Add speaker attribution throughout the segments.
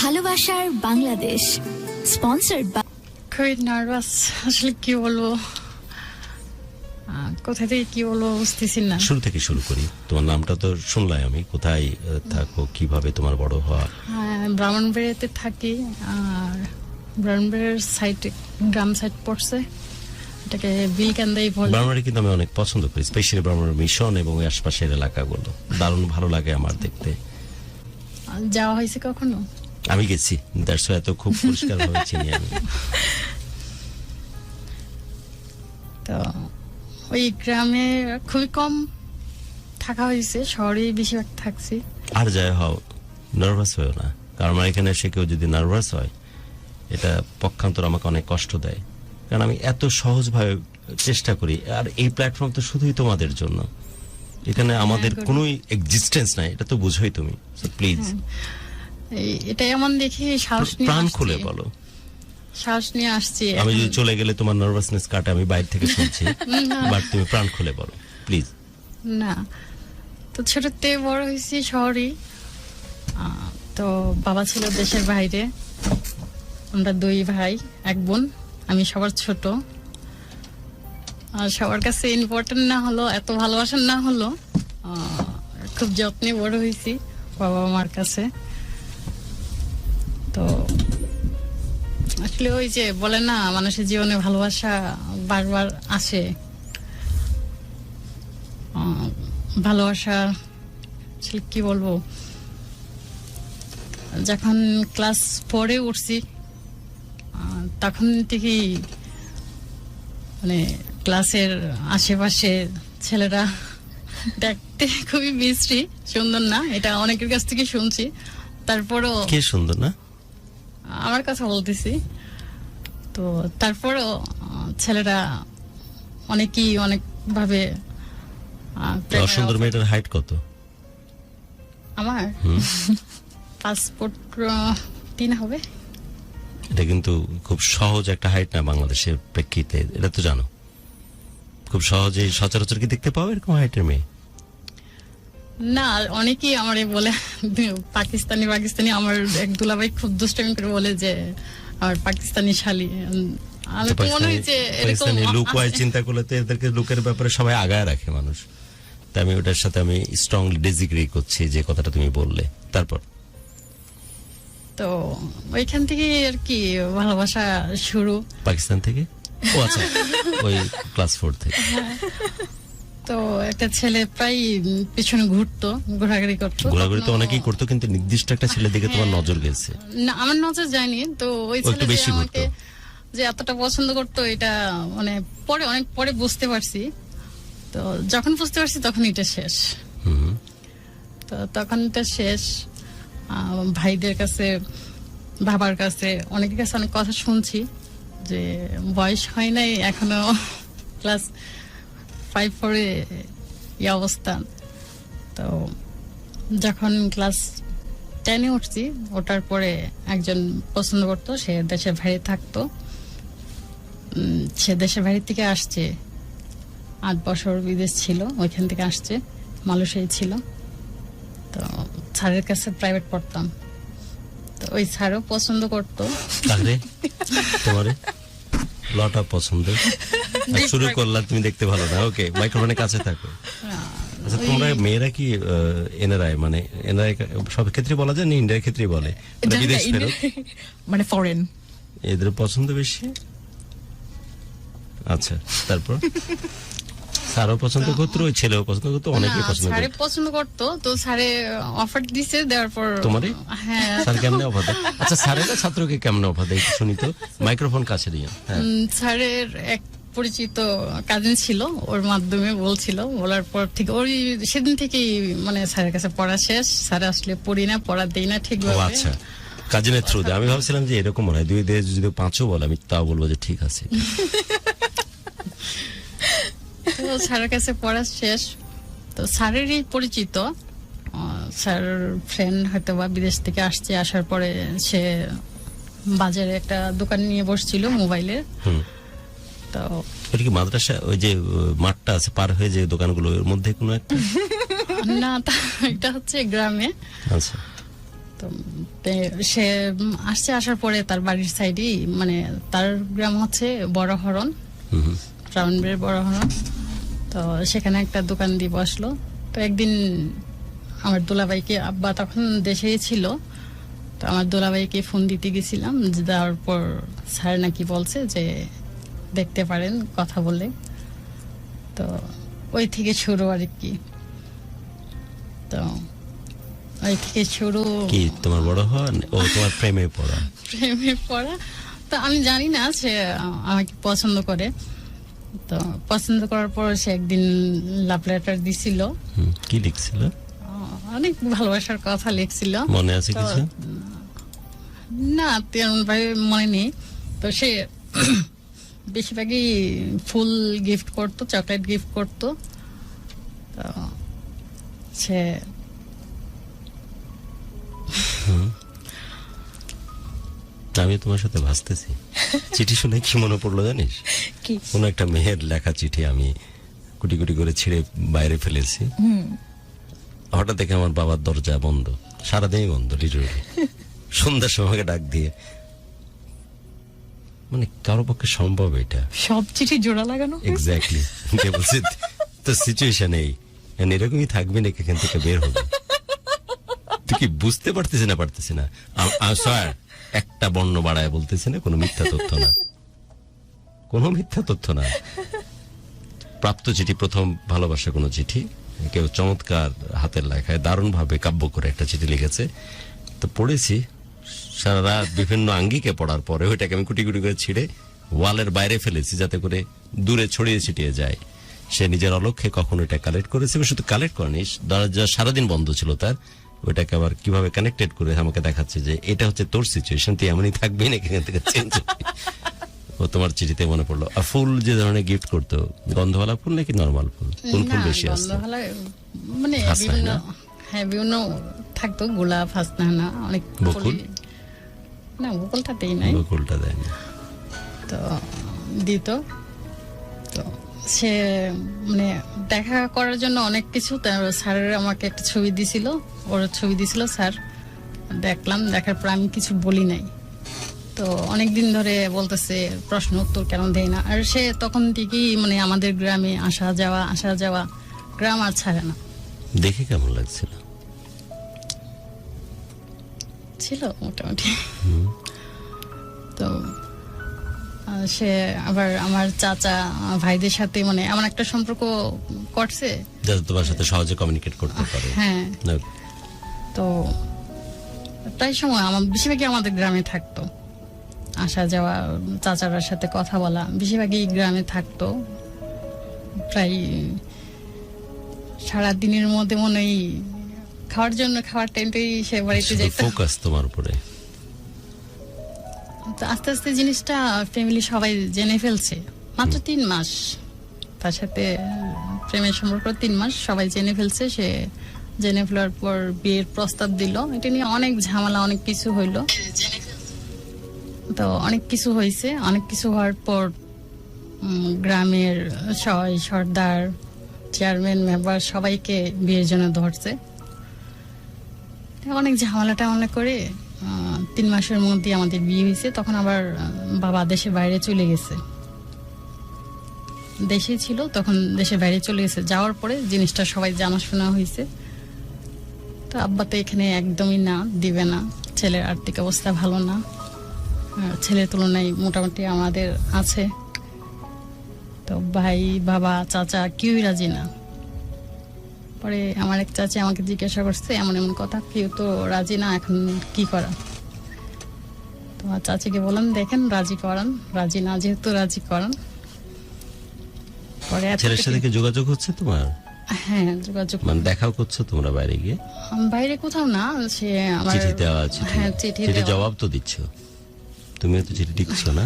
Speaker 1: ভালোবাসার Bangladesh sponsored by.
Speaker 2: খুবই nervous, আসলে কি বলবো, কোথা থেকে কি বলবো বুঝতেছি না।
Speaker 3: শুরু থেকে শুরু করি। তোমার নামটা তো শুনলাই আমি, কোথায় থাকো, কিভাবে তোমার বড় হওয়া?
Speaker 2: ব্রাহ্মণবাড়িয়াতে থাকি, আর ব্রাহ্মণবাড়িয়ার সাইডে গ্রাম সাইড পড়ছে, এটাকে বিলকান্দাই বলে।
Speaker 3: ব্রাহ্মণবাড়ি কিন্তু আমি অনেক পছন্দ করি, স্পেশালি ব্রাহ্মণবাড়ি মিশন এবং ওই আশপাশের এলাকাগুলো দারুণ ভালো লাগে আমার দেখতে।
Speaker 2: যাওয়া হয়েছে কখনো?
Speaker 3: আমি গেছি, দ্যাটস এত খুব পরিষ্কার ভাবে চিনি আমি।
Speaker 2: তো ওই গ্রামে খুবই কম থাকা হয়েছে, শহরে বেশিরভাগ থাকছি।
Speaker 3: আর যাই হও, নার্ভাস হয়েও না, কারণ আমার এখানে এসে কেউ যদি নার্ভাস হয় এটা পক্ষান্তর আমাকে অনেক কষ্ট দেয়, কারণ আমি এত সহজভাবে চেষ্টা করি। আর এই প্ল্যাটফর্ম তো শুধুই তোমাদের জন্য, এখানে আমাদের কোনো এক্সিস্টেন্স নাই, এটা তো বুঝোই তুমি। প্লিজ
Speaker 2: এটাই এমন দেখি সাহস নিয়ে
Speaker 3: প্রাণ
Speaker 2: আসছি।
Speaker 3: খুলে বলো।
Speaker 2: সাহস নিয়ে আসছি।
Speaker 3: আমি যদি চলে গেলে তোমার নার্ভাসনেস কাটে, আমি বাইরে থেকে শুনছি, বাট তুমি প্রাণ খুলে বলো প্লিজ।
Speaker 2: না, তো ছোটতে বড় হয়েছি শহরে। তো বাবা ছিল দেশের বাইরে, আমরা 2 ভাই 1 বোন, আমি সবার ছোট। আর সবার কাছে ইম্পর্টেন্ট না হলো, এত ভালোবাসার না হলো, খুব যত্নে বড় হয়েছি বাবা মার কাছে। তো আসলে ওই যে বলে না, মানুষের জীবনে ভালোবাসা বারবার আসে। ভালোবাসা আসলে কি বলবো, যখন ক্লাস 4-এ উঠছি তখন থেকেই মানে ক্লাসের আশেপাশে ছেলেরা দেখতে খুবই বিশ্রী, সুন্দর না, এটা অনেকের কাছ থেকে শুনছি। তারপরও
Speaker 3: কে সুন্দর না,
Speaker 2: আমার কথা বলতেছি। তো তারপরও ছেলেরা অনেকেই অনেক ভাবে
Speaker 3: অসুন্দর মেয়েটার হাইট কত?
Speaker 2: আমার পাসপোর্ট 3 হবে।
Speaker 3: এটা কিন্তু খুব সহজ একটা হাইট না বাংলাদেশের প্রেক্ষিতে, এটা তো জানো। খুব সহজে সচরাচর কি দেখতে পাও এরকম হাইটের মেয়ে?
Speaker 2: না, অনেকেই আমারে বলে পাকিস্তানি পাকিস্তানি। আমার এক দুলাভাই খুব দুষ্টামি করে বলে যে আমার পাকিস্তানি শালী। আমি তো মনে হয় যে এরকম
Speaker 3: লুক ওয়াইজ চিন্তা করলে তো এদেরকে লুকের ব্যাপারে সবাই আগায় রাখে মানুষ। তাই আমি ওটার সাথে আমি স্ট্রংলি ডিসএগ্রি করছি যে কথাটা তুমি বললে। তারপর
Speaker 2: তো ওইখান থেকে আর কি ভালোবাসা শুরু।
Speaker 3: পাকিস্তান থেকে? ও আচ্ছা, ওই ক্লাস 4 থেকে।
Speaker 2: তো একটা ছেলে প্রায় পিছনে ঘুরতো, ঘোরাঘুরি করতো।
Speaker 3: ঘোরাঘুরি তো অনেকেই করতো, কিন্তু নির্দিষ্ট একটা ছেলের দিকে তোমার নজর গেছে?
Speaker 2: না, আমার নজর যায়নি। তো ওই ছেলে
Speaker 3: বেশি
Speaker 2: আমাকে যে এতটা পছন্দ করতো, এটা মানে পরে অনেক পরে বুঝতে পারছি। তো যখন বুঝতে পারছি তখন এটা শেষ। তো তখন এটা শেষ। ভাইদের কাছে, বাবার কাছে, অনেকের কাছে অনেক কথা শুনছি যে বয়স হয় নাই এখনো, ক্লাস 5-4-এ এই অবস্থা। তো যখন ক্লাস 10-এ উঠছি, ওটার পরে একজন পছন্দ করতো, সে দেশের বাইরে থাকতো। সে দেশের বাইরে থেকে আসছে, 8 বছর বিদেশ ছিল, ওইখান থেকে আসছে, মালয়েশিয়ায় ছিল। তো স্যারের কাছে প্রাইভেট পড়তাম, তো ওই স্যারও পছন্দ করতো।
Speaker 3: তোমারে লট অফ পছন্দ শুরু করলাম, তুমি দেখতে ভালো না। ওকে, মাইক্রোফোনের কাছে থাকো। আচ্ছা, তোমরা মেয়েরা কি এনআরআই, মানে এনআরআই সব ক্ষেত্রে বলা যায় না, ইন্ডিয়ার ক্ষেত্রেই বলে, বিদেশ ফেরত,
Speaker 4: মানে ফরেন,
Speaker 3: এদের পছন্দ বেশি? আচ্ছা, তারপর স্যারও পছন্দ করতো, ওই ছেলেও পছন্দ করতো, অনেকেই পছন্দ করতো।
Speaker 2: স্যারে পছন্দ করতো, তো স্যারে অফার দিছে, দেওয়ার পর
Speaker 3: তোমারে
Speaker 2: হ্যাঁ।
Speaker 3: স্যার কেমনে অফার দেয়? আচ্ছা, স্যারেরা ছাত্রকে কেমনে অফার দেয় শুনি তো, মাইক্রোফোন কাছে দিয়ে।
Speaker 2: স্যারের এক পরিচিত কাজিন ছিল, ওর মাধ্যমে বলছিল, বলার পর ঠিক ওই সেদিন থেকেই মানে স্যারের কাছে পড়া শেষ। স্যার আসলে পড়ি না, পড়া দেই না ঠিক ভাবে।
Speaker 3: আচ্ছা, কাজিনের থ্রু দিয়ে। আমি ভাবছিলাম যে এরকম মনে হয় 2 দেশ যদি 5ও বলে, আমি তাও বলবো যে ঠিক আছে।
Speaker 2: তো স্যারের কাছে পড়া শেষ, তো স্যারেরই পরিচিত স্যার ফ্রেন্ড হয়তো বা বিদেশ থেকে আসছে, আসার পরে সে বাজারে একটা দোকান নিয়ে বসছিল মোবাইলের। তো
Speaker 3: ওটা কি মাদ্রাসা, ওই যে মাঠটা আছে পার হয়ে যে দোকানগুলো, এর মধ্যে কোনো একটা?
Speaker 2: না, এটা হচ্ছে গ্রামে।
Speaker 3: আচ্ছা,
Speaker 2: তো সে আসছে, আসার পরে তার বাড়ির সাইডেই মানে তার গ্রাম হচ্ছে বড় হরণ, রাউন্ডের বড় হরণ। তো সেখানে একটা দোকান দিয়ে বসলো। তো একদিন আমার দুলাভাইকে, আব্বা তখন দেশেই ছিল, তো আমার দুলাভাইকে ফোন দিতে গেছিলাম, দেওয়ার পর স্যার নাকি বলছে যে দেখতে পারেন কথা বলে। তো ওই থেকে শুরু আর কি। তো ওই থেকে শুরু
Speaker 3: কি তোমার বড় হন ও তোমার প্রেমে পড়া?
Speaker 2: প্রেমে পড়া তো আমি জানি না, সে আমাকে পছন্দ করে। তো পছন্দ করার পর সে একদিন লাভ লেটার দিছিল।
Speaker 3: কি লিখছিল?
Speaker 2: অনেক ভালোবাসার কথা লিখছিল।
Speaker 3: মনে আছে কিছু?
Speaker 2: না, তেমন ভাবে মনে নেই। তো সে বেশিরভাগই ফুল গিফট করতো, চকলেট গিফট করতো। তো সে
Speaker 3: আমি তোমার সাথে ভাসতেছি। চিঠি শুনে কি মনে পড়লো জানিস?
Speaker 4: কি?
Speaker 3: কোন একটা মেয়ের লেখা চিঠি আমি কুটি কুটি করে ছিঁড়ে বাইরে ফেলেছি। হঠাৎ দেখে আমার বাবার দরজা বন্ধ, সারাদিনই বন্ধ, লিটারেলি। সন্ধ্যার সময় আমাকে ডাক দিয়ে, মানে কারো পক্ষে সম্ভব এটা?
Speaker 4: সব চিঠি জোড়া লাগানো?
Speaker 3: এক্স্যাক্টলি। বলছে তো সিচুয়েশন এই, এরকমই থাকবে নাকি, এখান থেকে বের হবে? তুই কি বুঝতে পারতেছি না? স্যার, একটা বর্ণ বাড়ায় বলতেছি না, কোনো মিথ্যা তথ্য না, কোনো মিথ্যা তথ্য না। প্রাপ্ত চিঠি, প্রথম ভালোবাসা কোনো চিঠি, কেউ চমৎকার হাতের লেখায় দারুণ ভাবে কাব্য করে একটা চিঠি লিখেছে। তো পড়েছি সারা রাত, বিভিন্ন আঙ্গিকে পড়ার পরে ওইটাকে আমি কুটি কুটি করে ছিঁড়ে ওয়ালের বাইরে ফেলেছি, যাতে করে দূরে ছড়িয়ে ছিটিয়ে যায়। সে নিজের অলক্ষ্যে কখনো এটা কালেক্ট করেছে, শুধু কালেক্ট করেনি, দরজা সারাদিন বন্ধ ছিল তার, ওইটাকে আবার কিভাবে কানেক্টেড করে আমাকে দেখাচ্ছে যে এটা হচ্ছে তোর সিচুয়েশন, তুই এমনই থাকবি না, এখান থেকে চেঞ্জ। ও তোমার চিঠিতে মনে পড়লো। আর ফুল যে ধরনের গিফট করতো, গন্ধওয়ালা ফুল নাকি নরমাল ফুল? কোন ফুল বেশি আসতো?
Speaker 2: মানে
Speaker 3: হাসনাহেনা?
Speaker 2: বিভিন্ন, হ্যাঁ বিভিন্ন থাকতো, গোলাপ, হাসনাহেনা, অনেক
Speaker 3: বকুল?
Speaker 2: না, বকুলটা দেই নাই।
Speaker 3: বকুলটা দেয় না।
Speaker 2: তো দিত। তো সে মানে দেখা করার জন্য অনেক কিছু, স্যারের আমাকে একটা ছবি দিছিল, ওর ছবি দিছিল স্যার, দেখলাম। দেখার পর আমি কিছু বলি নাই। তো অনেকদিন ধরে বলতেছে প্রশ্ন উত্তর কেন দেয় না। আর সে তখন থেকেই মানে আমাদের গ্রামে আসা যাওয়া, গ্রাম আর ছাড়ে না।
Speaker 3: দেখে কেমন লাগছিল?
Speaker 2: ছিল মোটামুটি। তো সে আবার আমার চাচা ভাইদের সাথে মানে এমন একটা সম্পর্ক করছে
Speaker 3: যাতে তোমার সাথে সহজে কমিউনিকেট করতে পারে।
Speaker 2: হ্যাঁ।
Speaker 3: না,
Speaker 2: তো প্রায় সময় বেশিরভাগই আমাদের গ্রামে থাকতো, আসা যাওয়া, চাচারার সাথে কথা বলা, বেশিরভাগই গ্রামে থাকতো। প্রায় সারাদিনের মধ্যে মনে হয় খাওয়ার টাইমটাই সে বাড়িতে যেত।
Speaker 3: ফোকাস তোমার উপরে।
Speaker 2: তো আস্তে আস্তে জিনিসটা ফ্যামিলি সবাই জেনে ফেলছে। মাত্র 3 মাস তার সাথে প্রেমের সম্পর্ক, 3 মাস সবাই জেনে ফেলছে। সে জেনে ফেলার পর বিয়ের প্রস্তাব দিল। এটা নিয়ে অনেক ঝামেলা, অনেক কিছু হইলো। তো অনেক কিছু হয়েছে। অনেক কিছু হওয়ার পর গ্রামের সবাই, সর্দার, চেয়ারম্যান, মেম্বার সবাইকে বিয়ের জন্য ধরছে। অনেক ঝামেলাটা মনে করে 3 মাসের মধ্যে আমাদের বিয়ে হয়েছে। তখন আবার বাবা দেশের বাইরে চলে গেছে, দেশে ছিল তখন, দেশের বাইরে চলে গেছে। যাওয়ার পরে জিনিসটা সবাই জানাশোনা হয়েছে। তো আব্বা তো এখানে একদমই না, দিবে না, ছেলের আর্থিক অবস্থা ভালো না, ছেলের তুলনায় মোটামুটি আমাদের আছে। তো ভাই, বাবা, চাচা কেউই রাজি না। পরে আমার এক চাচি আমাকে জিজ্ঞাসা করছে এমন এমন কথা, কেউ তো রাজি না, এখন কি করা? তোমার চাচিকে বললাম দেখেন রাজি করান, রাজি না যেহেতু রাজি করান। পরে
Speaker 3: ছেলের সাথে কি যোগাযোগ হচ্ছে তোমার?
Speaker 2: হ্যাঁ, যোগাযোগ,
Speaker 3: মানে দেখাও করছো তোমরা বাইরে গিয়ে?
Speaker 2: বাইরে কোথাও না, সে আমার
Speaker 3: চিঠি দেওয়া আছে?
Speaker 2: হ্যাঁ, চিঠি
Speaker 3: জবাব তো দিচ্ছ, তুমিও তো চিঠি লিখছো না?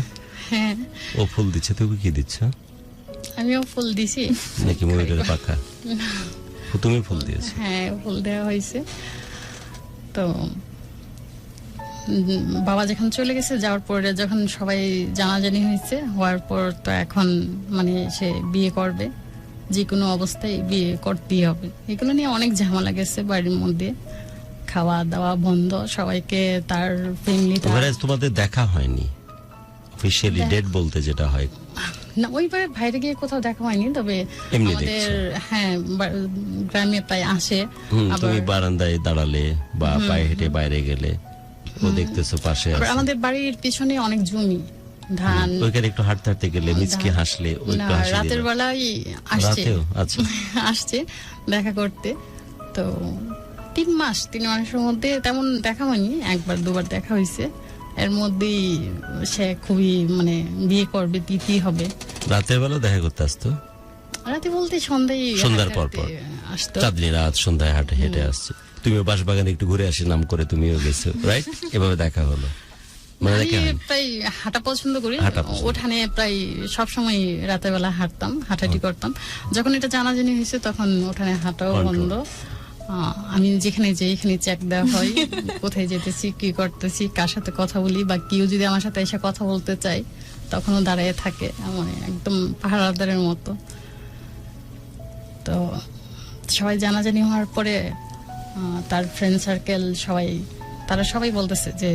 Speaker 2: হ্যাঁ।
Speaker 3: ও ফুল দিচ্ছে, তুমি কি দিচ্ছ?
Speaker 2: আমিও ফুল দিছি।
Speaker 3: নাকি ময়ূরের পাখা? তুমি ফুল দিয়েছো?
Speaker 2: হ্যাঁ, ফুল দেওয়া হয়েছে। তো বাবা যখন চলে গেছে, যাওয়ার পরে যখন সবাই জানাজানি হয়েছে, হওয়ার পর তো এখন মানে সে বিয়ে করবে, যে কোনো অবস্থায় বিয়ে করতেই হবে। এগুলো নিয়ে অনেক ঝামেলা গেছে বাড়ির মধ্যে। খাওয়া দাওয়া বন্ধ, সবাইকে তার ফ্যামিলি
Speaker 3: তোমাদের দেখা হয়নি অফিশিয়ালি ডেট বলতে যেটা হয়
Speaker 2: না, ওইভাবে বাইরে গিয়ে কোথাও দেখা হয়নি, তবে
Speaker 3: এমনি
Speaker 2: আমাদের হ্যাঁ গ্রামে প্রায় আসে।
Speaker 3: তুমি বারান্দায় দাঁড়ালে বা পায়ে হেঁটে বাইরে গেলে ও দেখতেছো পাশে আছে।
Speaker 2: আমাদের বাড়ির পিছনে অনেক জমি, ধান,
Speaker 3: ওইখানে একটু হাঁটতে হাঁটতে গেলে মিচকে হাসলে ও একটু হাসি দিল।
Speaker 2: রাতের বেলায় আসছে,
Speaker 3: রাতেও আচ্ছা
Speaker 2: আসছে দেখা করতে। তো 3 মাসের মধ্যে তেমন দেখা হয়নি, 1-2বার দেখা হয়েছে। এর মধ্যেই সে খুবই মানে বিয়ে করবে, তিথি হবে।
Speaker 3: রাতের বেলা দেখা করতে আসতো?
Speaker 2: রাতে বলতে সন্ধ্যার
Speaker 3: পর পর
Speaker 2: আসতো।
Speaker 3: চাঁদনি রাত সন্ধ্যায় হাঁটে হেঁটে আসছে, তুমিও বাঁশবাগানে একটু ঘুরে আসি নাম করে তুমিও গেছো, রাইট? এভাবে দেখা হলো। মানে
Speaker 2: আমি প্রায় হাঁটা পছন্দ করি, ওঠানে প্রায় সবসময় রাতের বেলা হাঁটতাম, হাঁটাহাঁটি করতাম। যখন এটা জানাজানি হয়েছে তখন ওঠানে হাঁটাও বন্ধ। আমি যেখানে যাই এখানে চেক দেওয়া হয় কোথায় যেতেছি, কি করতেছি, কার সাথে কথা বলি, বা কেউ যদি আমার সাথে এসে কথা বলতে চায় তখনও দাঁড়িয়ে থাকে, মানে একদম পাহারাদারের মতো। তো সবাই জানাজানি হওয়ার পরে তার ফ্রেন্ড সার্কেল তারা সবাই বলতেছে যে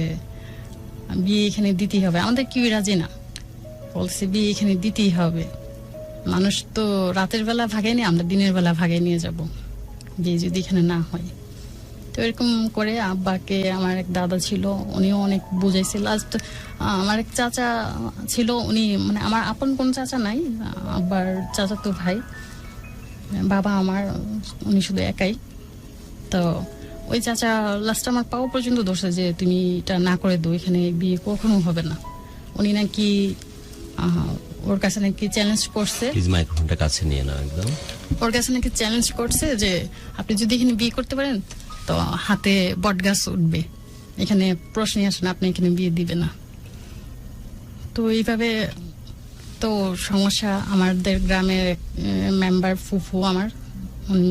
Speaker 2: বিয়ে এখানে দিতেই হবে। আমাদের কেউ রাজি না, বলছে বিয়ে এখানে দিতেই হবে। মানুষ তো রাতের বেলা ভাগায়নি, আমরা দিনের বেলা ভাগাই নিয়ে যাব বিয়ে যদি এখানে না হয়। তো এরকম করে আব্বাকে, আমার এক দাদা ছিল, উনিও অনেক বুঝাইছে। লাস্ট আমার এক চাচা ছিল, উনি মানে আমার আপন কোন চাচা নাই, আব্বার চাচা তো ভাই, বাবা আমার, উনি শুধু একাই। তো ওই চাচা লাস্ট আমার পাও পর্যন্ত ধরছে যে তুমি এটা না করে দো, এখানে বিয়ে কখনো হবে না। উনি নাকি ওর কাছে নাকি চ্যালেঞ্জ করছে,
Speaker 3: মাইক্রোফোনটা কাছে নিয়ে নাও একদম,
Speaker 2: ওর কাছে নাকি চ্যালেঞ্জ করছে যে আপনি যদি এখানে বিয়ে করতে পারেন তো হাতে বটগাছ উঠবে, এখানে প্রশ্নই আসে না, আপনি এখানে বিয়ে দিবে না। তো এইভাবে তো সমস্যা। আমাদের গ্রামের মেম্বার ফুফু আমার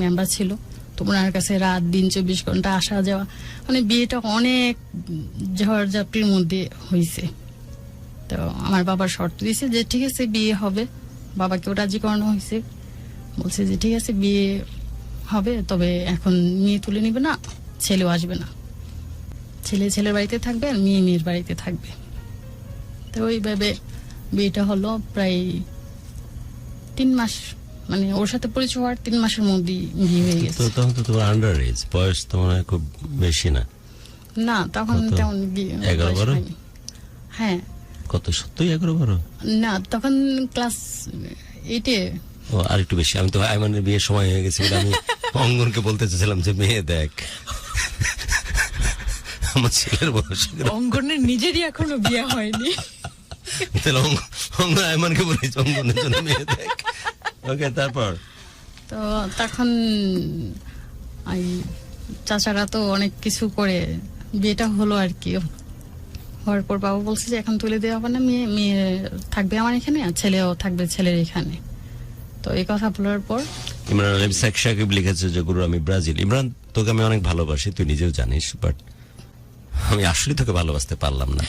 Speaker 2: মেম্বার ছিল, তো ওনার কাছে রাত দিন 24 ঘন্টা আসা যাওয়া, মানে বিয়েটা অনেক ঝড়ঝাপটির মধ্যে হয়েছে। তো আমার বাবার শর্ত দিয়েছে যে ঠিক আছে বিয়ে হবে, বাবাকেও রাজি করানো হয়েছে, বলছে যে ঠিক আছে বিয়ে হবে, তবে এখন মেয়ে তুলে নিবে না, ছেলেও আসবে না, ছেলের বাড়িতে থাকবে আর মেয়ের বাড়িতে থাকবে। তো ওইভাবে বিয়েটা হলো প্রায় 3 মাস, মানে ওর সাথে পরিচয় হওয়ার 3 মাসের মধ্যেই বিয়ে হয়ে গেছে।
Speaker 3: তখন তো তোমার আন্ডার এজ, বয়স তো মনে হয় খুব বেশি না?
Speaker 2: না, তখন তেমন
Speaker 3: 11-12?
Speaker 2: হ্যাঁ।
Speaker 3: কত, 11-12?
Speaker 2: না, তখন ক্লাস 8-এ।
Speaker 3: ও, আর একটু বেশি। আমি তো আইমানের বিয়ের সময় হয়ে গেছে, আমি অঙ্গনকে বলতে চাইছিলাম যে মেয়ে দেখ, আমার ছেলের বয়স।
Speaker 2: অঙ্গনের নিজেরই এখনো বিয়ে হয়নি,
Speaker 3: তাহলে অঙ্গন আইমানকে বলেছি অঙ্গনের জন্য মেয়ে দেখ। ওকে, তারপর
Speaker 2: তো তখন চাচারা তো অনেক কিছু করে বিয়েটা হলো আর কি। হওয়ার পর বাবা বলছে যে এখন তুলে দেওয়া হবে না, মেয়ে থাকবে আমার এখানে আর ছেলেও থাকবে ছেলের এখানে। তো এই কথা বলার পর
Speaker 3: ইমরান আলী সাকিব লিখেছে যে গুরু আমি ব্রাজিল। ইমরান, তোকে আমি অনেক ভালোবাসি, তুই নিজেও জানিস, বাট আমি আসলে তোকে ভালোবাসতে পারলাম না।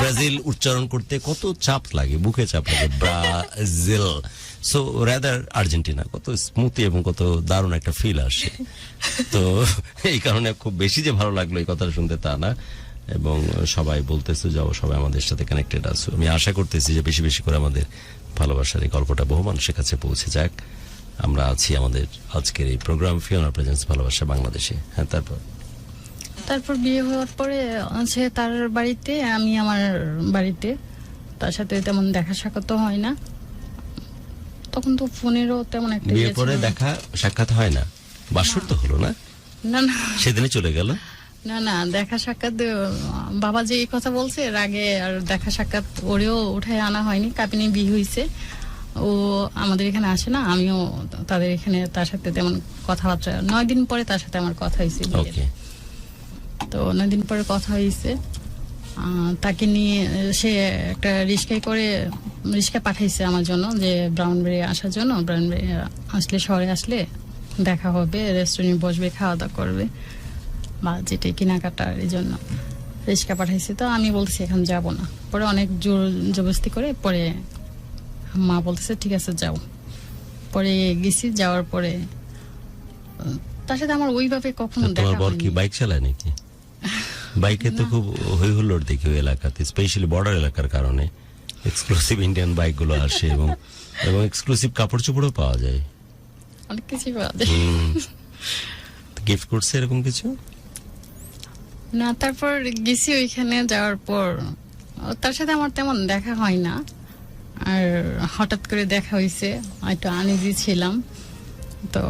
Speaker 3: ব্রাজিল উচ্চারণ করতে কত চাপ লাগে, বুকে চাপ লাগে, ব্রাজিল। সো রাদার আর্জেন্টিনা, কত স্মুথি এবং কত দারুণ একটা ফিল আসে। তো এই কারণে খুব বেশি যে ভালো লাগলো এই কথাটা শুনতে তা না, এবং সবাই বলতেছে যে সবাই আমাদের সাথে কানেক্টেড আছে। আমি আশা করতেছি যে বেশি বেশি করে আমাদের ভালোবাসার এই গল্পটা বহু মানুষের কাছে পৌঁছে যাক। আমরা আছি আমাদের আজকের এই প্রোগ্রাম ফিওনা প্রেজেন্স ভালোবাসা বাংলাদেশে। হ্যাঁ, তারপর
Speaker 2: বিয়ে হওয়ার পরে আছে তার বাড়িতে, আমি আমার বাড়িতে, তার সাথে তেমন দেখা সাক্ষাৎ তো হয় না। তখন তো ফোনেরও তেমন একটা
Speaker 3: বিয়ে পরে দেখা সাক্ষাৎ হয় না, বাসর তো হলো না,
Speaker 2: না না
Speaker 3: সেদিনই চলে গেল।
Speaker 2: না, দেখা সাক্ষাৎ বাবা যে এই কথা বলছে এর আগে আর দেখা সাক্ষাৎ ওরেও উঠায় আনা হয়নি। কাপিনী বিয়ে হয়েছে, ও আমাদের এখানে আসে না, আমিও তাদের এখানে তার সাথে তেমন কথাবার্তা, 9 দিন পরে তার সাথে আমার কথা হয়েছে। তো 9 দিন পরে কথা হয়েছে, তাকে নিয়ে সে একটা রিক্সা পাঠাইছে আমার জন্য, যে ব্রাউনবাড়ি আসার জন্য। ব্রাউনবাড়ি আসলে, শহরে আসলে দেখা হবে, রেস্টুরেন্টে বসবে, খাওয়া দাওয়া করবে, বা যেটা কেনাকাটার, এই জন্য রিক্সা পাঠাইছে। তো আমি বলছি এখন যাব না। পরে অনেক জোর জবরদস্তি করে পরে মা বলতেছে ঠিক আছে যাও। পরে গেছি, যাওয়ার পরে তার সাথে আমার ওইভাবে কখনো
Speaker 3: তোমার
Speaker 2: দেখা
Speaker 3: বর কি
Speaker 2: হয়নি।
Speaker 3: বাইক চালায় নাকি? বাইকে তো খুব হই হুল্লোড় দেখি ওই এলাকাতে, স্পেশালি বর্ডার এলাকার কারণে এক্সক্লুসিভ ইন্ডিয়ান বাইকগুলো আসে এবং এক্সক্লুসিভ কাপড় চোপড়ও পাওয়া যায়।
Speaker 2: অনেক কিছুই পাওয়া যায়।
Speaker 3: গিফট করছে এরকম কিছু?
Speaker 2: না, তারপর গেছি ওইখানে, যাওয়ার পর তার সাথে আমার তেমন দেখা হয় না। আর হঠাৎ করে দেখা হয়েছে, একটু আনইজি ছিলাম, তো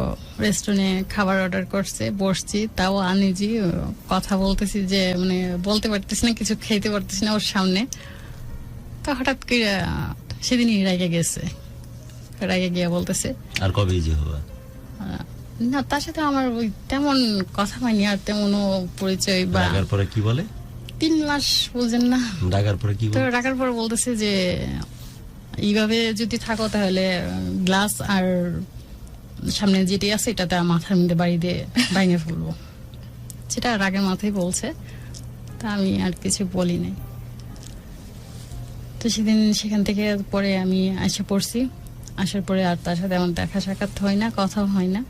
Speaker 2: রেস্টুরেন্টে খাবার অর্ডার করছে, বসছি, তাও আনইজি, কথা বলতেছি যে মানে বলতে পারতেছি না, কিছু খেতে পারতেছি না ওর সামনে। তো হঠাৎ করে সেদিনই রাগে গেছে, রাগে গিয়া বলতেছে
Speaker 3: আর কবে ইজি হবা?
Speaker 2: না, তার সাথে আমার ওই তেমন কথা হয়নি, আর তেমনও পরিচয় বা।
Speaker 3: রাগার পরে কি বলে?
Speaker 2: 3 মাস, বুঝেন না?
Speaker 3: রাগার পরে কি
Speaker 2: তো
Speaker 3: বলে?
Speaker 2: রাখার পর বলতেছে যে এইভাবে যদি থাকো তাহলে গ্লাস আর সামনে যেটি আছে এটাতে মাথার মধ্যে বাড়ি দিয়ে ভাঙে ফেলবো। সেটা রাগের মাথায় বলছে, তা আমি আর কিছু বলি নাই। তো সেদিন সেখান থেকে পরে আমি এসে পড়ছি, আসার পরে আর তার সাথে আমার দেখা সাক্ষাৎ হয় না, কথাও হয় না।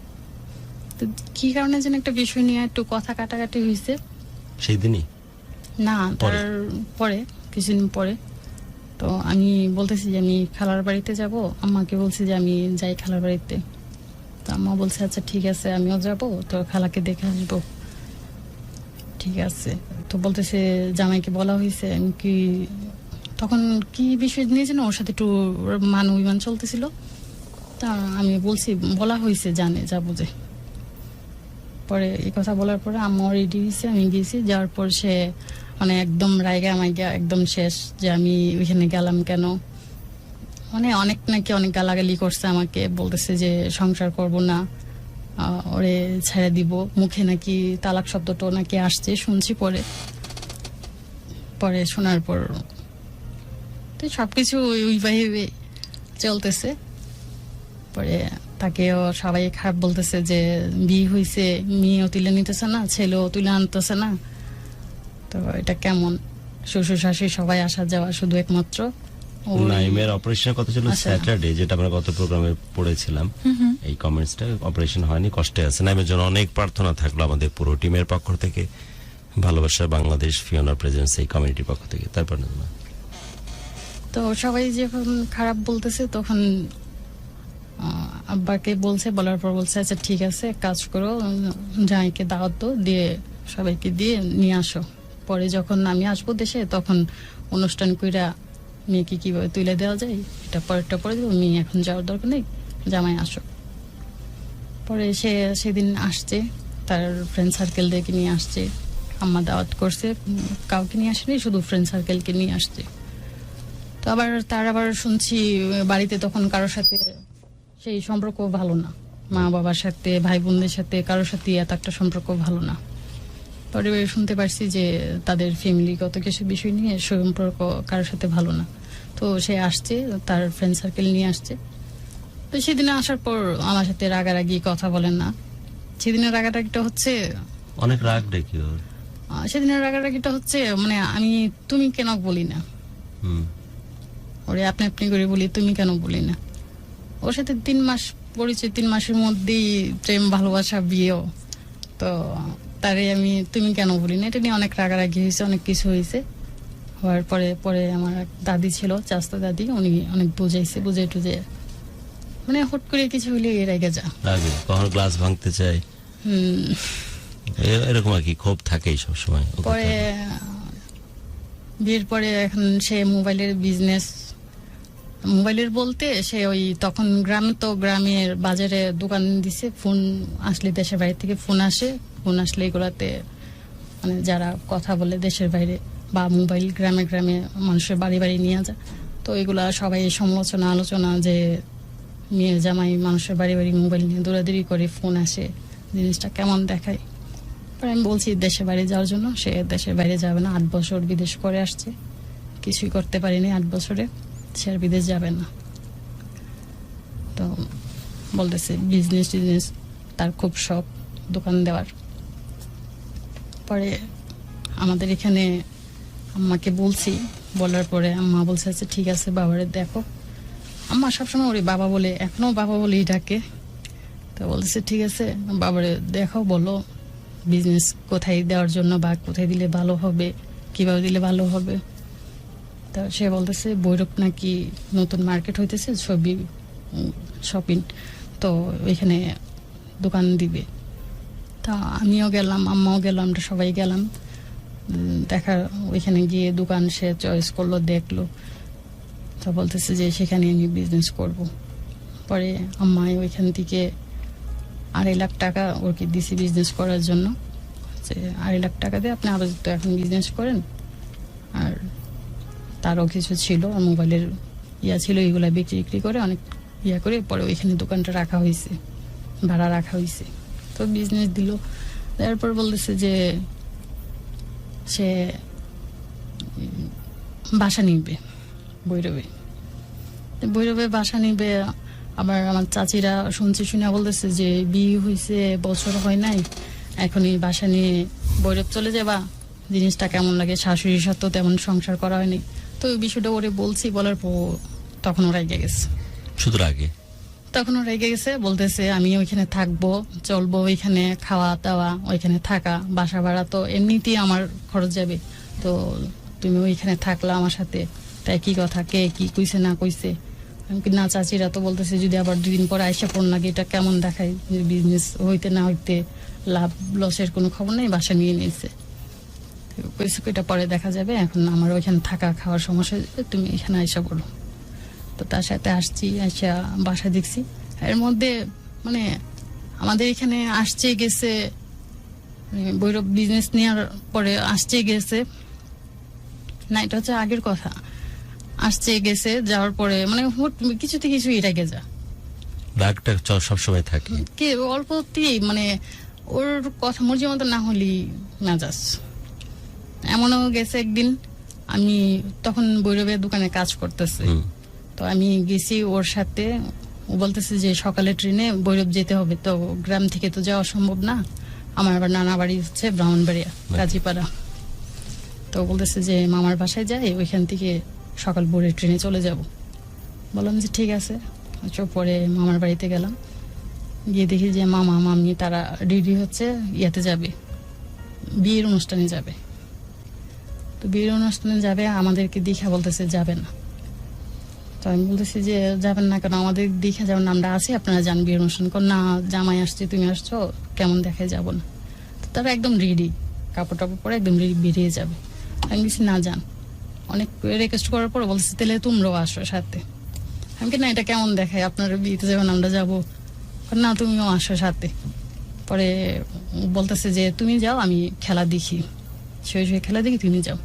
Speaker 2: তো কি কারণে যেন একটা বিষয় নিয়ে একটু কথা কাটাকাটি হয়েছে।
Speaker 3: সেই দিনই?
Speaker 2: না, তার পরে কিছুদিন পরে। তো আমি বলতেছি যে আমি খালার বাড়িতে যাব, আম্মাকে বলছি যে আমি যাই খালার বাড়িতে। তো আম্মা বলছে আচ্ছা ঠিক আছে, আমিও যাব, তো খালাকে দেখে আসবো। ঠিক আছে। তো বলতেছে জামাইকে বলা হয়েছে। আমি কি তখন কি বিষয় নিয়ে যেন ওর সাথে একটু মান অভিমান চলতেছিল, তা আমি বলছি বলা হয়েছে, জানে যাবো যে। পরে এই কথা বলার পরে আম্মা রেডি হয়েছে, আমি গেছি, যাওয়ার পর সে মানে একদম রায়গা আমাকে একদম শেষ, যে আমি ওইখানে গেলাম কেন, মানে অনেক নাকি অনেক গালাগালি করছে আমাকে, বলতেছে যে সংসার করব না, ওরে ছেড়ে দিব, মুখে নাকি তালাক শব্দটা নাকি আসছে, শুনছি পরে। পরে শোনার পর তো সবকিছু ওইভাবে চলতেছে। পরে তাকেও সবাই খারাপ বলতেছে যে বিয়ে হয়েছে, মেয়েও তুলে নিতেছে না, ছেলেও তুলে আনতেছে না, তো এটা কেমন? শ্বশুর শাশুড়ি সবাই আসা যাওয়া, শুধু একমাত্র ওই-
Speaker 3: নাইমের অপারেশনের কথা ছিল
Speaker 2: আচ্ছা।
Speaker 3: স্যাটারডে, যেটা আমরা গত প্রোগ্রামে পড়েছিলাম। এই কমেন্টসটা, অপারেশন হয়নি, কষ্টে আছে। নাইমের জন্য অনেক প্রার্থনা থাকলো আমাদের পুরো টিমের পক্ষ থেকে, ভালোবাসা বাংলাদেশ ফিওনার প্রেজেন্স এই কমিউনিটির পক্ষ থেকে। তারপর না
Speaker 2: তো সবাই যখন খারাপ বলতেছে তখন আব্বাকে বলছে, বলার পর বলছে আচ্ছা ঠিক আছে, এক কাজ করো, জামাইকে দাওয়াত দাও, দিয়ে সবাইকে দিয়ে নিয়ে আসো। পরে যখন আমি আসবো দেশে তখন অনুষ্ঠান কইরা মেয়েকে কিভাবে তুলে দেওয়া যায় এটা পরেরটা পরে দেবো, মেয়ে এখন যাওয়ার দরকার নেই, জামাই আসো। পরে সে সেদিন আসছে, তার ফ্রেন্ড সার্কেল দেখে নিয়ে আসছে, আম্মা দাওয়াত করছে, কাউকে নিয়ে আসেনি, শুধু ফ্রেন্ড সার্কেলকে নিয়ে আসছে। তো আবার তার আবার শুনছি বাড়িতে তখন কারোর সাথে সেই সম্পর্ক ভালো না, মা বাবার সাথে, ভাই বোনদের সাথে, কারোর সাথে এত একটা সম্পর্ক ভালো না। পরে শুনতে পারছি যে তাদের ফ্যামিলিগত কিছু বিষয় নিয়ে সম্পর্ক কারোর সাথে ভালো না। তো সে আসছে, তার ফ্রেন্ড সার্কেল নিয়ে আসছে। তো সেদিনে আসার পর আমার সাথে রাগারাগি, কথা বলেন না। সেদিনের রাগারাগিটা হচ্ছে,
Speaker 3: অনেক রাগ দেখি ওর।
Speaker 2: সেদিনের রাগারাগিটা হচ্ছে মানে আমি তুমি কেন বলি না, ওরে আপনি আপনি করে বলি, তুমি কেন বলি না। ওর সাথে 3 মাস পরিচয়, 3 মাসের মধ্যেই প্রেম, ভালোবাসা, বিয়েও। তো তারে আমি তুমি কেন বলি না, এটা নিয়ে অনেক রাগারাগি হয়েছে, অনেক কিছু হয়েছে। হওয়ার পরে পরে আমার এক দাদি ছিল, চাস্তা দাদি, উনি অনেক বুঝাইছে, বুঝে টুঝে মানে হুট করে কিছু হইলে রেগে যা,
Speaker 3: রাগে, কখনো গ্লাস ভাঙতে চায়, এরকম আর কি, ক্ষোভ থাকেই সবসময়।
Speaker 2: পরে বিয়ের পরে এখন সে মোবাইলের বিজনেস, মোবাইলের বলতে সে ওই তখন গ্রামে, তো গ্রামের বাজারে দোকান দিছে, ফোন আসলে দেশের বাইরে থেকে ফোন আসে, ফোন আসলে এগুলাতে মানে যারা কথা বলে দেশের বাইরে বা মোবাইল গ্রামে গ্রামে মানুষের বাড়ি বাড়ি নিয়ে যায়, তো এগুলা সবাই সমালোচনা আলোচনা যে মেয়ের জামাই মানুষের বাড়ি বাড়ি মোবাইল নিয়ে দৌড়াদৌড়ি করে, ফোন আসে, জিনিসটা কেমন দেখায়। পরে আমি বলছি দেশের বাইরে যাওয়ার জন্য, সে দেশের বাইরে যাবে না, 8 বছর বিদেশ করে আসছে, কিছুই করতে পারিনি 8 বছরে, সে আর বিদেশ যাবে না। তো বলতেছে বিজনেস টিজনেস তার খুব শখ, দোকান দেওয়ার। পরে আমাদের এখানে আম্মাকে বলছি, বলার পরে আম্মা বলছে আচ্ছা ঠিক আছে, বাবারে দেখো। আম্মা সবসময় ওরে বাবা বলে, এখনো বাবা বলেই ডাকে। তো তো বলতেছে ঠিক আছে বাবারে দেখাও, বলো বিজনেস কোথায় দেওয়ার জন্য বা কোথায় দিলে ভালো হবে, কিভাবে দিলে ভালো হবে। তা সে বলতেছে ভৈরব নাকি নতুন মার্কেট হইতেছে ছবি শপিং, তো ওইখানে দোকান দিবে। তা আমিও গেলাম, আম্মাও গেলাম, আমরা সবাই গেলাম। দেখা ওইখানে গিয়ে দোকান সে চয়েস করলো, দেখলো। তো বলতেছে যে সেখানে আমি বিজনেস করব। পরে আম্মাই ওইখান থেকে 2.5 লাখ টাকা ওকে দিছি বিজনেস করার জন্য, যে 2.5 লাখ টাকা দিয়ে আপনি আপাতত এখন বিজনেস করেন। আর তারও কিছু ছিল, মোবাইলের ছিল, এগুলা বিক্রি করে অনেক করে পরে ওইখানে দোকানটা রাখা হয়েছে, ভাড়া রাখা হয়েছে। তো বিজনেস দিল। তারপর বলতেছে যে সে বাসা নিবে ভৈরবে বাসা নিবে। আবার আমার চাচিরা শুনছে, শুনে বলতেছে যে বিয়ে হয়েছে, বছর হয় নাই, এখনই বাসা নিয়ে ভৈরব চলে যাবা, জিনিসটা কেমন লাগে, শাশুড়ির সাথে তেমন সংসার করা হয়নি। তো ওই বিষয়টা ওরে বলছি, বলার পর তখন ওরা রেগে গেছে।
Speaker 3: শুধু আগে
Speaker 2: তখন ও রেগে গেছে, বলতেছে আমি ওইখানে থাকবো, চলবো, ওইখানে খাওয়া দাওয়া, ওইখানে থাকা, বাসা ভাড়া তো এমনিতেই আমার খরচ যাবে, তো তুমি ওইখানে থাকলা আমার সাথে, তাই কি কথা, কে কি কইছে না কইছে। না চাচিরা তো বলতেছে যদি আবার 2 দিন পর আইসা পড় লাগে, এটা কেমন দেখায় যে বিজনেস হইতে না হইতে লাভ লসের কোনো খবর নেই, বাসা নিয়ে নিয়েছে। কইছে এটা পরে দেখা যাবে, এখন আমার ওইখানে থাকা খাওয়ার সমস্যা, তুমি এখানে আইসা পড়ো। তো তার সাথে আসছি, আইসা বাসা দেখছি। এর মধ্যে মানে আমাদের এখানে আসছে গেছে, ভৈরব বিজনেস নেওয়ার পরে আসছে গেছে না, এটা হচ্ছে আগের কথা। আসছে গেছে, যাওয়ার পরে মানে কিছুতে কিছু রেগে যা,
Speaker 3: রাগটা সবসময় থাকে,
Speaker 2: কে অল্পতেই মানে ওর কথা মর্জি মতো না হলি মেজাজ। এমনও গেছে একদিন, আমি তখন ভৈরবের দোকানে কাজ করতেছি, তো আমি গেছি ওর সাথে। ও বলতেছে যে সকালে ট্রেনে ভৈরব যেতে হবে, তো গ্রাম থেকে তো যাওয়া সম্ভব না, আমার আবার নানা বাড়ি হচ্ছে ব্রাহ্মণবাড়িয়া, কাজীপাড়া। তো বলতেছে যে মামার বাসায় যাই, ওইখান থেকে সকাল ভোরে ট্রেনে চলে যাব। বললাম যে ঠিক আছে। পরে মামার বাড়িতে গেলাম, গিয়ে দেখি যে মামা মামি তারা রেডি হচ্ছে, ইয়াতে যাবে, বিয়ের অনুষ্ঠানে যাবে। তো বিয়ের অনুষ্ঠানে যাবে, আমাদেরকে দেখা বলতেছে যাবে না। তো আমি বলতেছি যে যাবেন না কেন, আমাদের দেখে যাবেন, আমরা আছি, আপনারা যান বিয়ের অনুষ্ঠান। না জামাই আসছে, তুমি আসছো, কেমন দেখায় যাব না। তো তারা একদম রেডি, কাপড় টাপড় পরে একদম রেডি বেরিয়ে যাবে। আমি বলছি না যান। অনেক রিকোয়েস্ট করার পর বলছি তাহলে তোমরাও আসো সাথে। আমি কি না এটা কেমন দেখায়, আপনারা বিয়েতে যাবেন, আমরা যাবো, না তুমিও আসো সাথে। পরে বলতেছে যে তুমি যাও, আমি খেলা দেখি, শুয়ে খেলা দেখি, তুমি যাও।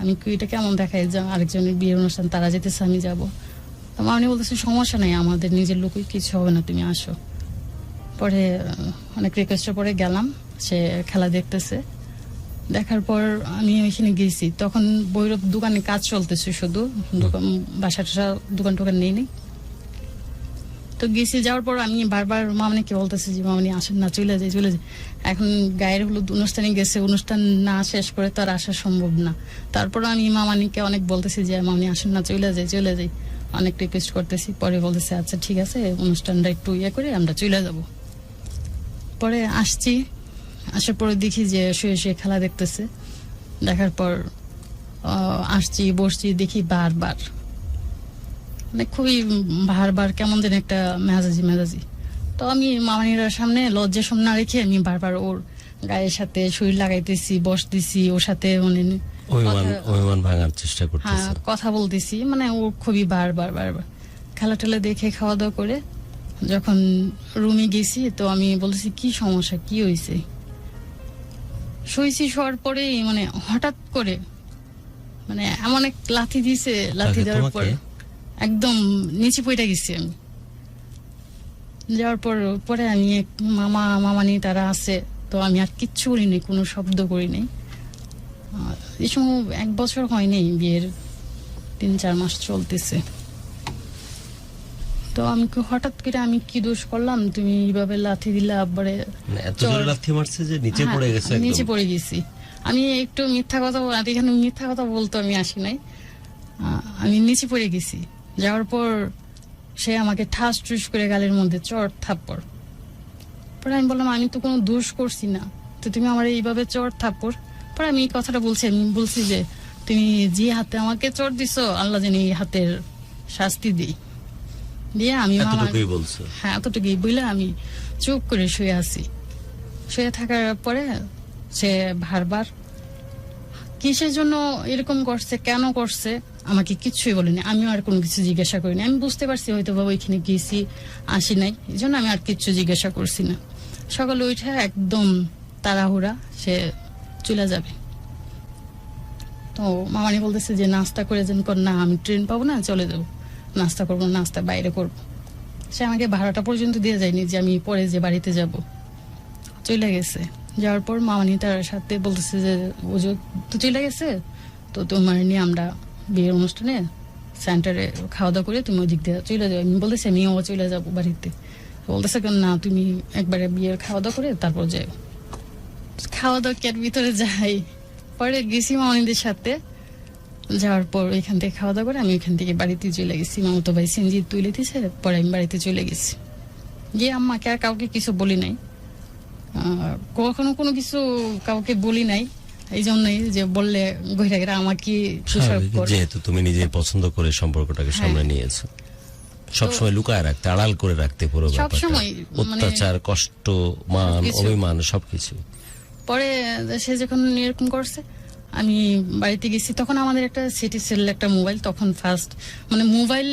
Speaker 2: আমি এটা কেমন দেখায়, আরেকজনের বিয়ের অনুষ্ঠান, তারা যেতেছে, আমি যাবো। মামনি বলতেছে সমস্যা নাই, আমাদের নিজের লোকই, কিছু হবে না, তুমি আসো। পরে অনেক রিকোয়েস্টের পরে গেলাম, সে খেলা দেখতেছে। দেখার পর আমি ওইখানে গেছি, তখন ভৈরব দোকানে কাজ চলতেছে, শুধু বাসা টাসা দোকান টোকান নেই। তো গেছি, যাওয়ার পর আমি বারবার মামনিকে বলতেছি যে মামনি আসেন না, চলে যাই। এখন গায়ের হলুদ অনুষ্ঠানে গেছে, অনুষ্ঠান না শেষ করে তো আর আসা সম্ভব না। তারপর আমি মামনিকে অনেক বলতেছি যে মামনি আসেন না, চলে যাই, অনেক রিকোয়েস্ট করতেছি। পরে বলতেছে আচ্ছা ঠিক আছে, অনুষ্ঠানটা একটু করে আমরা চলে যাব। পরে আসছি, আসার পরে দেখি যে শুয়ে খেলা দেখতেছে। দেখার পর আসছি, বসছি, দেখি বারবার মানে খুবই বারবার কেমন যেন একটা মেজাজি। তো আমি মামানিরার সামনে লজ্জার সামনে না রেখে আমি বারবার ওর গায়ের সাথে শরীর লাগাইতেছি, বসতেছি, ওর সাথে মানে
Speaker 3: ভাঙার চেষ্টা করতেছি,
Speaker 2: হ্যাঁ কথা বলতেছি, মানে ও খুবই বারবার খেলা টেলা দেখে খাওয়া দাওয়া করে যখন রুমে গেছি, তো আমি বলতেছি কি সমস্যা, কি হয়েছে। শুয়েছি, শোয়ার পরে মানে হঠাৎ করে মানে এমন এক লাথি দিছে, লাথি দেওয়ার পর একদম নিচে পড়ে গেছি আমি। যাওয়ার পরে আমি মামানি তারা আছে, তো আমি আর কিচ্ছু করিনি, কোনো শব্দ করিনি। এই সময় 1 বছর হয়নি, বিয়ের 3-4 মাস চলতেছে। তো আমি হঠাৎ করে আমি কি দোষ করলাম, তুমি এইভাবে লাথি দিলা, আবারে
Speaker 3: এত জোরে লাথি মারছে যে নিচে পড়ে গেছে, একদম
Speaker 2: নিচে পড়ে গেছি। আমি একটু মিথ্যা কথা, এখানে মিথ্যা কথা বলতো আমি আসি নাই, আমি নিচে পড়ে গেছি। যাওয়ার পর সে আমাকে ঠাস টুস করে গালের মধ্যে চড় থাপ্পড় পরে আমি বললাম আমি তো কোনো দোষ করছি না, তো তুমি আমার এইভাবে চর থাপ্পড়। পরে আমি এই কথাটা বলছি, আমি বলছি যে তুমি যে হাতে আমাকে চর দিছো আল্লাহ জানি এই হাতের শাস্তি দিই। দিয়ে আমি
Speaker 3: এতটুকুই বলছো?
Speaker 2: হ্যাঁ, এতটুকুই বলে আমি চুপ করে শুয়ে আছি। শুয়ে থাকার পরে সে বারবার কিসের জন্য এরকম করছে, কেন করছে আমাকে কিচ্ছুই বলেনি। আমিও আর কোনো কিছু জিজ্ঞাসা করিনি। আমি বুঝতে পারছি হয়তো বাবা ওইখানে গেছি, আসি নাই, এই জন্য আমি আর কিচ্ছু জিজ্ঞাসা করছি না। সকালে উঠে একদম তাড়াহুড়া সে চলে যাবে। তো মামানি বলতেছে যে নাস্তা করে যেন কর, না আমি ট্রেন পাবো না, চলে যাবো, নাস্তা করবো না, নাস্তা বাইরে করবো। সে আমাকে ভাড়াটা পর্যন্ত দিয়ে যায়নি যে আমি পরে যে বাড়িতে যাব। চলে গেছে। যাওয়ার পর মামানি তার সাথে বলতেছে যে ও তো চলে গেছে, তো তোমার নিয়ে আমরা বিয়ের অনুষ্ঠানে সেন্টারে খাওয়া দাওয়া করে তুমি ওই দিক দিয়ে চলে যাও। আমি বলতেছি আমিও চলে যাবো বাড়িতে। বলতেছে না তুমি একবারে বিয়ের খাওয়া দাওয়া করে তারপর যাও। খাওয়া দাওয়া কের ভিতরে যাই। পরে গেছি মামানিদের সাথে, যাওয়ার পর এখান থেকে খাওয়া দাওয়া করে আমি এখান থেকে বাড়িতে চলে গেছি। মামতো ভাই সিনজি তুলে দিছে, পরে আমি বাড়িতে চলে গেছি। গিয়ে আম্মাকে আর কাউকে কিছু বলি নাই, কখনো কোনো কিছু কাউকে বলি নাই। এই জন্যই যে বললে গহিরা আমাকে
Speaker 3: যেহেতু তুমি নিজে পছন্দ করে সম্পর্কটাকে সামনে নিয়েছো, সবসময় লুকায় রাখতে, আড়াল করে রাখতে পুরো
Speaker 2: সবসময়
Speaker 3: অত্যাচার, কষ্ট, মান, অভিমান সবকিছু।
Speaker 2: পরে সে যখন এরকম করছে আমি বাড়িতে গেছি, তখন আমাদের একটা সিটি সেল একটা মোবাইল, তখন ফার্স্ট মানে মোবাইল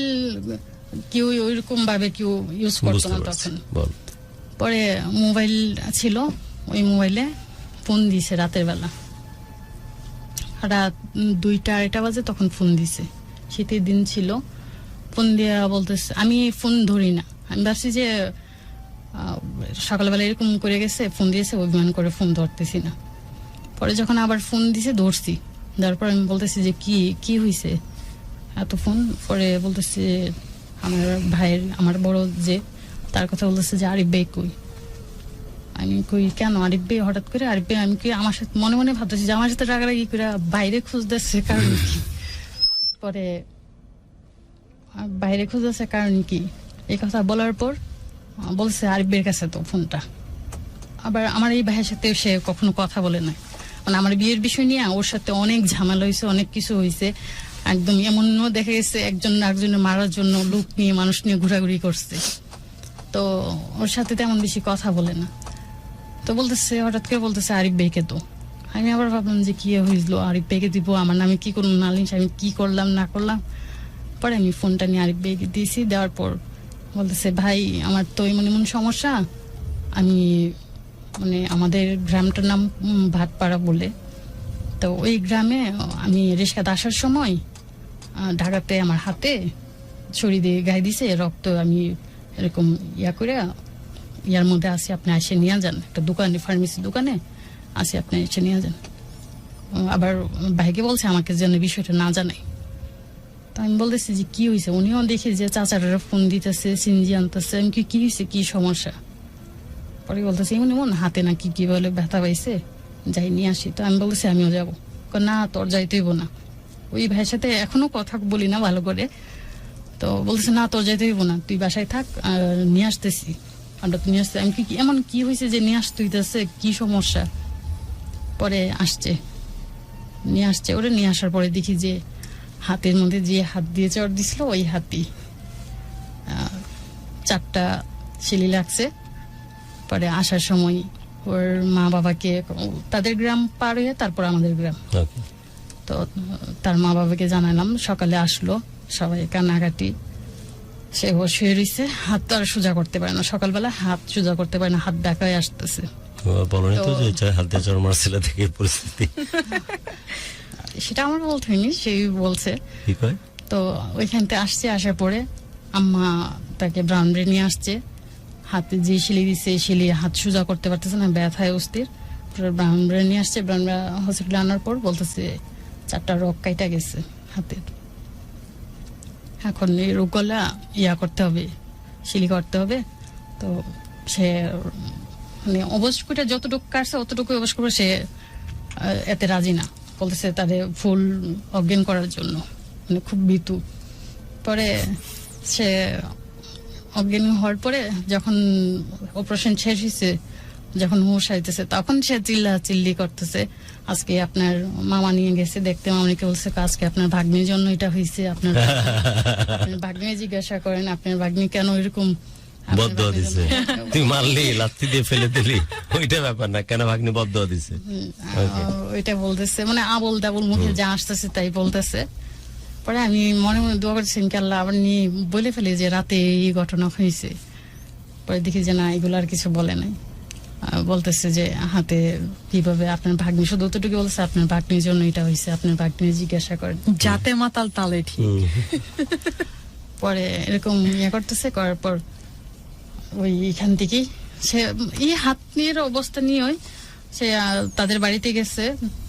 Speaker 2: কেউ ওইরকম ভাবে কেউ ইউজ করতো না তখন। পরে মোবাইল ছিল, ওই মোবাইলে ফোন দিছে রাতের বেলা, রাত 2টা-2:30 বাজে তখন ফোন দিছে। শীতের দিন ছিল। ফোন দিয়া বলতেছে, আমি ফোন ধরি না, আমি ভাবছি যে সকালবেলা এরকম করে গেছে, ফোন দিয়েছে, অভিমান করে ফোন ধরতেছি না। পরে যখন আবার ফোন দিছে ধরছি, তারপর আমি বলতেছি যে কি হয়েছে এত ফোন। পরে বলতেছে আমার ভাইয়ের, আমার বড় যে, তার কথা বলতেছে যে আরিফ ভাই কই। আমি কই কেন আরিফ ভাই হঠাৎ করে? আরিফ ভাই আমি কি আমার সাথে মনে মনে ভাবতেছি যে আমার সাথে রাগারাগি করে বাইরে খুঁজতেছে কারণ কি। পরে বাইরে খুঁজতেছে কারণ কি এই কথা বলার পর বলছে আরিফ ভাইয়ের কাছে তো ফোনটা। আবার আমার এই ভাইয়ের সাথে সে কখনো কথা বলে না, মানে আমার বিয়ের বিষয় নিয়ে ওর সাথে অনেক ঝামেলা হয়েছে, অনেক কিছু হয়েছে। একদম এমনও দেখা গেছে একজন আরেকজনের মারার জন্য লোক নিয়ে, মানুষ নিয়ে ঘোরাঘুরি করছে। তো ওর সাথে তেমন বেশি কথা বলে না। তো বলতেছে হঠাৎ করে বলতেছে আরিফ ভাইকে তো। আমি আবার ভাবলাম যে কি হয়েছিল, আরিফ ভাইকে দিব, আমার নামে কি করুন নালিশ, আমি কি করলাম না করলাম। পরে আমি ফোনটা নিয়ে আরিফ ভাইকে দিয়েছি। দেওয়ার পর বলতেছে ভাই আমার তো এমন এমন সমস্যা, আমি মানে আমাদের গ্রামটার নাম ভাটপাড়া বলে, তো ওই গ্রামে আমি রিক্সাতে আসার সময় ঢাকাতে আমার হাতে ছড়ি দিয়ে গায়ে দিছে রক্ত, আমি এরকম করে ইয়ার মধ্যে আসি, আপনি এসে নিয়ে যান, একটা দোকানে, ফার্মেসি দোকানে আসি, আপনি এসে নিয়ে যান। আবার ভাইকে বলছে আমাকে যেন বিষয়টা না জানাই। তো আমি বলতেছি যে কি হয়েছে, উনিও দেখি যে চাচারা ফোন দিতেছে, সিনজি আনতেছে। আমি কি হয়েছে, কি সমস্যা? পরে বলতেছে এমন এমন হাতে নাকি কি বলে ব্যথা পাইছে, যাই নিয়ে আসি। তো আমি বলতেছি আমিও যাবো। না তোর যাইতেইব না। ওই ভাইয়ের সাথে এখনো কথা বলি না ভালো করে। তো বলতেছে না তোর যাইতে হইব না, তুই বাসায় থাক, নিয়ে আসতেছি আমরা, তো নিয়ে আসতে। আমি কি এমন কি হয়েছে যে নিয়ে আসতে হইতেছে, কি সমস্যা? পরে নিয়ে আসছে। ওরে নিয়ে আসার পরে দেখি যে হাতের মধ্যে যে হাত দিয়ে চড় দিছিল ওই হাতই 4টা শিলি লাগছে। পরে আসার সময় ওর মা বাবাকে, তাদের গ্রাম পার হয়ে তারপর আমাদের গ্রাম, তো তার মা বাবাকে জানালাম। সকালে আসলো, সবাই কান্নাকাটি। সে শুয়ে রয়েছে, হাত তো আর সোজা করতে পারে না, সকালবেলা হাত সোজা করতে পারে না, হাত ব্যথা হয়ে আসতেছে। সেটা আমার বলতে হয়নি, সেই বলছে। তো ওইখানতে আসছে, আসার পরে আম্মা তাকে ব্রাউন্ডে নিয়ে আসছে, হাতে যে শিলি দিচ্ছে শিলি হাত সোজা করতে পারতেছে না, ব্যথায় অস্থির। ব্রাউন্ডে নিয়ে আসছে, ব্রাউন্ডে হসপিটালে আনার পর বলতেছে 4টা রোগ কাইটা গেছে হাতের। এখন এই রোগগুলা করতে হবে, শিলি করতে হবে। তো সে মানে অবশ্যই যতটুকু কাটছে অতটুকু অবশ্য করে, সে এতে রাজি না, বলতেছে তাদের ফুল অজ্ঞান করার জন্য, মানে খুব ভীতু। পরে সে অজ্ঞানী হওয়ার পরে যখন অপারেশন শেষ হয়েছে, যখন হুঁশ আইতেছে, তখন সে চিল্লি করতেছে, আজকে আপনার মামা নিয়ে গেছে দেখতে, মামাকে বলছে আজকে আপনার ভাগ্নির জন্য এটা হয়েছে, আপনার ভাগ্নি জিজ্ঞাসা করেন আপনার ভাগ্নি কেন এরকম
Speaker 3: বদদোয়া দিছে, তুই মারলি লাথি দিয়ে ফেলে দিলি, ওইটা ব্যাপার না, কেন ভাগ্নি বদদোয়া দিছে
Speaker 2: ওইটা বলতেছে, মানে আবল দাবল মুখে যা আসতেছে তাই বলতেছে। পরে আমি মনে মনে দোয়া করছি আল্লাহ আবার নিয়ে বলে ফেলি যে রাতে এই ঘটনা হয়েছে। পরে দেখি যে না, এগুলো আর কিছু বলে নাই। বলতেছে যে হাতে কিভাবে আপনার ভাগ্নি, শুধু অতটুকু বলছে আপনার ভাগ্নির জন্য এটা হয়েছে, আপনার ভাগ্নি জিজ্ঞাসা করেন,
Speaker 4: যাতে মাতাল তালে ঠিক।
Speaker 2: পরে এরকম করতেছে, করার পর ওই এখান থেকে সে হাত নিয়ে অবস্থা নিয়ে সে তাদের বাড়িতে গেছে।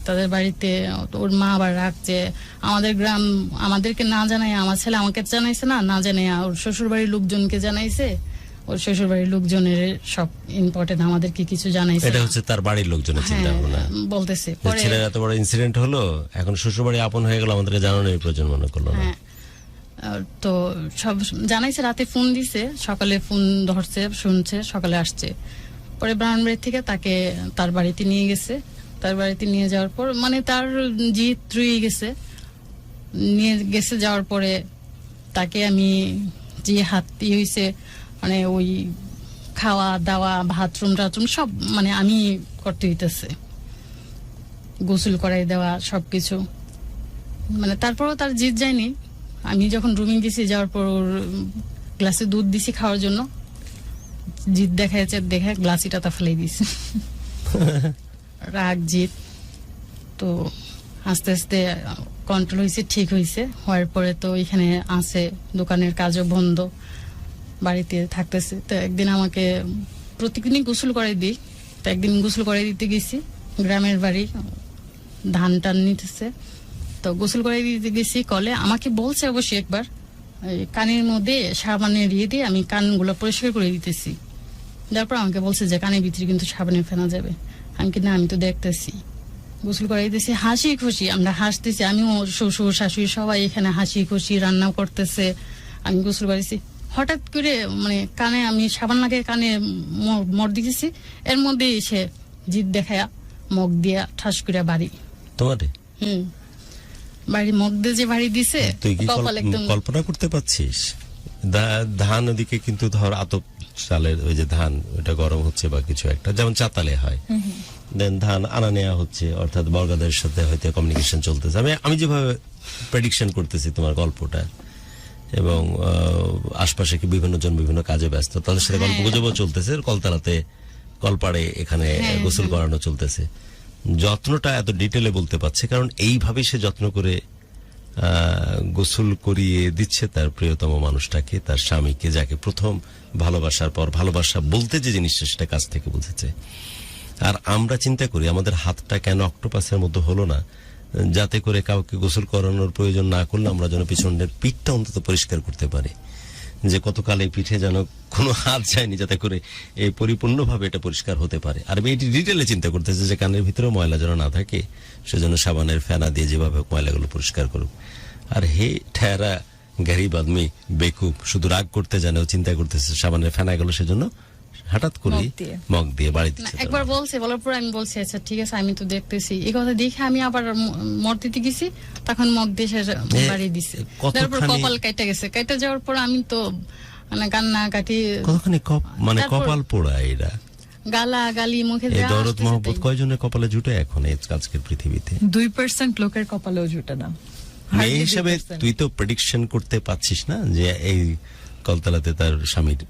Speaker 2: তাদের বাড়িতে ওর মা আবার রাখছে, আমাদের গ্রাম আমাদেরকে না জানাই, আমার ছেলে আমাকে জানাইছে না জানাই ওর শ্বশুর বাড়ির লোকজনকে জানাইছে, ওর শ্বশুর বাড়ির লোকজনের সব ইম্পর্টেন্ট, আমাদেরকে কিছু জানাইছে।
Speaker 3: এটা হচ্ছে তার বাড়ির লোকজনের চিন্তা ভাবনা
Speaker 2: বলতেছে।
Speaker 3: ছেলের এত বড় ইনসিডেন্ট হলো, এখন শ্বশুর বাড়ি আপন হয়ে গেল, আমাদেরকে জানানোর প্রয়োজন মনে করলো না।
Speaker 2: তো সব জানাইছে, রাতে ফোন দিছে, সকালে ফোন ধরছে, শুনছে, সকালে আসছে। পরে ব্রাহ্মণবাড়ি থেকে তাকে তার বাড়িতে নিয়ে গেছে। তার বাড়িতে নিয়ে যাওয়ার পর মানে তার জিত রয়ে গেছে, নিয়ে গেছে। যাওয়ার পরে তাকে আমি যে হাত হয়েছে, মানে ওই খাওয়া দাওয়া, বাথরুম টাথরুম সব মানে আমি করতে হইতেছে, গোসল করাই দেওয়া সবকিছু। মানে তারপরও তার জিত যায়নি। আমি যখন রুমে গেছি, যাওয়ার পর ওর গ্লাসে দুধ দিছি খাওয়ার জন্য, জিত দেখাচ্ছে, দেখে গ্লাসিটা তা ফেলে দিছে। রাগ জিত। তো আস্তে আস্তে কন্ট্রোল হয়েছে, ঠিক হয়েছে। হওয়ার পরে তো এখানে আছে, দোকানের কাজও বন্ধ, বাড়িতে থাকতেছে। তো একদিন আমাকে প্রতিদিনই গোসল করে দিই, তো একদিন গোসল করে দিতে গেছি, গ্রামের বাড়ি, ধান টান নিতেছে। তো গোসল করে দিতে গেছি কলে, আমাকে বলছে অবশ্যই একবার কানের মধ্যে সাবানের দিয়ে আমি কানগুলো পরিষ্কার করে দিতেছি। তারপর আমাকে বলছে যে কানের ভিতরে কিন্তু সাবানে ফেনা যাবে। আমি কি না, আমি তো দেখতেছি। গোসল করে দিতেছি, হাসি খুশি আমরা হাসতেছি, আমিও শ্বশুর শাশুড়ি সবাই এখানে হাসি খুশি রান্না করতেছে, আমি গোসল করেছি। হঠাৎ করে মানে কানে আমি সাবান লাগিয়ে কানে মর দিতেছি, এর মধ্যে এসে জিদ দেখায়া মগ দিয়া ঠাস করে বাড়ি।
Speaker 3: তোমারে
Speaker 2: বাড়ি মগ দিয়ে যে বাড়ি দিছে,
Speaker 3: তুই কি কল্পনা করতে পারছিস? ধান ওদিকে কিন্তু ধর আতপ চালের ওই যে ধান, ওইটা গরম হচ্ছে বা কিছু একটা, যেমন চাতালে হয়, দেন ধান আনা নেওয়া হচ্ছে, অর্থাৎ বর্গাদের সাথে হয়তো কমিউনিকেশন চলতেছে। আমি যেভাবে প্রেডিকশন করতেছি তোমার গল্পটা, এবং আশপাশে কি বিভিন্ন জন বিভিন্ন কাজে ব্যস্ত, তাদের সাথে গল্প গুজবও চলতেছে, কলতলাতে কলপাড়ে এখানে গোসল করানো চলতেছে। যত্নটা এত ডিটেলে বলতে পারছে কারণ এইভাবে সে যত্ন করে গোসল করিয়ে দিচ্ছে তার প্রিয়তম মানুষটাকে, তার স্বামীকে, যাকে প্রথম ভালোবাসার পর ভালোবাসা বলতে যে জিনিসটা সেটা কাছ থেকে বুঝেছে। আর আমরা চিন্তা করি আমাদের হাতটা কেন অক্টোপাসের মতো হলো না, যাতে করে কাউকে গোসল করানোর প্রয়োজন না করলে আমরা যেন পিছনের পিঠটা অন্তত পরিষ্কার করতে পারি, যে কতকাল এই পিঠে যেন কোনো হাত যায়নি, যাতে করে এই পরিপূর্ণভাবে এটা পরিষ্কার হতে পারে। আর এটি ডিটেলে চিন্তা করতেছে যে কানের ভিতরে ময়লা যেন না থাকে, সেজন্য সাবানের ফেনা দিয়ে যেভাবে ময়লাগুলো পরিষ্কার করুক। আর হে ঠেরা গরিব আদমি বেকুব, শুধু রাগ করতে জানেও চিন্তা করতেছে সাবানের ফেনা গেল, সেজন্য হঠাৎ করে মগ দিয়ে বাড়ি দিচ্ছে।
Speaker 2: একবার বলছে, বলার পর আমি বলছি আচ্ছা ঠিক আছে, আমি তো দেখতেছি। এই কথা দেখে আমি আবার মর দিতে গেছি, তখন মগ দিয়ে বাড়ি দিছে। তারপর কপাল কেটে গেছে, কেটে যাওয়ার পর আমি তো মানে কান্না কাটি,
Speaker 3: কতখানি মানে কপাল পোড়া, এরা
Speaker 2: গালা গালি মুখে
Speaker 3: দরদ মহব্বত কয়জনের কপালে জুটে এখন এই আজকের পৃথিবীতে?
Speaker 4: 2% লোকের কপালেও জুটে না।
Speaker 3: মেয়ে হিসেবে তুই তো প্রেডিকশন করতে পারছিস না যে এই কলতলাতে তার স্বামীর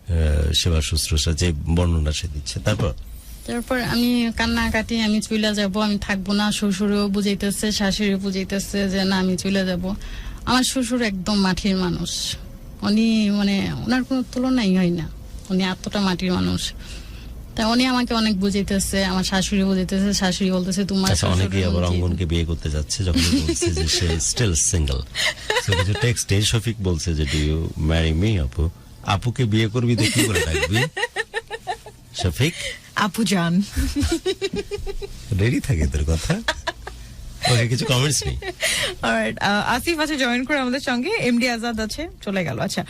Speaker 3: সেবা শুশ্রূষা যে বর্ণনা সে দিচ্ছে। তারপর
Speaker 2: আমি কান্না কাটি, আমি চলে যাব, আমি থাকবো না। শ্বশুরও বুঝাইতেছে, শাশুড়িও বুঝাইতেছে যে না আমি চলে যাব। আমার শ্বশুর একদম মাটির মানুষ, উনি মানে ওনার কোনো তুলনাই হয় না, উনি এতটা মাটির মানুষ। তা উনি আমাকে অনেক বুঝাইতেছে, আমার শাশুড়ি বুঝাইতেছে, শাশুড়ি বলতেছে তোমার
Speaker 3: অনেকে আবার অঙ্গনকে বিয়ে করতে যাচ্ছে, যখন বলছে যে সে স্টিল সিঙ্গেল, সো কিছু টেক্সটে শফিক বলছে যে ডু ইউ ম্যারি মি আপু, আপুকে বিয়ে করবি তো কি করে ডাকবি? শফিক
Speaker 4: আপু জান
Speaker 3: রেডি থাকে তোর কথা। ওকে, কিছু কমেন্টস নেই।
Speaker 4: Alright, আসিফ আছে জয়েন করে আমাদের সঙ্গে, এমডি আজাদ আছে, চলে গেল। আচ্ছা,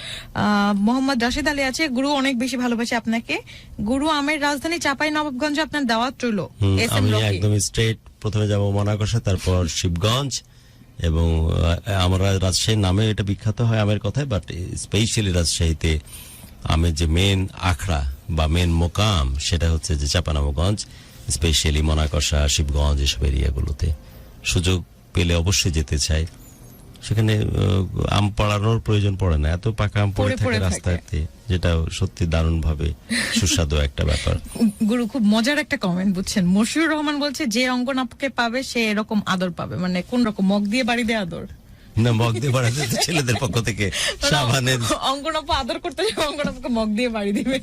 Speaker 4: মোহাম্মদ রাশেদ আলী আছে, গুরু অনেক বেশি ভালোবাসে আপনাকে। গুরু, আমের রাজধানী চাপাই নবাবগঞ্জে আপনার দাওয়াত রইল। এস এম
Speaker 3: আমি
Speaker 4: রকি।
Speaker 3: একদম স্ট্রেট প্রথমে যাব মনাকষা, তারপর শিবগঞ্জ, এবং আমরা রাজশাহীর নামে এটা বিখ্যাত হয় আমের কথায়, বাট স্পেশালি রাজশাহীতে আমের যে মেন আখড়া বা মেন মোকাম সেটা হচ্ছে যে চাঁপানবাবগঞ্জ, স্পেশালি মনাকষা, শিবগঞ্জ, এসব এরিয়াগুলোতে সুযোগ পেলে অবশ্যই যেতে চাই। সেখানে আম পড়ানোর প্রয়োজন পড়ে না, এত পাকা আম পড়ে থাকে রাস্তাতে, যেটা সত্যি দারুণ ভাবে সুস্বাদু একটা ব্যাপার।
Speaker 4: গুরু, খুব মজার একটা কমেন্ট বুঝছেন, মশিউর রহমান বলছে যে অঙ্গন আপুকে পাবে সে এরকম আদর পাবে, মানে কোন রকম মগ দিয়ে বাড়ি দিয়ে আদর
Speaker 3: না, মগ দিয়ে বাড়াতে তো ছেলেদের পক্ষ থেকে সাবানের
Speaker 4: অঙ্গন আপু আদর করতে যাবে, অঙ্গন আপুকে মগ দিয়ে বাড়ি দিবে।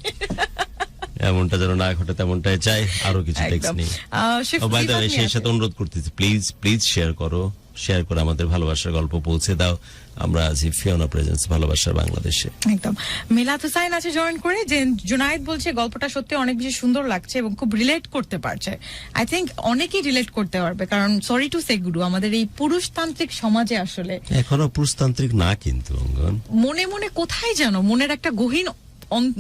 Speaker 3: এমনটা যেন না ঘটে, তেমনটাই চাই। আরো কিছু টেক্সট
Speaker 4: একদম।
Speaker 3: নেই।
Speaker 4: Shift
Speaker 3: by the
Speaker 4: Deepak
Speaker 3: way,
Speaker 4: নিয়ে
Speaker 3: সেই
Speaker 4: আছে।
Speaker 3: সাথে অনুরোধ করতেছি, প্লিজ শেয়ার করো, শেয়ার করে আমাদের ভালোবাসার গল্প পৌঁছে দাও। আমরা আছি ফিওনা প্রেজেন্স ভালোবাসার বাংলাদেশে।
Speaker 4: একদম। মিলাত হুসাইন আছে জয়েন করে, যে জুনায়েদ বলছে গল্পটা সত্যি অনেক বেশি সুন্দর লাগছে এবং খুব রিলেট করতে পারছে। আই থিংক অনেকেই রিলেট করতে পারবে, কারণ সরি টু সে গুরু, আমাদের এই পুরুষতান্ত্রিক সমাজে আসলে
Speaker 3: এখনো পুরুষতান্ত্রিক না কিন্তু অঙ্গন,
Speaker 4: মনে মনে কোথায় যেন মনের একটা গহীন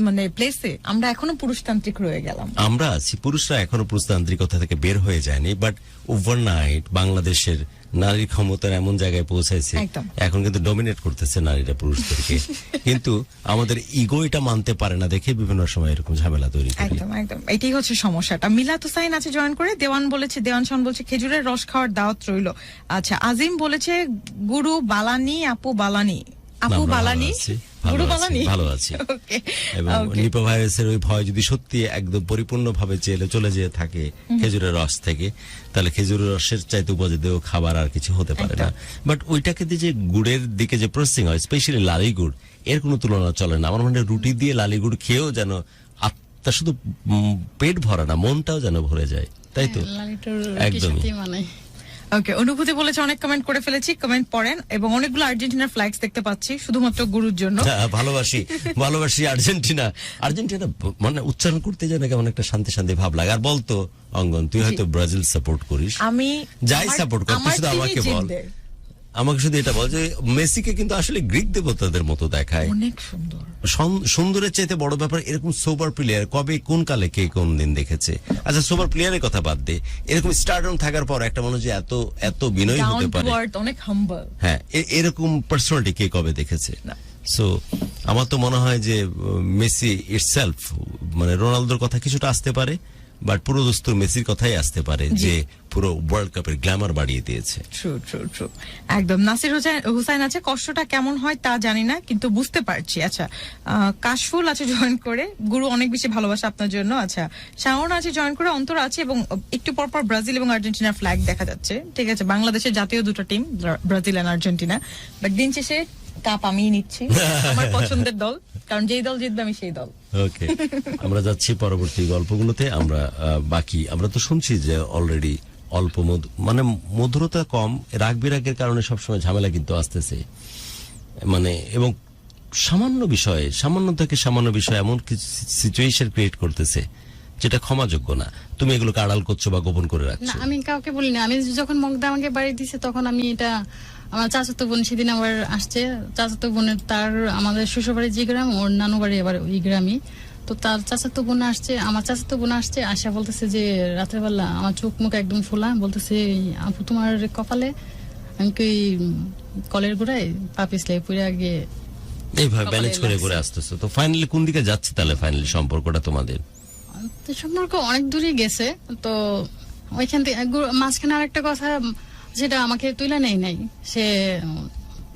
Speaker 4: মানে প্লেসে আমরা এখনো পুরুষতান্ত্রিক রয়ে গেলাম।
Speaker 3: আমরা আছি, পুরুষরা এখনো পুরুষতান্ত্রিকতা থেকে বের হয়ে যায়নি, বাট ওভারনাইট বাংলাদেশের নারীর ক্ষমতার এমন জায়গায় পৌঁছাইছে,
Speaker 4: একদম।
Speaker 3: এখন কিন্তু ডমিনেট করতেছে নারীরা পুরুষদেরকে। কিন্তু আমাদের ইগো এটা মানতে পারে না দেখে বিভিন্ন সময় এরকম ঝামেলা তৈরি করি।
Speaker 4: একদম একদম, এটাই হচ্ছে সমস্যাটা। মিলাত হুসাইন আছে জয়েন করে, দেওয়ান বলেছে, দেওয়ান শান বলছে খেজুরের রস খাওয়ার দাওয়াত রইলো। আচ্ছা, আজিম বলেছে গুরু বালানি, আপু বালানি, আপু
Speaker 3: আমরা
Speaker 4: বালানি,
Speaker 3: ভালো আছি,
Speaker 4: গুরু
Speaker 3: ভালো
Speaker 4: বালানি।
Speaker 3: আছি, ভালো আছি।
Speaker 4: ওকে,
Speaker 3: এবং নিপা ভাইরাসের ওই ভয় যদি সত্যি একদম পরিপূর্ণভাবে চলে যেয়ে থাকে খেজুরের রস থেকে, তাহলে খেজুরের রসের চাইতে উপজাতীয় খাবার আর কিছু হতে পারে না। বাট ওইটাকে দিয়ে যে গুড়ের দিকে যে প্রসেসিং হয়, স্পেশালি লালি গুড়, এর কোনো তুলনা চলে না। আমার মনে হয় রুটি দিয়ে লালি গুড় খেয়েও যেন আত্মা শুধু পেট ভরা না, মনটাও যেন ভরে যায়, তাই তো? একদমই।
Speaker 2: মানে
Speaker 4: ওকে, অনুভূতি বলেছে অনেক কমেন্ট করে ফেলেছি, কমেন্ট পড়েন, এবং অনেকগুলো আর্জেন্টিনার ফ্ল্যাগস দেখতে পাচ্ছি শুধুমাত্র গুরুর জন্য।
Speaker 3: হ্যাঁ, ভালোবাসি আর্জেন্টিনা। মানে উচ্চারণ করতে যেন কেমন একটা শান্তি শান্তি ভাব লাগে। আর বলতো অঙ্গন, তুই হয়তো ব্রাজিল সাপোর্ট করিস,
Speaker 4: আমি
Speaker 3: যাই সাপোর্ট কর, তুই শুধু আমাকে বল, আমাকে শুধু এটা বল যে মেসিকে কিন্তু আসলে গ্রিক দেবতাদের মতো দেখায়।
Speaker 4: অনেক সুন্দর,
Speaker 3: সুন্দরের চাইতে বড় ব্যাপার, এরকম সোবার প্লেয়ার কবে কোন কালে কে কোন দিন দেখেছে? আচ্ছা, সোবার প্লেয়ারের কথা বাদ দে, এরকম স্টারডম থাকার পর একটা মানুষ যে এত বিনয়ী
Speaker 4: ডাউন
Speaker 3: হতে
Speaker 4: টু
Speaker 3: পারে,
Speaker 4: আর্থ, অনেক হাম্বল।
Speaker 3: হ্যাঁ, এরকম পার্সোনালিটি কে কবে দেখেছে?
Speaker 4: না।
Speaker 3: সো আমার তো মনে হয় যে মেসি ইটসেলফ, মানে রোনালদোর কথা কিছুটা আসতে পারে, বাট পুরো দোস্তুর মেসির কথাই আসতে পারে, যে পুরো ওয়ার্ল্ড কাপের গ্ল্যামার বাড়িয়ে দিয়েছে।
Speaker 4: ট্রু ট্রু ট্রু, একদম। নাসির হুসাইন আছে, কষ্টটা কেমন হয় তা জানি না, কিন্তু বুঝতে পারছি। আচ্ছা, কাশফুল আছে জয়েন করে, গুরু অনেক বেশি ভালোবাসা আপনার জন্য। আচ্ছা, শাওন আছে জয়েন করে, অন্তর আছে, এবং একটু পর পর ব্রাজিল এবং আর্জেন্টিনার ফ্ল্যাগ দেখা যাচ্ছে। ঠিক আছে, বাংলাদেশের জাতীয় দুটো team Brazil and Argentina, but দিন শেষে কাপ আমিই নিচ্ছি, আমার পছন্দের দল, কারণ যেই দল জিতবে আমি সেই দল।
Speaker 3: ওকে, আমরা যাচ্ছি পরবর্তী গল্পগুলোতে। আমরা তো শুনছি যে অলরেডি অল্প মানে মধুরতা কম, রাগ বিরাগের কারণে সবসময় ঝামেলা কিন্তু আসতেছে, মানে এবং সামান্য থেকে সামান্য বিষয় এমন কিছু সিচুয়েশন ক্রিয়েট করতেছে যেটা ক্ষমাযোগ্য না। তুমি এগুলোকে আড়াল করছো বা গোপন করে
Speaker 2: না,
Speaker 3: রাখছো।
Speaker 2: আমি কাউকে বলি না। আমি যখন মগদা আমাকে বাড়ি দিছে, তখন আমি এটা, আমার চাচাতো বোন সেদিন আবার আসছে, চাচাতো বোনের তার আমাদের শ্বশুরবাড়ি যে গ্রাম, ওর নানু বাড়ি আবার ওই গ্রামই। তো তার চাচাতো বোন আসছে, আমার চাচাতো বোন আসছে, আসা বলতেছে যে রাতের বেলা আমার চোখ মুখ একদম ফোলা, বলতেছে আপু তোমার কপালে, আমি কি কলের গোড়ায় পা পিছলে পুরে আগে
Speaker 3: এইভাবে ম্যানেজ করে আসতেছো। তো ফাইনালি কোন দিকে যাচ্ছে তাহলে ফাইনালি সম্পর্কটা তোমাদের?
Speaker 2: সম্পর্ক অনেক দূরে গেছে। তো ওইখান থেকে মাঝখানে আর একটা কথা, যেটা আমাকে তুলে নাই, সে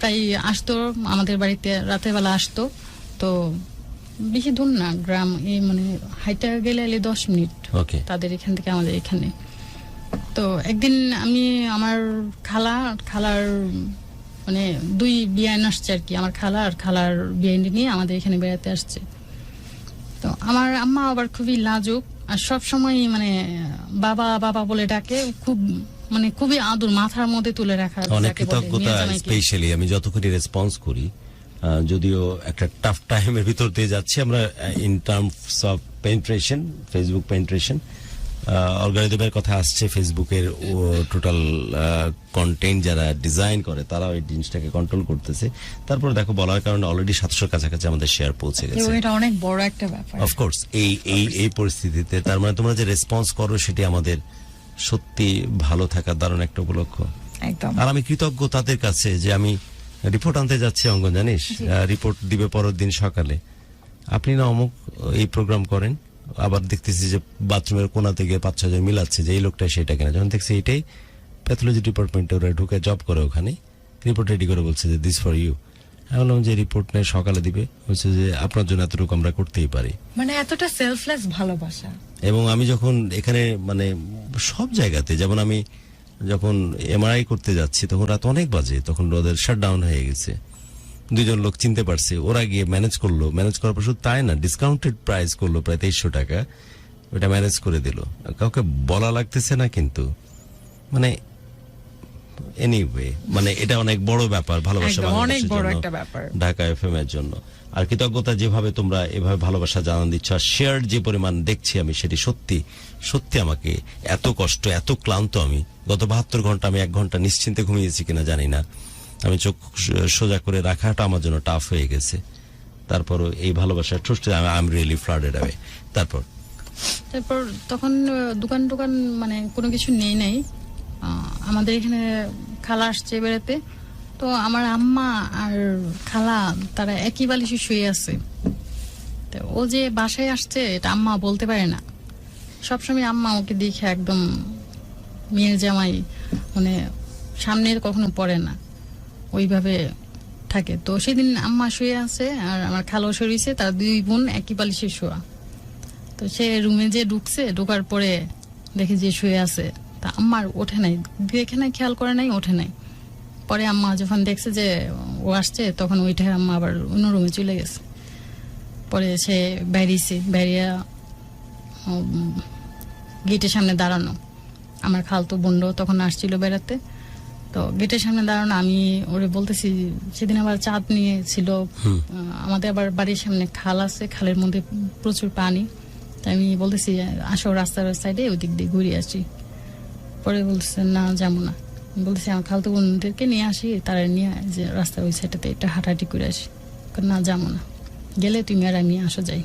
Speaker 2: তাই আসতো আমাদের বাড়িতে, রাতের বেলা আসতো। তো বেশি দূর না, গ্রাম, এই মানে হাইটা গেলে 10 মিনিট তাদের এখান থেকে আমাদের এখানে। তো একদিন আমি আমার খালার মানে 2 বিয়ান আসছে আর কি, আমার খালা আর খালার বিয়ান নিয়ে আমাদের এখানে বেড়াতে আসছে। তো আমার আম্মা আবার খুবই লাজুক, আর সব সময় মানে বাবা বাবা বলে ডাকে, খুবই আদর, মাথার মধ্যে তুলে রাখা।
Speaker 3: অনেক কৃতজ্ঞতা, স্পেশালি আমি যতক্ষণ রেসপন্স করি, যদিও একটা টাফ টাইমের ভিতর দিয়ে যাচ্ছি আমরা in terms of penetration, Facebook penetration, অর্গানিজমের কথা আসছে, ফেসবুকের টোটাল কন্টেন্ট যারা ডিজাইন করে তারা ওই জিনিসটাকে কন্ট্রোল করতেছে। তারপর দেখো বলার কারণে অলরেডি 700 কাছাকাছি আমাদের শেয়ার পৌঁছে গেছে।
Speaker 4: এবং এটা অনেক বড় একটা ব্যাপার।
Speaker 3: অফকোর্স এই পরিস্থিতিতে তার মানে তোমরা যে রেসপন্স করো সেটি আমাদের সত্যি ভালো থাকার দারুণ একটা উপলক্ষ।
Speaker 4: একদম।
Speaker 3: আর আমি কৃতজ্ঞ তাদের কাছে যে আমি রিপোর্ট আনতে যাচ্ছি অঙ্গন, জানিস রিপোর্ট দিবে পরের দিন সকালে, আপনি না অমুক এই প্রোগ্রাম করেন, আবার দেখতেছি যে বাথরুমের কোনাতে গিয়ে 5-6 জন মিলাচ্ছে যে এই লোকটা সেটা কিনা। যখন দেখছি এটাই প্যাথোলজি ডিপার্টমেন্টে ওরা ঢুকে জব করে, ওখানে রিপোর্ট রেডি করে বলছে যে দিস ফর ইউ। আমি বললাম যে রিপোর্ট নেই সকালে দিবে, বলছে যে আপনার জন্য এতটুকু আমরা করতেই পারি।
Speaker 4: মানে এতটা সেলফলেস ভালোবাসা।
Speaker 3: এবং আমি যখন এখানে মানে সব জায়গাতে, যেমন আমি যখন এমআরআই করতে যাচ্ছি তখন রাত অনেক বাজে, তখন ওদের শাটডাউন হয়ে গেছে, 2 জন লোক চিনতে পারছে, ওরা গিয়ে ম্যানেজ করলো। ম্যানেজ করার পর শুধু তাই না, ডিসকাউন্টেড প্রাইস করলো প্রায় 2300 টাকা, ওটা ম্যানেজ করে দিল। কাউকে বলা লাগতেছে না কিন্তু, মানে এনিওয়ে মানে এটা অনেক বড় ব্যাপার ভালোবাসা,
Speaker 4: একদম, অনেক
Speaker 3: বাংলাদেশের
Speaker 4: বড়
Speaker 3: জন্য,
Speaker 4: একটা ব্যাপার।
Speaker 3: ঢাকা এফএম এর জন্য। আর কৃতজ্ঞতা যেভাবে তোমরা এভাবে ভালোবাসা জানান দিচ্ছ, আর শেয়ার যে পরিমাণ দেখছি আমি, সেটি সত্যি সত্যি আমাকে এত কষ্ট, এত ক্লান্ত আমি গত 72 ঘন্টা আমি 1 ঘন্টা নিশ্চিন্তে ঘুমিয়েছি কিনা জানি না, আমি চোখ সোজা করে রাখাটা আমার জন্য টাফ হয়ে গেছে। তারপরও এই ভালোবাসার trust I am really flooded away. তারপর
Speaker 2: তখন দোকান মানে কোনো কিছু নেই নাই। আমাদের এখানে খালা আসছে বেড়াতে, তো আমার আম্মা আর খালা তারা একই বালিশে শুয়ে আছে। তো ও যে বাসায় আসছে এটা আম্মা বলতে পারে না। সবসময় আম্মা ওকে দেখে একদম মেয়ের জামাই, মানে সামনের কখনো পড়ে না, ওইভাবে থাকে। তো সেদিন আম্মা শুয়ে আছে আর আমার খালাও শুয়েছে, তারা 2 বোন একই বালিশে শোয়া। তো সে রুমে যে ঢোকার পরে দেখে যে শুয়ে আছে, তা আম্মার ওঠে নাই, দেখে নাই, খেয়াল করে নাই, ওঠে নাই। পরে আম্মা যখন দেখছে যে ও আসছে তখন ওইটা আম্মা আবার অন্য রুমে চলে গেছে। পরে সে বাইরিয়া গেটের সামনে দাঁড়ানো, আমার খালতো বোনও তখন আসছিল বেড়াতে। তো গেটের সামনে দাঁড়ানো, আমি ওরে বলতেছি, সেদিন আবার চাঁদ নিয়ে ছিল, আমাদের আবার বাড়ির সামনে খাল আছে, খালের মধ্যে প্রচুর পানি। তাই আমি বলতেছি আসো রাস্তার সাইডে ওই দিক দিয়ে ঘুরে আসি। পরে বলছে না যাবো না, বলতেছি আমার খালতো বোনদেরকে নিয়ে আসি, তারা নিয়ে যে রাস্তার ওই সাইডটাতে একটু হাঁটাহাঁটি করে আসি। না যাবো না, গেলে তুমি আর আমি আসো যাই।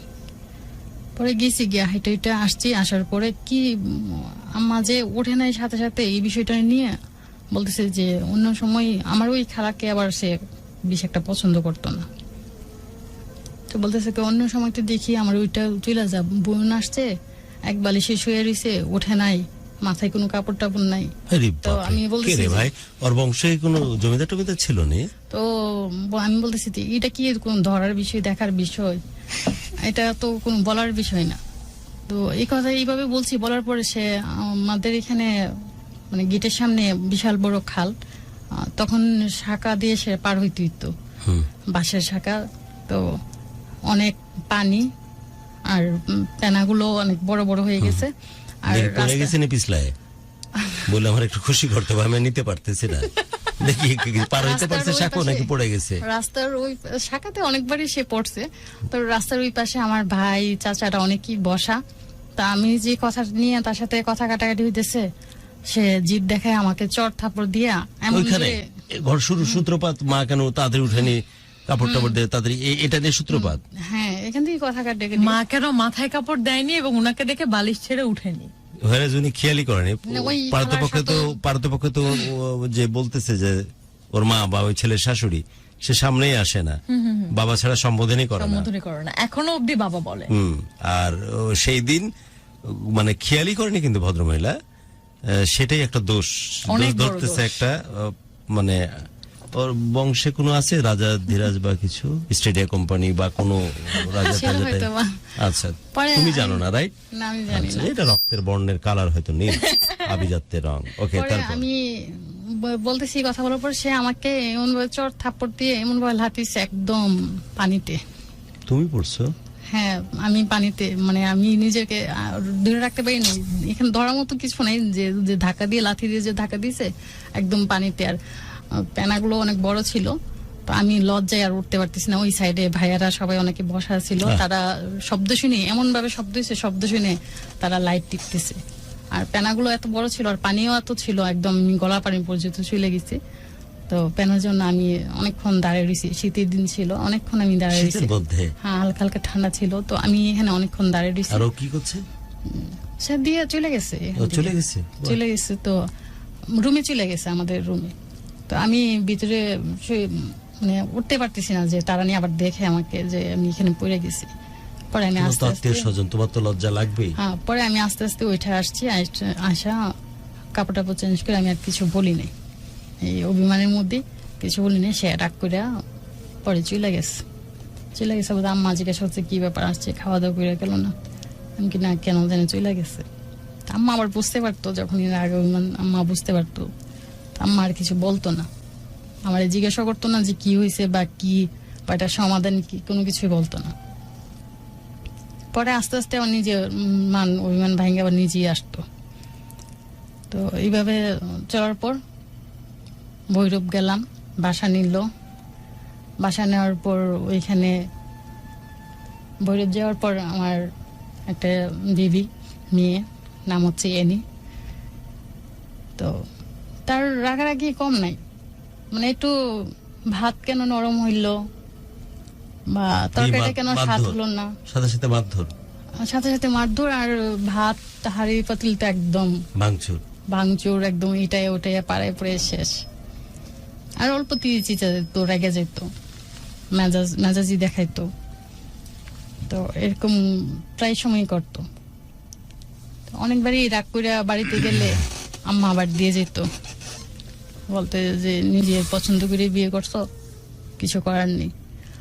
Speaker 2: পরে গেছি, গিয়ে হাইটা আসছি। আসার পরে কি আম্মা যে ওঠে নাই সাথে সাথে, এই বিষয়টা নিয়ে বলতেছে যে অন্য সময় আমার ওই খালাকে আবার সে বেশি একটা পছন্দ করতো না। তো বলতেছে কি অন্য সময় তো দেখি আমার ওইটা চলে যা, বোন আসছে এক বালিশে শুয়ে রয়েছে, ওঠে নাই, মাথায় কোনো কাপড় টাপড় নাই। তো আমি বলতেছি
Speaker 3: ভাই ওর বংশে কোনো জমিদার টমিদার ছিল না।
Speaker 2: তো আমি বলতেছি এটা কি কোন ধরার বিষয়, দেখার বিষয়, এটা তো কোনো বলার বিষয় না। তো এই কথা এইভাবে বলছি, বলার পরে সে আমাদের এখানে মানে গেটের সামনে বিশাল বড় খাল, তখন শাখা দিয়ে সে পার হইতে হইতো, বাঁশের শাখা। তো অনেক পানি আর পেনাগুলো অনেক বড় বড় হয়ে গেছে। আর
Speaker 3: পড়ে গেছে না পিছলায়, বলে আমার একটু খুশি করতে হবে, আমি নিতে পারতেছি না, দেখি পার হইতে পারছে শাখা নাকি পড়ে গেছে।
Speaker 2: রাস্তার ওই শাখাতে অনেকবারই সে পড়ছে। তো রাস্তার ওই পাশে আমার ভাই চাচারা অনেকই বসা। তা আমি যে কথা নিয়ে তার সাথে কথা কাটাকাটি হইতেছে, সে জিদ দেখায় আমাকে চড় থাপড় দিয়া এমন
Speaker 3: ঘর সূত্রপাত। মা কেন তাদের উঠেনি, কাপড় টাপড় দিয়ে তাদের এটা দিয়ে সূত্রপাত।
Speaker 2: হ্যাঁ, এখান থেকে কথা কাটে।
Speaker 4: মা কেন মাথায় কাপড় দেয়নি এবং উনাকে দেখে বালিশ ছেড়ে উঠেনি,
Speaker 3: উনি খেয়ালই করেনি। পারতপক্ষে তো যে বলতেছে যে ওর মা বা ওই ছেলের শাশুড়ি, সে সামনেই আসে না, বাবা ছাড়া সম্বোধনই করে
Speaker 4: না, এখনো অব্দি বাবা বলে।
Speaker 3: আর সেই দিন মানে খেয়ালই করেনি কিন্তু ভদ্রমহিলা, সেটাই একটা দোষ ধরতেছে একটা। মানে ওর বংশে কোনো আছে রাজা ধীরাজ বা কিছু স্টেডিয়া কোম্পানি বা কোনো রাজা। আচ্ছা, তুমি জানো না, রাইট?
Speaker 2: না, আমি জানি না।
Speaker 3: এটা রক্তের বর্ণের কালার হয়তো নীল, আভিজাত্যের রং। ওকে, তারপর
Speaker 2: আমি বলতেছি, কথা বলার পর সে আমাকে এমন ভাবে চড় থাপ্পড় দিয়ে এমন ভাবে লাথিয়েছে একদম পানিতে।
Speaker 3: তুমি পড়ছো?
Speaker 2: হ্যাঁ, আমি পানিতে, মানে আমি নিজেকে ধরে রাখতে পারি না, এখানে ধরার মতো কিছু নাই, যে ধাক্কা দিয়ে লাথি দিয়ে যে ধাক্কা দিয়েছে একদম পানিতে। আর পেনাগুলো অনেক বড় ছিল, তো আমি লজ্জায় আর উঠতে পারতেছি না। ওই সাইডে ভাইয়ারা সবাই অনেকে বসা ছিল, তারা শব্দ শুনে, এমন ভাবে শব্দ হয়েছে, শব্দ শুনে তারা লাইট টিপতেছে। আর পেনাগুলো এত বড় ছিল আর পানিও এত ছিল, একদম গলা পানি পর্যন্ত চলে গেছে। তো পেনার জন্য আমি অনেকক্ষণ দাঁড়িয়ে রয়েছি, শীতের দিন ছিল, অনেকক্ষণ আমি দাঁড়িয়ে রয়েছি।
Speaker 3: শীতের মধ্যে?
Speaker 2: হ্যাঁ, হালকা হালকা ঠান্ডা ছিল, তো আমি এখানে অনেকক্ষণ দাঁড়িয়ে রয়েছি।
Speaker 3: আর ও কি করছে?
Speaker 2: সে দিয়ে চলে গেছে,
Speaker 3: ও চলে গেছে?
Speaker 2: চলে গেছে, তো রুমে চলে গেছে, আমাদের রুমে। তো আমি ভিতরে মানে উঠতে পারতেছি না, যে তারা নিয়ে আবার দেখে আমাকে যে আমি এখানে পড়ে গেছি। পরে আমি আস্তে আস্তে,
Speaker 3: আত্মীয় স্বজন, তোমার তো লজ্জা লাগবেই।
Speaker 2: হ্যাঁ, পরে আমি আস্তে আস্তে উঠে আসছি, আসা কাপড় টাপড় চেঞ্জ করে আমি আর কিছু বলি নাই, এই অভিমানের মধ্যে কিছু বলি নাই। সে রাগ করে পরে চলে গেছে। বলতে আম্মা জিজ্ঞাসা করছে কি ব্যাপার, আসছে খাওয়া দাওয়া করে গেল না? আমি কি না, কেন জানি চলে গেছে। আম্মা আবার বুঝতে পারতো, যখন এর আগে অভিমান, আম্মা বুঝতে পারতো, আম্মা আর কিছু বলতো না, আমার জিজ্ঞাসা করতো না যে কি হয়েছে বা কি, বা এটা সমাধান কি, কোনো কিছুই বলতো না। পরে আস্তে আস্তে আমার নিজে অভিমান ভাঙে আবার নিজেই আসতো। তো এইভাবে চলার পর ভৈরব গেলাম, বাসা নিল। বাসা নেওয়ার পর ওইখানে ভৈরব যাওয়ার পর আমার একটা বেবি মেয়ে, নাম হচ্ছে এনি। তো তার রাগারাগি কম নাই, মানে একটু ভাত কেন নরম হইল বা তরকারিটা কেন স্বাদ হলো না,
Speaker 3: সাথে সাথে মারধর,
Speaker 2: সাথে সাথে মারধর। আর ভাত হাড়ি পাতিলটা একদম ভাঙচুর, একদম এটাই ওটাই পাড়ায় পড়ে শেষ। আর অল্প চিচা যেত, রেগে যেত, মেজাজি দেখাইতো। তো এরকম প্রায় সময় করতো। অনেকবারই রাগ করে বাড়িতে গেলে আম্মা আবার দিয়ে যেত, বলতে যে নিজের পছন্দ করে বিয়ে করছো, কিছু করার নেই।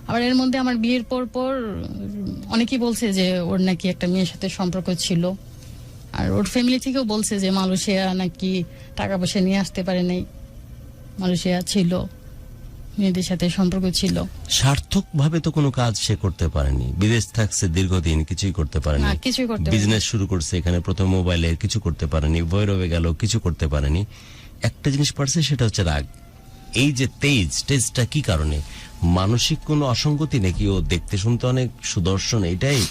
Speaker 2: আবার এর মধ্যে আমার বিয়ের পর অনেকেই বলছে যে ওর নাকি একটা মেয়ের সাথে সম্পর্ক ছিল, আর ওর ফ্যামিলি থেকেও বলছে যে মালয়েশিয়া নাকি টাকা পয়সা নিয়ে আসতে পারে নাই, মালয়েশিয়া ছিল, মেয়েদের সাথে সম্পর্ক ছিল।
Speaker 3: সার্থক ভাবে তো কোনো কাজ সে করতে পারেনি, বিদেশ থাকছে দীর্ঘদিন, কিছুই করতে পারেনি, বিজনেস শুরু করছে এখানে, প্রথম মোবাইলে কিছু করতে পারেনি, ভৈরবে গেল কিছু করতে পারেনি। একটা জিনিস পারছে, সেটা হচ্ছে রাগ। এই যে তেজটা কি কারণে? মানসিক কোনো অসঙ্গতি নাকি? ও দেখতে শুনতে অনেক সুদর্শন, এটাই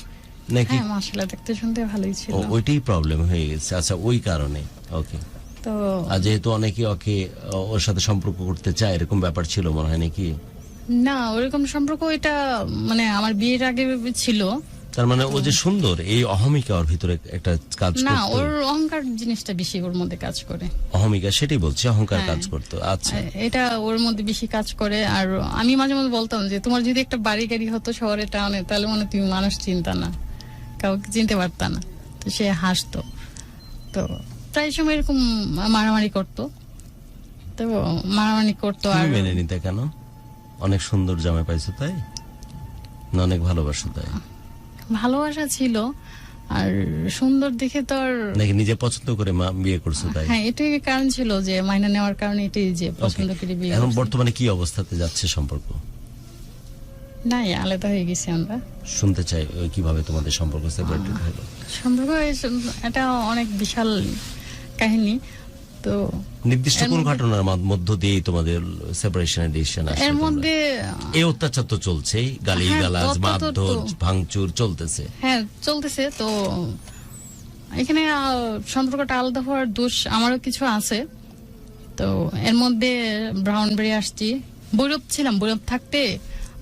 Speaker 3: নাকি?
Speaker 2: হ্যাঁ, মাশাআল্লাহ, দেখতে শুনতে ভালোই ছিল।
Speaker 3: ওইটাই প্রবলেম হয়ে গেছে। আচ্ছা, ওই কারণে। ওকে।
Speaker 2: তো
Speaker 3: আর যেহেতু অনেকে ওকে ওর সাথে সম্পর্ক করতে চায়, এরকম ব্যাপার ছিল মনে হয় নাকি?
Speaker 2: না, ওরকম সম্পর্ক এটা মানে আমার বিয়ের আগে ছিল।
Speaker 3: তার মানে ও যে সুন্দর, এই অহমিকা ওর ভিতরে একটা কাজ করতো
Speaker 2: না, ওর অহংকার জিনিসটা বেশি ওর মধ্যে কাজ করে।
Speaker 3: অহমিকা, সেটাই বলছি, অহংকার কাজ করতো। আচ্ছা,
Speaker 2: এটা ওর মধ্যে বেশি কাজ করে। আর আমি মাঝে মাঝে বলতাম যে তোমার যদি একটা বাড়ি গাড়ি হতো শহরে, টাউনে, তাহলে মনে তুমি মানুষ চিন্তা না, কাউকে চিনতে পারতা না। তো সে হাসতো। তো প্রায় সময় এরকম মারামারি করতো। তো মারামারি করতো। আর
Speaker 3: মেনে নিতে কেন? অনেক সুন্দর জামাই পাইছো তাই না? অনেক ভালোবাসো তাই?
Speaker 2: ভালোবাসা ছিল, আর সুন্দর দেখে তো আর
Speaker 3: নাকি নিজে পছন্দ করে বিয়ে করছো তাই?
Speaker 2: হ্যাঁ, এটাই কারণ ছিল, যে মাইনা নেওয়ার কারণে এটাই, যে পছন্দ করে বিয়ে।
Speaker 3: এখন বর্তমানে কি অবস্থাতে যাচ্ছে সম্পর্ক?
Speaker 2: নাই, আলাদা হয়ে গেছি আমরা।
Speaker 3: শুনতে চাই কিভাবে তোমাদের সম্পর্ক সেপারেটেড হলো?
Speaker 2: সম্পর্ক এটা অনেক বিশাল কাহিনী। তো
Speaker 3: নির্দিষ্ট কোন ঘটনার মধ্য দিয়ে তোমাদের সেপারেশনের ডিসিশন আসলো?
Speaker 2: এর মধ্যে
Speaker 3: এই অত্যাচার তো চলছেই, গালিগালাজ, মারধর, ভাঙচুর চলতেছে।
Speaker 2: হ্যাঁ, চলতেছে। তো এখানে সম্পর্কটা আলাদা হওয়ার দোষ আমারও কিছু আছে। তো এর মধ্যে ব্রাউনবাড়ি আসছি, বৈরব ছিলাম। বৈরব থাকতে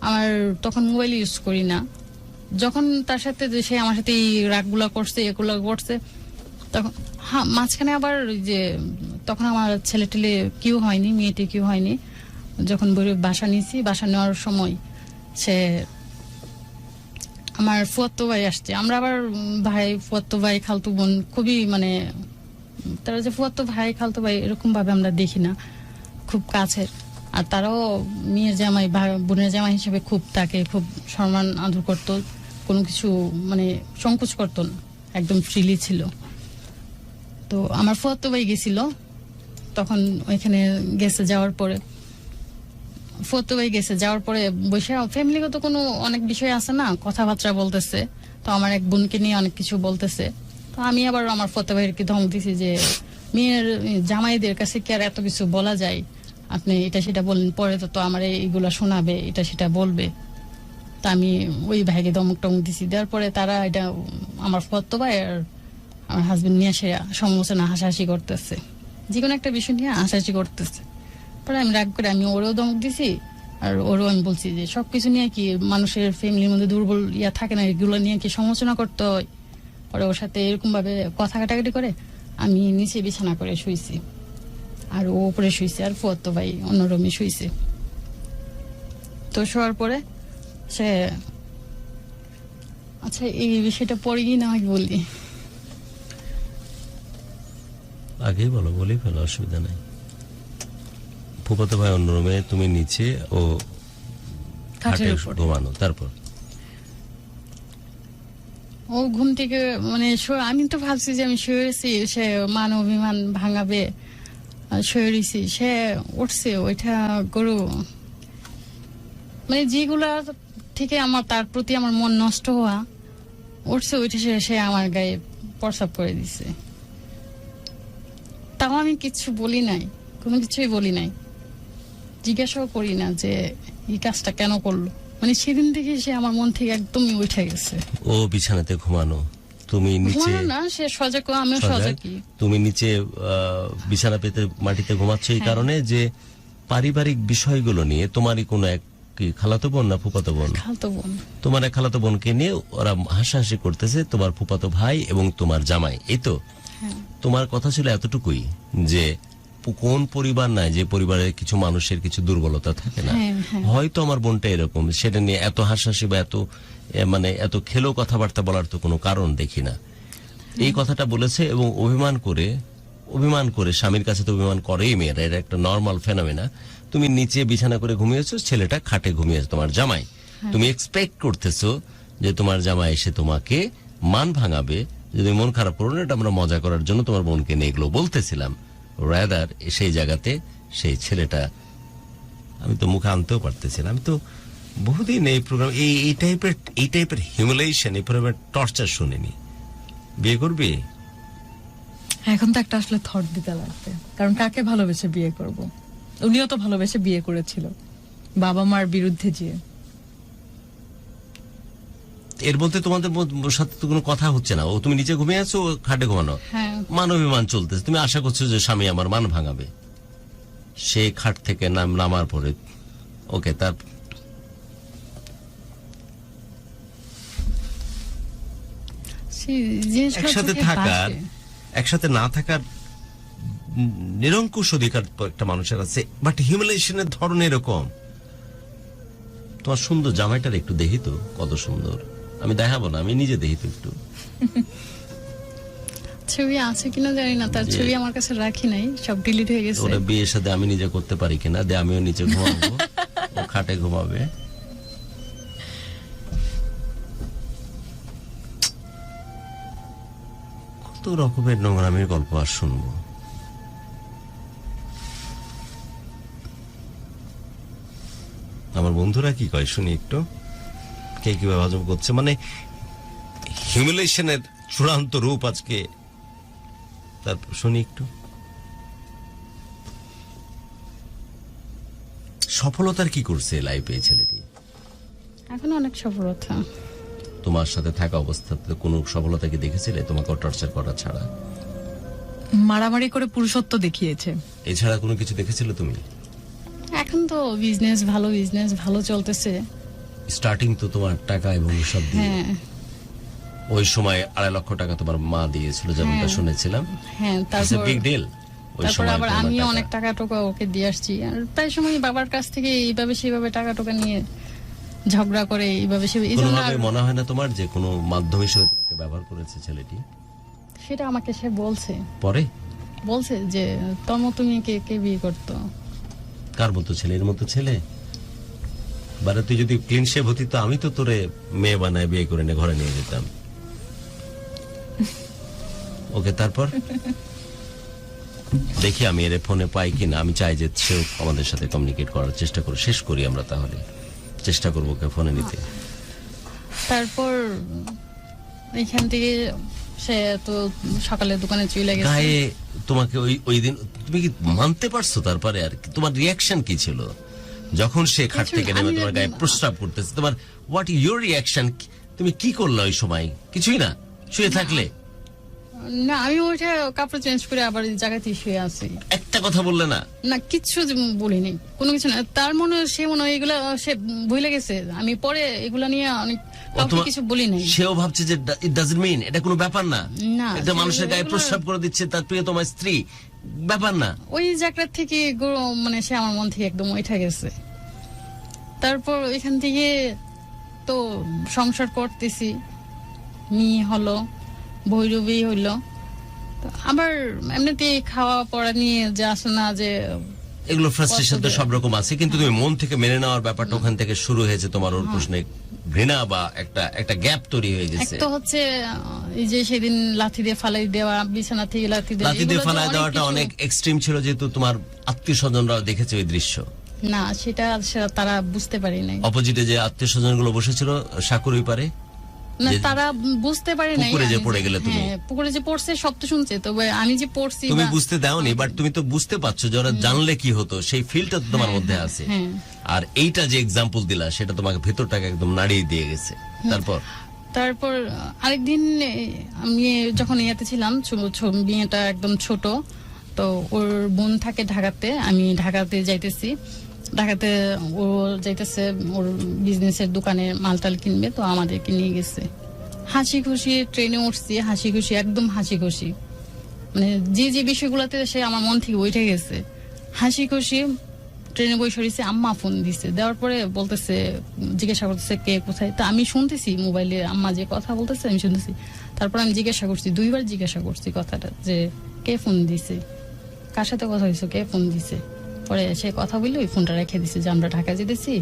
Speaker 2: আমার তখন মোবাইল ইউজ করি না। যখন তার সাথে সে আমার সাথে এই রাগগুলা করছে, এগুলো করছে, তখন হ্যাঁ, মাঝখানে আবার যে তখন আমার ছেলে টেলে কেউ হয়নি, মেয়েটি কেউ হয়নি। যখন বাসা নিয়েছি, বাসা নেওয়ার সময় সে আমার ফুয়াতো ভাই আসছে। আমরা আবার ভাই, ফুয়াতো ভাই, খালতো বোন খুবই, মানে তারা যে ফুয়াতো ভাই, খালতো ভাই এরকম ভাবে আমরা দেখি না, খুব কাছের। আর তারাও মেয়ের জামাই, বোনের জামাই হিসেবে খুব তাকে খুব সম্মান আদর করতো, কোনো কিছু মানে সংকোচ করতো না, একদম ফ্রিলি ছিল। তো আমার ফুয়াতো ভাই গেছিল তখন, ওইখানে গেছে। যাওয়ার পরে ফুয়াতো ভাই গেছে, যাওয়ার পরে বসে ফ্যামিলিগত কোনো অনেক বিষয় আছে না, কথাবার্তা বলতেছে। তো আমার এক বোনকে নিয়ে অনেক কিছু বলতেছে। তো আমি আবার আমার ফুয়াতো ভাইকে ধমক দিছি যে মেয়ের জামাইদের কাছে কি আর এত কিছু বলা যায়, আপনি এটা সেটা বললেন, পরে তো আমার এইগুলা শোনাবে, এটা সেটা বলবে। তা আমি ওই ভাইকে ধমক টমক দিছি। দেওয়ার পরে তারা এটা আমার ফুয়াতো ভাই আর আমার হাজবেন্ড নিয়ে এসে সমালোচনা হাসাহাসি করতেছে, যে কোনো একটা বিষয় নিয়ে হাসাহাসি করতেছে। পরে আমি রাগ করে আমি ওরেও ধমক দিছি, আর ওরও আমি বলছি যে সবকিছু নিয়ে কি মানুষের ফ্যামিলির মধ্যে দুর্বল থাকে না, এগুলো নিয়ে কি সমালোচনা করতে হয়। পরে ওর সাথে এরকম ভাবে কথা কাটাকাটি করে আমি নিচে বিছানা করে শুইছি, আর ও উপরে শুইছে, আর ফুয়াতো ভাই অন্য রুমে শুইছে। তো শোয়ার পরে সে, আচ্ছা এই বিষয়টা পরে গিয়ে না হয় বলি।
Speaker 3: আগেই বলো, বলেই ফেলো, অসুবিধা নাই। ফুফাতো ভাই অন্য রুমে, তুমি নিচে, ও খাটে ঘুমানো। তারপর
Speaker 2: ও ঘুম থেকে মানে আমি তো ভাবছি যে আমি শুয়েছি, সে মান অভিমান ভাঙাবে, শুয়ে রয়েছি, সে উঠছে। ওইটা গরু মানে যেগুলা থেকে আমার তার প্রতি আমার মন নষ্ট হওয়া, উঠছে, উঠে সে আমার গায়ে প্রসাব করে দিছে। তাও আমি কিছু বলি নাই, কোনো কিছুই বলি নাই, জিজ্ঞাসাও করি না যে এই কাজটা কেন করলো। মানে সেদিন থেকে সে আমার মন থেকে একদমই উঠে গেছে।
Speaker 3: ও বিছানাতে ঘুমানো, তুমি নিচে
Speaker 2: না, সে সজাগ, আমিও সজাগই।
Speaker 3: তুমি নিচে বিছানা পেতে মাটিতে ঘুমাচ্ছ এই কারণে যে পারিবারিক বিষয়গুলো নিয়ে তোমারই কোনো এক কি খালাতো বোন না ফুফাতো বোন?
Speaker 2: খালাতো বোন।
Speaker 3: তোমার এক খালাতো বোনকে নিয়ে ওরা হাসাহাসি করতেছে, তোমার ফুফাতো ভাই এবং তোমার জামাই, এই তো। তোমার কথা ছিল এতটুকুই যে কোন পরিবার নাই যে পরিবারে কিছু মানুষের কিছু দুর্বলতা থাকে না, হয়তো আমার বোনটা এরকম, সেটা নিয়ে এত হাসাহাসি বা এত মানে এত খেলো কথাবার্তা বলার তো কোনো কারণ দেখি না। এই কথাটা বলেছে এবং অভিমান করে স্বামীর কাছে তো অভিমান করেই মেয়েরা, এটা একটা নর্মাল ফেনোমেনা। তুমি নিচে বিছানা করে ঘুমিয়েছো, ছেলেটা খাটে ঘুমিয়েছে, তোমার জামাই। তুমি এক্সপেক্ট করতেছো যে তোমার জামাই এসে তোমাকে মান ভাঙাবে, যদি মন খারাপ করো না, এটা আমরা মজা করার জন্য তোমার বোনকে নিয়ে এগুলো বলতেছিলাম। রাদার সেই জায়গাতে সেই ছেলেটা, আমি তো মুখে আনতেও পারতেছিলাম। আমি তো বহুদিন এই প্রোগ্রাম এই টাইপের হিউমিলিয়েশন, এই প্রোগ্রামের টর্চার শুনিনি। বিয়ে করবি?
Speaker 4: এখন তো একটা আসলে থট দিতে লাগবে, কারণ কাকে ভালোবেসে বিয়ে করব? উনিও তো ভালোবেসে বিয়ে করেছিল, বাবা মার বিরুদ্ধে যেয়ে।
Speaker 3: এর বলতে তোমাদের সাথে তো কোনো কথা হচ্ছে না, ও তুমি নিচে ঘুমিয়ে আছো, ও খাটে ঘুমানো, মান অভিমান চলতেছে। তুমি আশা করছো যে স্বামী আমার মান ভাঙাবে, সে খাট থেকে নামার পরে ওকে তার একসাথে না থাকার নিরঙ্কুশ অধিকার একটা মানুষের আছে, বাট হিউমিলিয়েশনের ধরন এরকম। তোমার সুন্দর জামাইটার একটু দেখি তো, কত সুন্দর। আমি দেখাবো না, আমি নিজে দেখি তো একটু।
Speaker 2: ছবি আছে কিনা জানি না, তার ছবি আমার কাছে রাখি নাই, সব ডিলিট হয়ে গেছে।
Speaker 3: ওটা বিয়ের সাথে আমি নিজে করতে পারি কিনা, দে আমিও নিচে ঘুমাবো, ও খাটে ঘুমাবে। কত রকমের নোংরামির গল্প আর শুনবো। আমার বন্ধুরা কি কয় শুনি একটু, কে কিভাবে হজম করছে। মানে হিউমিলিয়েশনের চূড়ান্ত রূপ আজকে, তারপর শুনি একটু। সফলতার কি করছে লাইফে এই ছেলেটি?
Speaker 2: এখন অনেক সফলতা।
Speaker 3: তোমার সাথে থাকা অবস্থাতে কোনো সফলতা কি দেখেছিলে, তোমাকে টর্চার করা ছাড়া?
Speaker 4: মারামারি করে পুরুষত্ব দেখিয়েছে,
Speaker 3: এছাড়া কোনো কিছু দেখেছিলে তুমি?
Speaker 2: এখন তো বিজনেস ভালো চলতেছে।
Speaker 3: স্টার্টিং তো তোমার টাকা এবং সব দিয়ে, ওই সময় 2.5 লক্ষ টাকা তোমার মা দিয়েছিল যেমনটা শুনেছিলাম।
Speaker 2: হ্যাঁ, তারপর
Speaker 3: বিগ ডিল।
Speaker 2: তারপর আবার আমি অনেক টাকা টোকা ওকে দিয়ে আসছি, আর প্রায় সময় বাবার কাছ থেকে এইভাবে সেইভাবে টাকা টোকা নিয়ে ঝগড়া করে এইভাবে
Speaker 3: কোনোভাবে মনে হয় না তোমার যে কোনো মাধ্যম হিসেবে তোমাকে ব্যবহার করেছে ছেলেটি?
Speaker 2: সেটা আমাকে সে বলছে,
Speaker 3: পরে
Speaker 2: বলছে যে তোর মতো মেয়েকে কে বিয়ে করতো?
Speaker 3: কার মতো ছেলে? এর মতো ছেলে? বারে তুই যদি ক্লিন শেভ হতি তো আমি তো তোরে মেয়ে বানায় বিয়ে করে নিয়ে ঘরে নিয়ে যেতাম। ওকে, তারপর দেখি আমি এর ফোনে পাই কিনা। আমি চাই যে সেও আমাদের সাথে কমিউনিকেট করার চেষ্টা করে শেষ করি আমরা, তাহলে চেষ্টা করবো ওকে ফোনে নিতে।
Speaker 2: তারপর এখান থেকে সে তো সকালে দোকানে চলে গেছে।
Speaker 3: গায়ে তোমাকে ওই দিন তুমি কি মানতে পারছো? তারপরে আর কি তোমার রিয়াকশন কি ছিল যখন সে খাট থেকে নেমে তোমার গায়ে প্রস্রাব করতেছে? তোমার হোয়াট ইউর রিয়াকশন? তুমি কি করলে ওই সময়? কিছুই না, শুয়ে থাকলে?
Speaker 2: না আমি ওইটা কাপড় চেঞ্জ করে আবার এই জায়গাতে শুয়ে আছি।
Speaker 3: একটা কথা বললে না?
Speaker 2: না কিচ্ছু বলিনি, কোনো কিছু না। তার মনে সে মনে হয় এগুলা সে ভুলে গেছে, আমি পরে এগুলা নিয়ে অনেক কাউকে কিছু বলি নাই।
Speaker 3: সেও ভাবছে যে ইট ডাজন্ট মিন, এটা কোনো ব্যাপার না,
Speaker 2: না
Speaker 3: এটা মানুষের গায়ে প্রস্রাব করে দিচ্ছে তার প্রিয় তোমার স্ত্রী, ব্যাপার না।
Speaker 2: ওই জায়গা থেকে মানে সে আমার মন থেকে একদম উঠে গেছে। তারপর এখান থেকে তো সংসার করতেছি, মেয়ে হলো, ভৈরবী হইলো, তো আবার এমনিতে খাওয়া পড়া নিয়ে যে আসে না, যে
Speaker 3: এগুলো ফ্রাস্ট্রেশন তো সব রকম আছে, কিন্তু তুমি মন থেকে মেনে নেওয়ার ব্যাপারটা ওখান থেকে শুরু হয়েছে, তোমার ওর প্রশ্নে ঘৃণা বা একটা গ্যাপ তৈরি হয়ে গেছে।
Speaker 2: এক তো হচ্ছে এই যে সেদিন লাথি দিয়ে ফালাই দেওয়া, বিছানা থেকে লাথি
Speaker 3: দিয়ে ফালাই দেওয়াটা অনেক এক্সট্রিম ছিল, যেহেতু তোমার আত্মীয় স্বজনরাও দেখেছে ওই দৃশ্য।
Speaker 2: না সেটা তারা বুঝতে পারে নাই।
Speaker 3: অপোজিটে যে আত্মীয় স্বজন গুলো বসেছিল সাকুরই পারে
Speaker 2: না, তারা বুঝতে পারে নাই।
Speaker 3: পুকুরে যে পড়ে গেলে তুমি,
Speaker 2: পুকুরে যে পড়ছে সব তো শুনছে, তবে আমি যে পড়ছি
Speaker 3: তুমি বুঝতে দাওনি, বাট তুমি তো বুঝতে পারছো যে ওরা জানলে কি হতো, সেই ফিলটা তো তোমার মধ্যে আছে। আর এইটা যে এক্সাম্পল দিলা সেটা তোমাকে ভেতরটাকে একদম নাড়িয়ে দিয়ে গেছে।
Speaker 2: তারপর আরেকদিন আমি যখন ইয়াতে ছিলাম, মেয়েটা একদম ছোট, তো ওর বোন থাকে ঢাকাতে, আমি ঢাকাতে যাইতেছি, ঢাকাতে ও যাইতেছে ওর বিজনেসের দোকানে মালটাল কিনবে, তো আমাদেরকে নিয়ে গেছে। হাসি খুশি ট্রেনে উঠছি, হাসি খুশি, একদম হাসি খুশি, মানে যে বিষয়গুলোতে সে আমার মন থেকে উঠে গেছে, হাসি খুশি ট্রেনে বসে রয়েছে। আম্মা ফোন দিছে, দেওয়ার পরে বলতেছে, জিজ্ঞাসা করতেছে কে কোথায়, তো আমি শুনতেছি মোবাইলে আম্মা যে কথা বলতেছে আমি শুনতেছি। তারপর আমি জিজ্ঞাসা করছি, 2 বার জিজ্ঞাসা করছি কথাটা, যে কে ফোন দিছে, কার সাথে কথা হয়েছে, কে ফোন দিছে। পরে সে কথা বললে ওই ফোনটা রেখে দিছে, যে আমরা ঢাকা যেতেছি,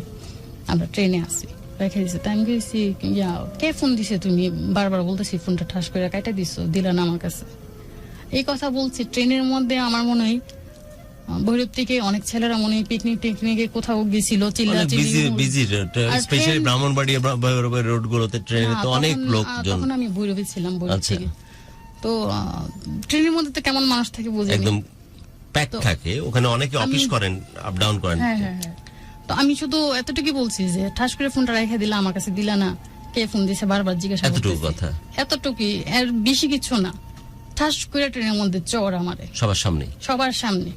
Speaker 2: আমরা ট্রেনে আসি, রেখে দিছে। তাই আমি গেছি, কে ফোন দিছে, তুমি বারবার বলতেছি, ফোনটা ঠাস করে কাটা দিছো, দিলা না আমার কাছে। এই কথা বলছি ট্রেনের মধ্যে। আমার মনে হয় ভৈরব থেকে অনেক ছেলেরা মনে হয় পিকনিকে কোথাও গেছিল,
Speaker 3: স্পেশালি ব্রাহ্মণবাড়িয়া রোড গুলোতে ট্রেনে তো অনেক লোকজন।
Speaker 2: তখন আমি ভৈরবে ছিলাম, ভৈরব থেকে। তো ট্রেনের মধ্যে তো কেমন মানুষ থাকে বুঝি,
Speaker 3: একদম প্যাক থাকে, ওখানে অনেকে অফিস করেন, আপ ডাউন করেন।
Speaker 2: তো আমি শুধু এতটুকুই বলছি যে ঠাস করে ফোনটা রেখে দিলা, আমার কাছে দিলা না, কে ফোন দিছে, বারবার জিজ্ঞাসা করতেছি,
Speaker 3: এতটুকু কথা,
Speaker 2: এতটুকুই, এর বেশি কিছু না। ঠাস করে ট্রেনের মধ্যে চড় আমারে, সবার সামনে।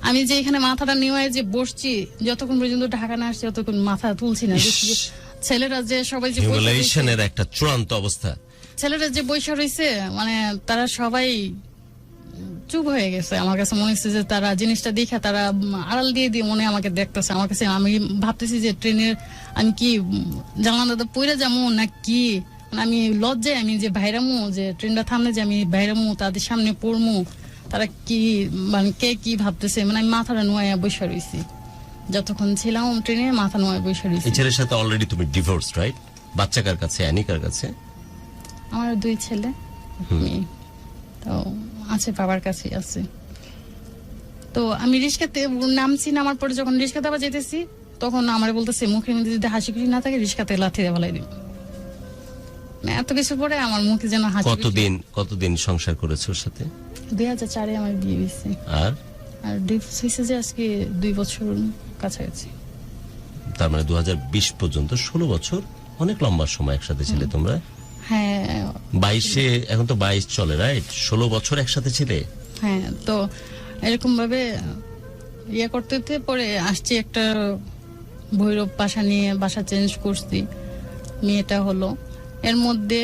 Speaker 2: আমি যে এখানে মাথাটা নিয়ে যে বসছি, যতক্ষণ পর্যন্ত ঢাকা না আসছে ততক্ষণ মাথা তুলছি না। ছেলেরা যে সবাই যে
Speaker 3: একটা চূড়ান্ত অবস্থা,
Speaker 2: ছেলেরা যে বৈশা রয়েছে, মানে তারা সবাই চুপ হয়ে গেছে। আমার কাছে মনে হচ্ছে যে তারা জিনিসটা দেখে তারা আড়াল দিয়ে মনে আমাকে দেখতেছে। আমার কাছে আমি ভাবতেছি যে ট্রেনের আমি কি জানালাটা পইরা যাবো না কি, আমি লজ্জায় আমি যে বাইরামু, যে ট্রেনটা থামলে যে আমি বাইরামু, তাদের সামনে পড়মু, তারা কি মানে কে কি ভাবতেছে, মানে আমি মাথাটা নোয়া বসে রয়েছি। যতক্ষণ ছিলাম ট্রেনে মাথা নোয়া বসে রয়েছি।
Speaker 3: এই ছেলের সাথে অলরেডি তুমি ডিভোর্সড, রাইট? বাচ্চা কার কাছে, অ্যানিকার কাছে?
Speaker 2: আমার 2 ছেলে, তো আছে, বাবার কাছে আছে। তো আমি রিস্কাতে নামছি, নামার পরে যখন রিস্কাতে আবার যেতেছি, তখন আমার বলতেছে মুখের মধ্যে যদি হাসি খুশি না থাকে রিস্কাতে লাথি দিয়ে ফেলাই দিব। এত কিছু পরে আমার মুখে যেন হাসি।
Speaker 3: কতদিন সংসার করেছো ওর সাথে?
Speaker 2: 2004-এ আমার বিয়ে হয়েছে, আর ডিভোর্স হয়েছে যে আজকে 2 বছর কাছাকাছি।
Speaker 3: তার মানে 2020 পর্যন্ত 16 বছর, অনেক লম্বা সময় একসাথে ছিলে তোমরা।
Speaker 2: হ্যাঁ,
Speaker 3: 22-এ, এখন তো 22 চলে, রাইট? 16 বছর একসাথে ছিলে।
Speaker 2: হ্যাঁ, তো এরকম ভাবে ইয়ে করতে পরে আসছি একটা ভৈরব বাসা নিয়ে, বাসা চেঞ্জ করছি, মেয়েটা হলো। এর মধ্যে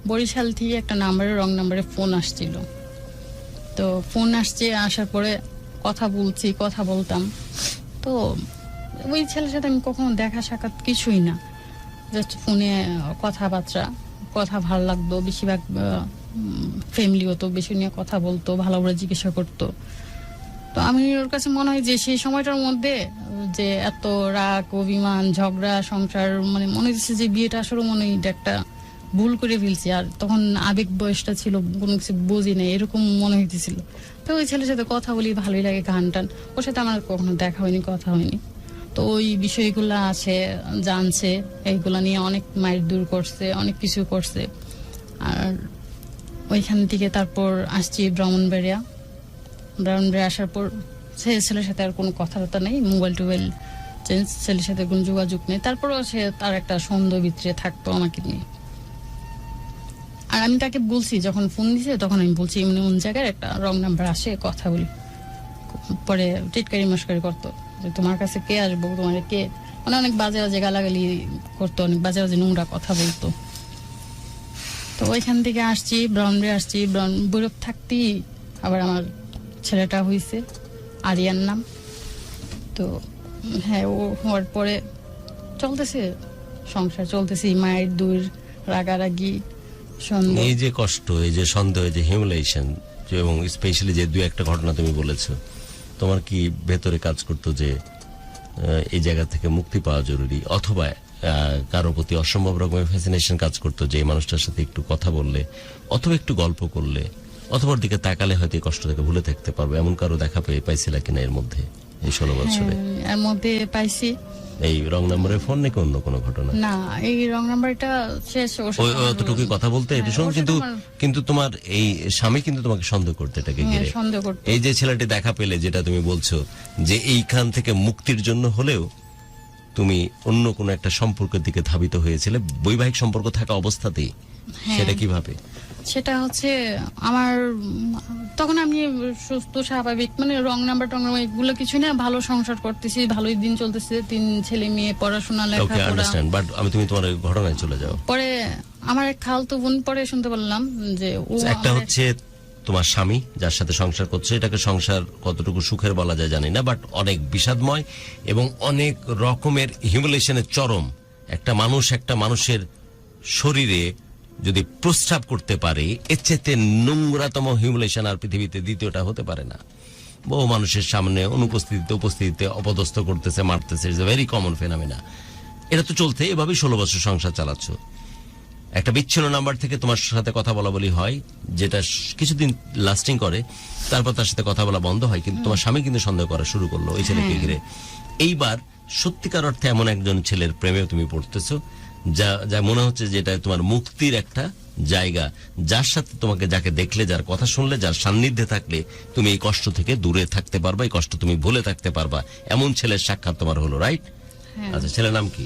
Speaker 2: বরিশাল থেকে একটা রং নাম্বারে ফোন আসছিল। তো ফোন আসার পরে কথা বলতাম। তো ওই ছেলের সাথে আমি কখনো দেখা সাক্ষাৎ কিছুই না, জাস্ট ফোনে কথা ভালো লাগতো। বেশিরভাগ ফ্যামিলি হতো, বেশি নিয়ে কথা বলতো, ভালো করে জিজ্ঞাসা করতো। তো আমি ওর কাছে মনে হয় যে সেই সময়টার মধ্যে যে এত রাগ, অভিমান, ঝগড়া, সংসার, মানে মনে হচ্ছে যে বিয়েটা আসলে মনে হয় একটা ভুল করে ফেলছি। আর তখন আবেগ বয়সটা ছিল, কোনো কিছু বুঝি নাই, এরকম মনে হইতেছিল। তো ওই ছেলের সাথে কথা বলি, ভালোই লাগে, গান টান। ওর সাথে আমার কখনো দেখা হয়নি, কথা হয়নি। তো ওই বিষয়গুলা আছে, জানছে, এইগুলা নিয়ে অনেক মায়ের দূর করছে, অনেক কিছু করছে। আর ওইখান থেকে তারপর আসছি ব্রাহ্মণবাড়িয়া আসার পর ছেলের সাথে আর কোনো কথাবার্তা নেই, মোবাইল চেঞ্জ, ছেলের সাথে কোনো যোগাযোগ নেই। তারপরও সে তার একটা সন্দেহ ভিতরে থাকতো আমাকে নিয়ে। আর আমি তাকে বলছি, যখন ফোন দিছে তখন আমি বলছি এমনি কোন জায়গায় একটা রং নাম্বার আসে, কথা বলি। পরে টিটকারি মস্কারি করতো যে তোমার কাছে কে আসবো, তোমার কে, মানে অনেক বাজে বাজে গালাগালি করতো, অনেক বাজে বাজে নোংরা কথা বলতো। তো ওইখান থেকে আসছি, ব্রাউনবে আসছি, ব্রাউন বৈরব থাকতেই আবার আমার ছেলেটা হয়েছে, আরিয়ান নাম। তো হ্যাঁ, ও হওয়ার পরে চলতেছে সংসার, চলতেছে মায়ের দূর, রাগারাগি, সন্দেহ।
Speaker 3: এই যে কষ্ট, এই যে সন্দেহ, এই যে হিউমিলেশন, এবং স্পেশালি যে 2-1টা ঘটনা তুমি বলেছো, তোমার কি ভেতরে কাজ করতো যে এই জায়গা থেকে মুক্তি পাওয়া জরুরি, অথবা কারো প্রতি অসম্ভব রকমের ফ্যাসিনেশন কাজ করতো যে এই মানুষটার সাথে একটু কথা বললে অথবা একটু গল্প করলে অথবা ওর দিকে তাকালে হয়তো এই কষ্ট থেকে ভুলে থাকতে পারবে, এমন কারো দেখা পাইছিলা কিনা এর মধ্যে এই 16 বছরে?
Speaker 2: এর মধ্যে পাইছি।
Speaker 3: এই রং নম্বরের ফোন নাকি অন্য কোনো ঘটনা?
Speaker 2: না, এই রং নাম্বারটা শেষ।
Speaker 3: ওই অতটুকুই কথা বলতে এটা শুন, কিন্তু তোমার এই স্বামী কিন্তু তোমাকে সন্দেহ করতে, এটাকে ঘিরে
Speaker 2: সন্দেহ করতো।
Speaker 3: এই যে ছেলেটি দেখা পেলে, যেটা তুমি বলছো যে এইখান থেকে মুক্তির জন্য হলেও তুমি অন্য কোনো একটা সম্পর্কের দিকে ধাবিত হয়েছিলে, বৈবাহিক সম্পর্ক থাকা অবস্থাতেই, সেটা কিভাবে?
Speaker 2: সেটা হচ্ছে আমার তখন আমি সুস্থ স্বাভাবিক, মানে রং নাম্বার টং নাম্বার এগুলো কিছু না, ভালো সংসার করতেছি, ভালোই দিন চলতেছে, 3 ছেলে মেয়ে, পড়াশোনা,
Speaker 3: ওকে,
Speaker 2: লেখাপড়া।
Speaker 3: আন্ডারস্ট্যান্ড, বাট তুমি তোমার ঘটনায় চলে যাও।
Speaker 2: পরে আমার এক খালতো বোন পরে শুনতে পারলাম যে ও
Speaker 3: একটা হচ্ছে তোমার স্বামী যার সাথে সংসার করছে, এটাকে সংসার কতটুকু সুখের বলা যায় জানি না, বাট অনেক বিষাদময় এবং অনেক রকমের হিউমিলেশনের চরম। একটা মানুষের শরীরে যদি প্রস্রাব করতে পারে, এর চেয়ে নোংরাতম হিউমিলেশন আর পৃথিবীতে দ্বিতীয়টা হতে পারে না। বহু মানুষের সামনে উপস্থিতিতে অপদস্থ করতেছে, মারতেছে, it's a very common phenomena. এটা তো চলতে, এভাবেই 16 বছর সংসার চালাচ্ছ। একটা বিচ্ছিন্ন নাম্বার থেকে তোমার সাথে কথা বলা বলি হয়, যেটা কিছুদিন লাস্টিং করে, তারপর তার সাথে কথা বলা বন্ধ হয়, কিন্তু তোমার স্বামী কিন্তু সন্দেহ করা শুরু করলো ওই ছেলেকে ঘিরে। এইবার সত্যিকার অর্থে এমন একজন ছেলের প্রেমেও তুমি পড়তেছো যা মনে হচ্ছে যেটা তোমার মুক্তির একটা জায়গা, যার সাথে তোমাকে, যাকে দেখলে, যার কথা শুনলে, যার সান্নিধ্যে থাকলে তুমি এই কষ্ট থেকে দূরে থাকতে পারবা, এই কষ্ট তুমি ভুলে থাকতে পারবা, এমন ছেলের সাক্ষাৎ তোমার হলো, রাইট? আচ্ছা, ছেলের নাম কি?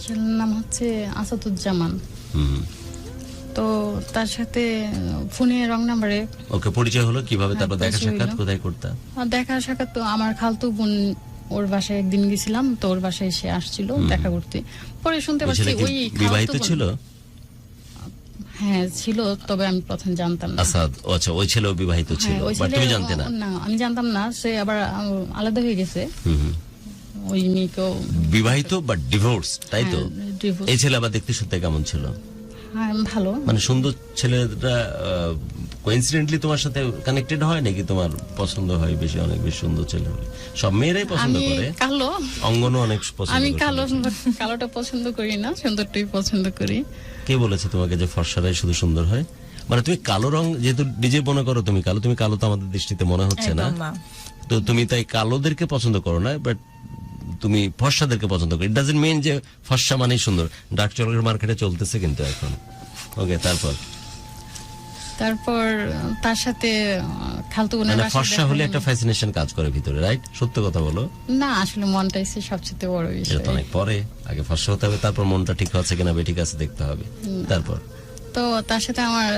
Speaker 2: ছেলের নাম হচ্ছে আসাদুজ্জামান। তো তার সাথে ফোনে রং নাম্বারে
Speaker 3: ওকে পরিচয় হলো কিভাবে? তারপর দেখা সাক্ষাৎ কোথায় করতাম?
Speaker 2: দেখা সাক্ষাৎ তো আমার খালতো বোন, ওর বাসায় একদিন গেছিলাম, তো ওর বাসায় এসে আসছিল দেখা করতে। পরে শুনতে পাচ্ছি ওই
Speaker 3: বিবাহিত ছিল।
Speaker 2: হ্যাঁ ছিল, তবে আমি প্রথম জানতাম না।
Speaker 3: আসাদ, আচ্ছা, ওই ছেলেও বিবাহিত ছিল, বাট তুমি জানতে না?
Speaker 2: না, আমি জানতাম না, সে আবার আলাদা হয়ে গেছে। ওই মেয়েকেও
Speaker 3: বিবাহিত বাট ডিভোর্স, তাই তো?
Speaker 2: divorce।
Speaker 3: এই ছেলে আবার দেখতে শুনতে কেমন ছিল?
Speaker 2: হ্যাঁ, ভালো।
Speaker 3: মানে সুন্দর ছেলেরা কোইন্সিডেন্টলি তোমার সাথে কানেক্টেড হয় নাকি তোমার পছন্দ হয় বেশি, অনেক বেশি সুন্দর ছেলে হলে? সব মেয়েরাই পছন্দ করে।
Speaker 2: কালো,
Speaker 3: অঙ্গনও অনেক পছন্দ করে।
Speaker 2: আমি কালোটা পছন্দ করি না, সুন্দরটাই পছন্দ করি।
Speaker 3: কে বলেছে তোমাকে যে ফর্সারাই শুধু সুন্দর হয়? মানে তুমি কালো রং যেহেতু নিজে মনে করো তুমি কালো তো আমাদের দৃষ্টিতে মনে হচ্ছে না, তো তুমি তাই কালোদেরকে পছন্দ করো না, বাট তুমি ফর্সাদেরকে পছন্দ করো। ইট ডাজন্ট মিন যে ফর্সা মানেই সুন্দর। ডার্ক চকলেট মার্কেটে চলতেছে কিন্তু এখন। ওকে, তারপর
Speaker 2: তার সাথে খালতো বোনের
Speaker 3: মানে
Speaker 2: বাসায়
Speaker 3: ফর্সা হলে একটা ফ্যাসিনেশন কাজ করে ভিতরে, রাইট? সত্য কথা বলো।
Speaker 2: না, আসলে মনটাই সবচেয়ে বড়
Speaker 3: এটা
Speaker 2: বিষয়।
Speaker 3: তো অনেক পরে, আগে ফর্সা হতে হবে, তারপর মনটা ঠিক আছে কিনা ঠিক আছে দেখতে হবে। তারপর
Speaker 2: তো তার সাথে আমার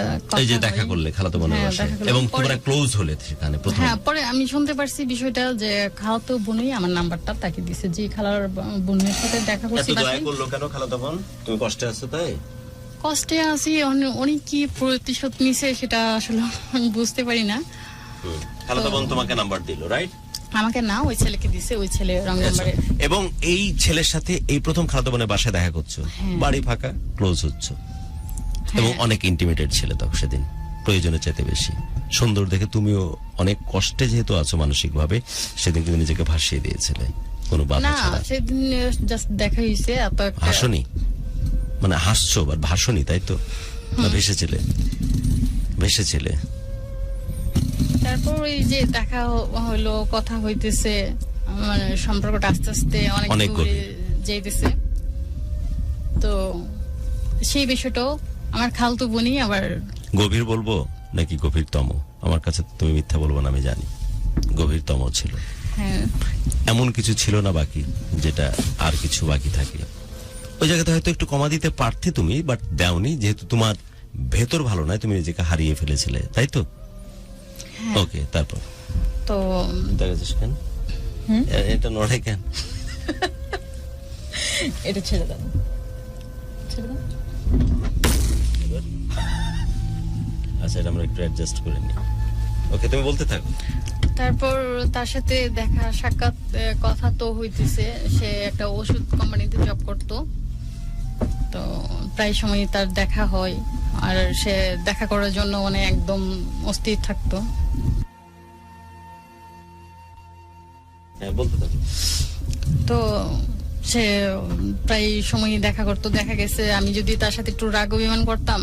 Speaker 3: এই যে দেখা করলে খালাতো বোনের বাসায়, এবং তোমরা ক্লোজ হলে সেখানে প্রথম।
Speaker 2: হ্যাঁ, পরে আমি শুনতে পারছি বিষয়টা যে খালাতো বোনই আমার নাম্বারটা তাকে দিছে, যে খালার বোনের সাথে দেখা করছি।
Speaker 3: এত দয়া করলো কেন খালাতো বোন? তুমি কষ্টে আছো তাই?
Speaker 2: কষ্টে আছি, অনেক কি প্রতিশোধ নিছে সেটা আসলে আমি বুঝতে পারি না।
Speaker 3: খালাতো বোন তোমাকে নাম্বার দিল, রাইট?
Speaker 2: আমাকে না, ওই ছেলেকে দিছে, ওই ছেলে রং নাম্বারে।
Speaker 3: এবং এই ছেলের সাথে এই প্রথম খালাতো বোনের বাসায় দেখা করছো, বাড়ি ফাঁকা, ক্লোজ হচ্ছে, এবং অনেক ইন্টিমেটেড ছেলে তখন সেদিন, প্রয়োজনের চাইতে বেশি সুন্দর দেখে। তুমিও অনেক কষ্টে যেহেতু আছো মানসিক ভাবে, সেদিন কিন্তু নিজেকে ভাসিয়ে দিয়েছিলে কোনো বাধা
Speaker 2: না,
Speaker 3: ছাড়া।
Speaker 2: সেদিন জাস্ট দেখা হইছে।
Speaker 3: হাসনি, মানে হাসছো বা ভাসনি, তাই তো? না ভেসেছিলে।
Speaker 2: তারপর ওই যে দেখা হলো, কথা হইতেছে, মানে সম্পর্কটা আস্তে আস্তে অনেক দূরে যাইতেছে। তো সেই বিষয়টাও আমার খালতো বোনই আবার। গভীর
Speaker 3: বলবো নাকি গভীরতম? আমার কাছে তুমি মিথ্যা বলবো না, আমি জানি গভীরতম ছিল।
Speaker 2: হ্যাঁ,
Speaker 3: এমন কিছু ছিল না বাকি যেটা আর কিছু বাকি থাকে। ওই জায়গাতে হয়তো একটু কমা দিতে পারতে তুমি, বাট দাওনি, যেহেতু তোমার ভেতর ভালো নয়, তুমি নিজেকে হারিয়ে ফেলেছিলে, তাই তো?
Speaker 2: হ্যাঁ।
Speaker 3: ওকে, তারপর
Speaker 2: তো
Speaker 3: দেখাচ্ছিস কেন? এটা নড়ে কেন?
Speaker 4: এটা ছেড়ে দেন, ছেড়ে দেন।
Speaker 3: আচ্ছা, এটা আমরা একটু অ্যাডজাস্ট করে নিই। ওকে, তুমি বলতে থাকো।
Speaker 2: তারপর তার সাথে দেখা সাক্ষাৎ কথা তো হইতেছে। সে একটা ওষুধ কোম্পানিতে জব করতো, তো প্রায় সময় তার দেখা হয়। আর সে দেখা করার জন্য মানে একদম অস্থির থাকতো।
Speaker 3: হ্যাঁ, বলতে থাকো।
Speaker 2: তো সে প্রায় সময় দেখা করতো। দেখা গেছে আমি যদি তার সাথে একটু রাগ অভিমান করতাম,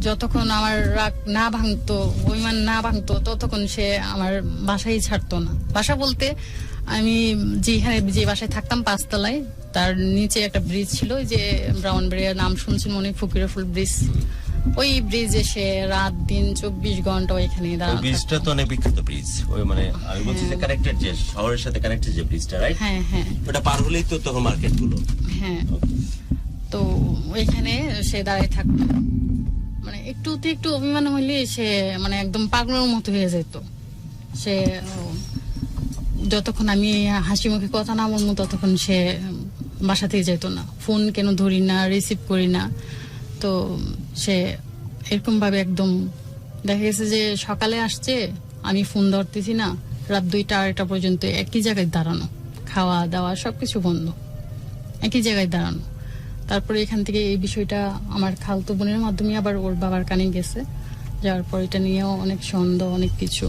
Speaker 2: যতক্ষণ আমার রাগ না ভাঙতো, অভিমান না ভাঙতো, ততক্ষণ সে আমার বাসায় ছাড়তো না। বাসা বলতে আমি যে বাসায় থাকতাম 5 তলায়, তার নিচে একটা ব্রিজ ছিল, ওই যে ব্রাউনবাড়িয়ার নাম শুনছেন মনে, ফকিরফুল ব্রিজ। ওই ব্রিজে সে রাত দিন 24 ঘন্টা ওইখানে
Speaker 3: ওই
Speaker 2: দাঁড়ানো
Speaker 3: ব্রিজটা তো অনেক বিখ্যাত ব্রিজ। ওই মানে আমি বলছি যে কানেক্টেড, যে শহরের সাথে কানেক্টেড যে ব্রিজটা, রাইট?
Speaker 2: হ্যাঁ হ্যাঁ
Speaker 3: ওটা পার হলেই তো তখন মার্কেট গুলো।
Speaker 2: হ্যাঁ। তো ওইখানে সে দাঁড়ায় থাকতো। মানে একটুতে একটু অভিমান হইলে সে মানে একদম পাগলের মতো হয়ে যেত। সে যতক্ষণ আমি হাসি মুখে কথা না বলবো ততক্ষণ সে বাসা থেকে যেত না। ফোন কেন ধরি না, রিসিভ করি না। তো সে এরকম ভাবে একদম দেখা গেছে যে সকালে আসছে, আমি ফোন ধরতেছি না, রাত 2টা 2:30 পর্যন্ত একই জায়গায় দাঁড়ানো, খাওয়া দাওয়া সবকিছু বন্ধ, একই জায়গায় দাঁড়ানো। তারপরে এখান থেকে এই বিষয়টা আমার খালতো বোনের মাধ্যমে আবার ওর বাবার কানে গেছে, যাওয়ার পর এটা নিয়েও অনেক সন্দেহ, অনেক কিছু।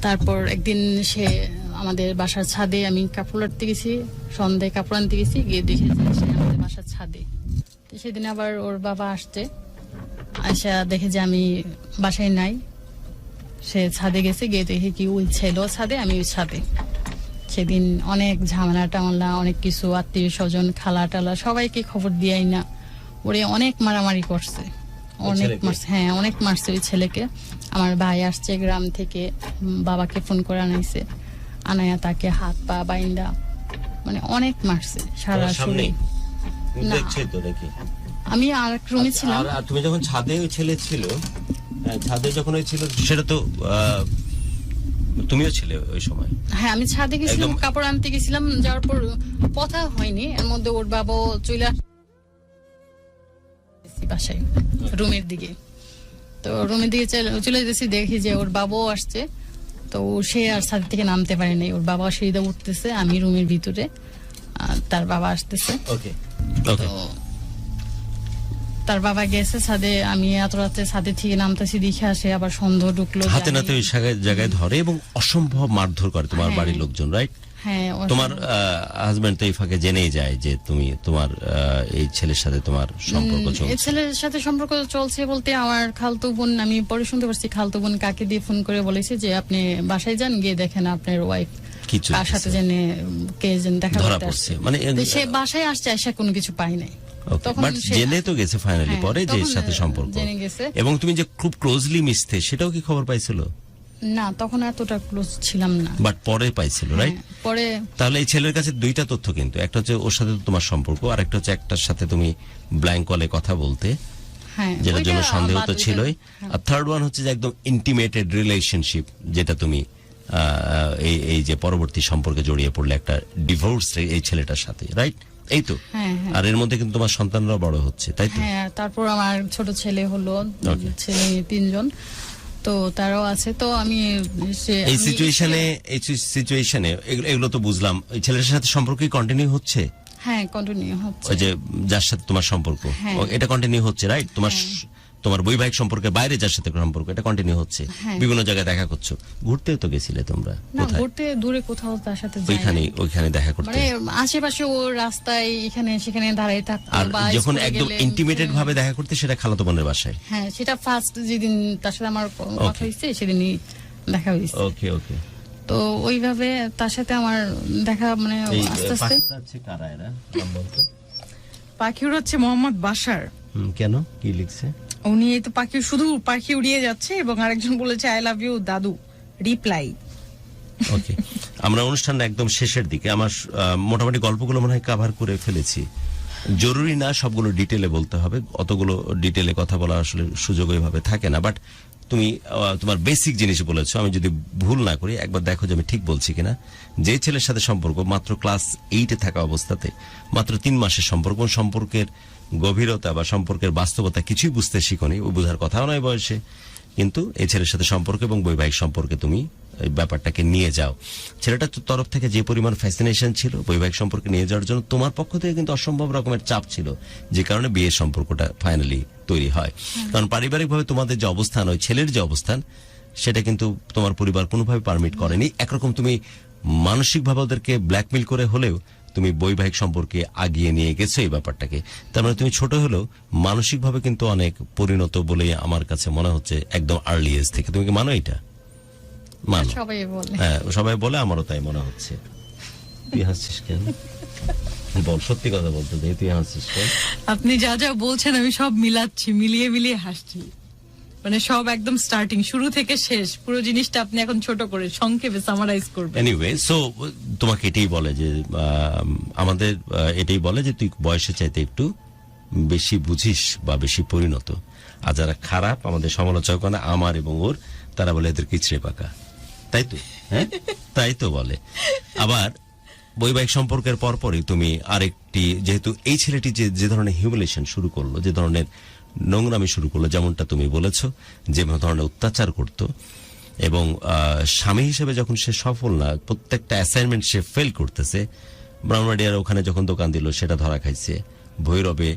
Speaker 2: তারপর একদিন সে আমাদের বাসার ছাদে, আমি কাপড় আনতে গেছি, সন্ধ্যায় কাপড় আনতে গেছি, গিয়ে দেখেছি সে আমাদের বাসার ছাদে। তো সেদিন আবার ওর বাবা আসছে, আসা দেখে যে আমি বাসায় নাই। সে ছাদে গেছে, গিয়ে দেখে কি ওই ছেলে ছাদে, আমি ওই ছাদে। সেদিন অনেক ঝামেলা টামেলা, অনেক কিছু, আত্মীয় স্বজন, খালা টালা সবাইকে খবর দিয়াই না, ওরে অনেক মারামারি করছে, অনেক মারছে। হ্যাঁ, অনেক মারছে ওই ছেলেকে। আমার ভাই আসছে গ্রাম থেকে, বাবাকে ফোন করে আনাইছে, আনায়া তাকে হাত পা বাইন্দা মানে অনেক মারছে সারা শরীর। না,
Speaker 3: তো নাকি
Speaker 2: আমি আর এক রুমে ছিলাম।
Speaker 3: আর তুমি যখন ছাদে ওই ছেলে ছিল, ছাদে যখন ওই ছিল, সেটা তো তুমিও ছিলে ওই সময়?
Speaker 2: হ্যাঁ, আমি ছাদে গেছিলাম, কাপড় আনতে গেছিলাম। যাওয়ার পর কথা হয়নি, এর মধ্যে ওর বাবা চলে বাসায় রুমের দিকে। তো রুমের দিকে চলে যেতেছি, দেখি যে ওর বাবাও আসছে। তো সে আর ছাদ থেকে নামতে পারে নাই, ওর বাবা সিঁড়িতে উঠতেছে, আমি রুমের ভিতরে, তার বাবা আসতেছে। তো তার বাবা গেছে ছাদে, আমি এত রাতে ছাদে থেকে নামতেছি, দেখে আসে আবার সন্দেহ ঢুকলো,
Speaker 3: হাতে নাতে ওই জায়গায় ধরে এবং অসম্ভব মারধর করে তোমার বাড়ির লোকজন, রাইট?
Speaker 2: হ্যাঁ।
Speaker 3: তোমার হাজবেন্ড তো এই ফাঁকে জেনেই যায় যে তুমি তোমার এই ছেলের সাথে তোমার সম্পর্ক চলছে।
Speaker 2: এই ছেলের সাথে সম্পর্ক চলছে বলতে আমার খালতো বোন, আমি পরে শুনতে পারছি, খালতো বোন কাকে দিয়ে ফোন করে বলেছে যে আপনি বাসায় যান, গিয়ে দেখেন আপনার ওয়াইফ কার সাথে জেনে কে যেন দেখা করতে আসছে।
Speaker 3: মানে
Speaker 2: সে বাসায় আসছে, এসে কোনো কিছু পাই নাই।
Speaker 3: জেনে তো গেছে ফাইনালি পরে যে এর সাথে সম্পর্ক, এবং তুমি যে খুব ক্লোজলি মিশতে, সেটাও কি খবর পাইছিল?
Speaker 2: না, তখন এতটা ক্লোজ ছিলাম না,
Speaker 3: বাট পরে পাইছিল, রাইট?
Speaker 2: পরে।
Speaker 3: তাহলে এই ছেলের কাছে 2টা তথ্য, কিন্তু একটা হচ্ছে ওর সাথে তোমার সম্পর্ক, আর একটা হচ্ছে একটার সাথে তুমি ব্ল্যাঙ্ক কলে কথা বলতে, যেটার জন্য সন্দেহ তো ছিলই। আর থার্ড ওয়ান হচ্ছে যে একদম ইন্টিমেটেড রিলেশনশিপ, যেটা তুমি এই যে পরবর্তী সম্পর্কে জড়িয়ে পড়লে একটা ডিভোর্স এই ছেলেটার সাথে, রাইট? এই তো।
Speaker 2: আর
Speaker 3: এর মধ্যে কিন্তু তোমার সন্তানরা বড় হচ্ছে, তাই তো?
Speaker 2: হ্যাঁ, তারপর আমার ছোট ছেলে হলো, ছেলে 3জন, তো তারাও আছে। তো আমি
Speaker 3: এই সিচুয়েশনে এগুলো তো বুঝলাম, এই ছেলের সাথে সম্পর্ক কন্টিনিউ হচ্ছে?
Speaker 2: হ্যাঁ, কন্টিনিউ হচ্ছে।
Speaker 3: ওই যে যার সাথে তোমার সম্পর্ক, এটা কন্টিনিউ হচ্ছে, রাইট? তোমার বৈবাহিক সম্পর্কের বাইরে যার সাথে সম্পর্ক, এটা কন্টিনিউ হচ্ছে। বিভিন্ন জায়গায় দেখা করছো, ঘুরতেও তো গেছিলে তোমরা?
Speaker 2: না, ঘুরতে দূরে কোথাও তার সাথে
Speaker 3: ওইখানে দেখা করতে,
Speaker 2: মানে আশেপাশে ও রাস্তায় এখানে সেখানে দাঁড়িয়ে থাকতো।
Speaker 3: আর যখন একদম ইন্টিমেটেড ভাবে দেখা করতে, সেটা খালাতো বোনের বাসায়?
Speaker 2: হ্যাঁ, সেটা ফার্স্ট যেদিন তার সাথে আমার কথা হয়েছে সেদিনই দেখা হয়েছে।
Speaker 3: ওকে ওকে।
Speaker 2: তো ওইভাবে তার সাথে আমার দেখা, মানে আস্তে আস্তে।
Speaker 4: পাখির হচ্ছে মোহাম্মদ বাশার।
Speaker 3: কেন, কি লিখছে
Speaker 4: উনি? এই তো পাখি, শুধু পাখি উড়িয়ে যাচ্ছে, এবং আরেকজন বলেছে আই লাভ ইউ দাদু, রিপ্লাই।
Speaker 3: ওকে, আমরা অনুষ্ঠান একদম শেষের দিকে, আমার মোটামুটি গল্পগুলো মনে হয় কভার করে ফেলেছি। জরুরি না সবগুলো ডিটেলে বলতে হবে, অতগুলো ডিটেলে কথা বলা আসলে সুযোগ ওইভাবে থাকে না, বাট তুমি তোমার বেসিক জিনিস বলেছো, আমি যদি ভুল না করি একবার দেখো যে আমি ঠিক বলছি কিনা। যে ছেলের সাথে সম্পর্ক মাত্র ক্লাস 8-এ থাকা অবস্থাতে, মাত্র 3 মাসের সম্পর্ক, সম্পর্কের গভীরতা বা সম্পর্কের বাস্তবতা কিছুই বুঝতে শিখোনি, ও বোঝার কথাও নয় বয়সে, কিন্তু এই ছেলের সাথে সম্পর্ক এবং বৈবাহিক সম্পর্কে তুমি এই ব্যাপারটাকে নিয়ে যাও। ছেলেটার তরফ থেকে যে পরিমাণ ফ্যাসিনেশন ছিল বৈবাহিক সম্পর্কে নিয়ে যাওয়ার জন্য, তোমার পক্ষ থেকে কিন্তু অসম্ভব রকমের চাপ ছিল, যে কারণে বিয়ের সম্পর্কটা ফাইনালি তৈরি হয়। কারণ পারিবারিকভাবে তোমাদের যে অবস্থান, ওই ছেলের যে অবস্থান, সেটা কিন্তু তোমার পরিবার কোনোভাবে পারমিট করেনি। একরকম তুমি মানসিকভাবে ওদেরকে ব্ল্যাকমেইল করে হলেও তুমি বৈবাহিক সম্পর্কে আগিয়ে নিয়ে গেছো এই ব্যাপারটাকে। তার মানে তুমি ছোট হলেও মানসিকভাবে কিন্তু অনেক পরিণত বলে আমার কাছে মনে হচ্ছে, একদম আর্লি এজ থেকে। তুমি কি মানো এটা? মানো?
Speaker 2: সবাই বলে।
Speaker 3: হ্যাঁ, সবাই বলে, আমারও তাই মনে হচ্ছে। তুই হাসছিস কেন? বল, সত্যি কথা বলতে দে, তুই হাসছিস কেন?
Speaker 4: আপনি যা যা বলছেন আমি সব মিলাচ্ছি, মিলিয়ে মিলিয়ে হাসছি, মানে সব একদম স্টার্টিং, শুরু থেকে শেষ পুরো জিনিসটা আপনি এখন ছোট করে সংক্ষেপে সামারাইজ করবেন।
Speaker 3: এনিওয়ে, সো তোমাকে এটাই বলে যে আমাদের এটাই বলে যে তুই বয়সের চাইতে একটু বেশি বুঝিস বা বেশি পরিণত। আর যারা খারাপ আমাদের সমালোচক না, আমার এবং ওর, তারা বলে এদের কিচড়ে পাকা, তাই তো? হ্যাঁ, তাই তো বলে। আবার বৈবাহিক সম্পর্কের পরপরই তুমি আরেকটি, যেহেতু এই ছেলেটি যে ধরনের হিউমিলেশন শুরু করলো, যে ধরনের নোংরামি শুরু করলো, যেমনটা তুমি বলেছো, যে ধরনের অত্যাচার করত, এবং স্বামী হিসেবে যখন সে সফল না, প্রত্যেকটা অ্যাসাইনমেন্ট সে ফেল করতেছে। ব্রাহ্মণবাড়িয়ার ওখানে যখন দোকান দিল সেটা ধরা খাইছে, ভৈরবে